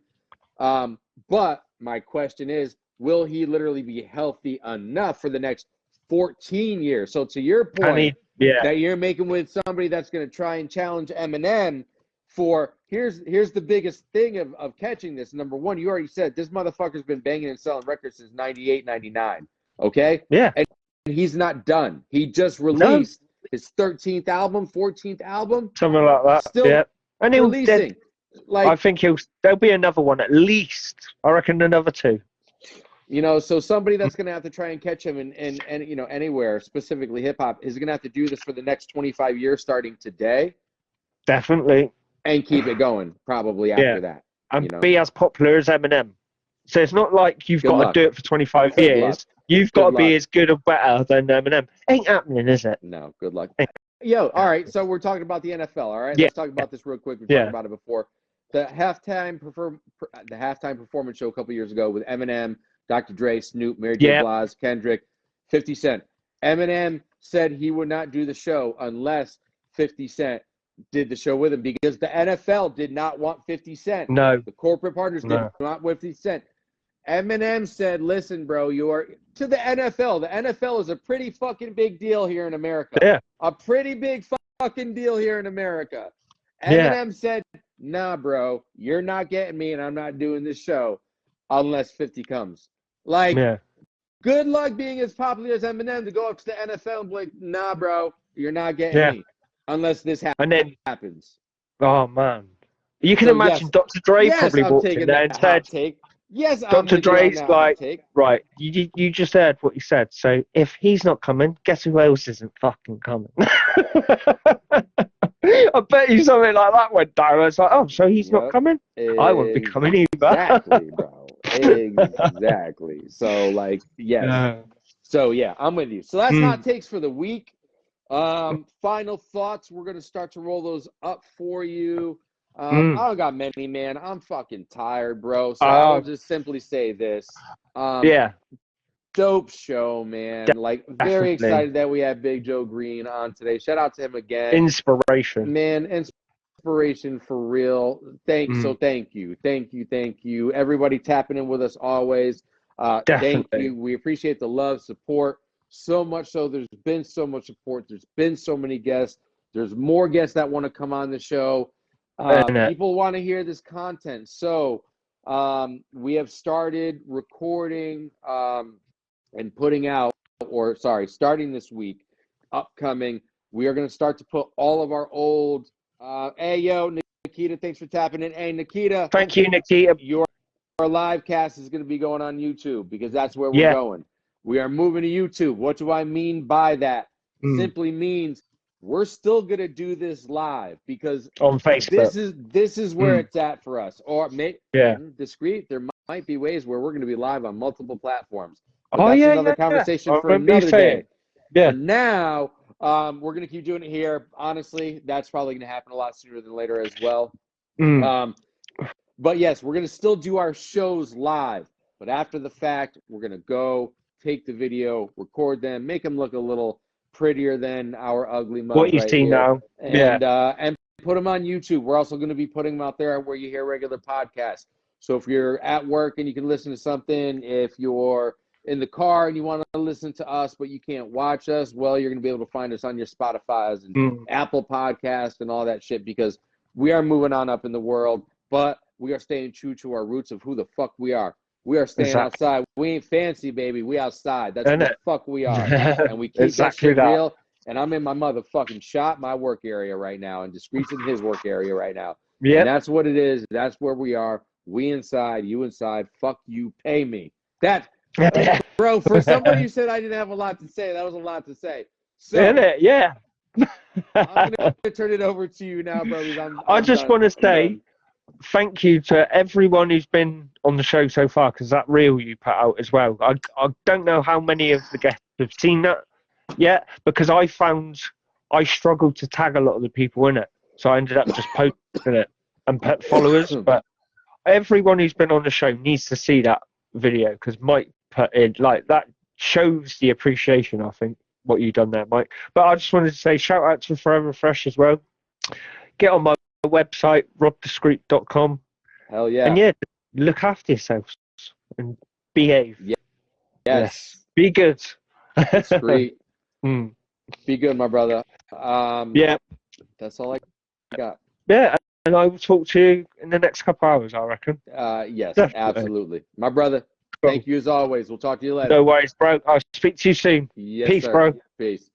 A: But my question is, will he literally be healthy enough for the next 14 years? So to your point that you're making with somebody that's going to try and challenge Eminem for, here's the biggest thing of catching this. Number one, you already said this motherfucker's been banging and selling records since 98, 99. Okay?
B: Yeah.
A: And he's not done. He just released his 13th album, 14th album.
B: Something like that.
A: Still
B: and
A: releasing.
B: I think there'll be another one at least. I reckon another 2.
A: You know, so somebody that's going to have to try and catch him and you know, anywhere, specifically hip hop, is going to have to do this for the next 25 years starting today.
B: Definitely.
A: And keep it going probably after that.
B: And be as popular as Eminem. So it's not like you've got to do it for 25 years. You've got to be as good or better than Eminem. Ain't happening, is it?
A: No, good luck. Yo, all right, so we're talking about the NFL, all right? Let's talk about this real quick. We talked about it before. The halftime performance show a couple years ago with Eminem, Dr. Dre, Snoop, Mary J. Blige, Kendrick, 50 Cent. Eminem said he would not do the show unless 50 Cent did the show with him because the NFL did not want 50 Cent.
B: No.
A: The corporate partners did not want 50 Cent. Eminem said, listen, bro, you are to the NFL. The NFL is a pretty fucking big deal here in America.
B: Yeah.
A: A pretty big fucking deal here in America. Eminem said, nah, bro, you're not getting me and I'm not doing this show unless 50 comes. Like, good luck being as popular as Eminem to go up to the NFL and be like, nah, bro, you're not getting me unless this happens.
B: Oh, man. You can imagine Dr. Dre probably walked in there and said,
A: yes,
B: Dr. Dre's like, right, you just heard what he said. So if he's not coming, guess who else isn't fucking coming? I bet you something like that went down. I was like, oh, so he's not coming? I won't be coming either.
A: Exactly, bro. Exactly. So, like, yes. So, yeah, I'm with you. So that's hot takes for the week. Final thoughts. We're going to start to roll those up for you. I don't got many, man. I'm fucking tired, bro. So I'll just simply say this. Dope show, man. Like, very excited that we had Big Joe Green on today. Shout out to him again.
B: Inspiration.
A: Man, inspiration for real. Thank you. Everybody tapping in with us always. Thank you. We appreciate the love, support. So much so. There's been so much support. There's been so many guests. There's more guests that want to come on the show. People want to hear this content. So we have started recording and putting out, starting this week, upcoming. We are going to start to put all of our old, hey, yo, Nikita, thanks for tapping in. Hey, Nikita.
B: Thank you, Nikita.
A: Your live cast is going to be going on YouTube because that's where we're going. We are moving to YouTube. What do I mean by that? Simply means we're still going to do this live because
B: on Facebook.
A: This is where it's at for us. Or discreet, there might be ways where we're going to be live on multiple platforms. But that's another conversation for another day.
B: Yeah.
A: For now, we're going to keep doing it here. Honestly, that's probably going to happen a lot sooner than later as well. But yes, we're going to still do our shows live. But after the fact, we're going to go take the video, record them, make them look a little prettier than our ugly mugs
B: what you see
A: here.
B: now.
A: And put them on YouTube. We're also going to be putting them out there where you hear regular podcasts. So if you're at work and you can listen to something, if you're in the car and you want to listen to us but you can't watch us, well, you're going to be able to find us on your Spotify's and Apple Podcasts and all that shit, because we are moving on up in the world, but we are staying true to our roots of who the fuck we are. We are staying outside. We ain't fancy, baby. We outside. That's who the fuck we are. And we keep that shit real. And I'm in my motherfucking shop, my work area right now, and Discreet's in his work area right now. Yeah. And that's what it is. That's where we are. We inside, you inside. Fuck you, pay me. That, bro, for somebody who said I didn't have a lot to say, that was a lot to say. So,
B: isn't it? Yeah.
A: I'm going to turn it over to you now, bro.
B: I just want to say thank you to everyone who's been on the show so far, because that reel you put out as well. I don't know how many of the guests have seen that yet, because I found I struggled to tag a lot of the people in it. So I ended up just posting it and put followers. But everyone who's been on the show needs to see that video, because Mike put in, like, that shows the appreciation, I think, what you've done there, Mike. But I just wanted to say shout out to Forever Fresh as well. Get on my website, robdiscreet.com.
A: Hell yeah.
B: And yeah, look after yourselves and behave.
A: Yeah. Yes.
B: Be good.
A: Discreet. Be good, my brother.
B: Yeah.
A: That's all I got.
B: Yeah, and I will talk to you in the next couple hours, I reckon.
A: Yes,
B: Definitely.
A: absolutely. My brother, thank you as always. We'll talk to you later.
B: No worries, bro. I'll speak to you soon.
A: Yes,
B: Peace,
A: sir.
B: bro.
A: Peace.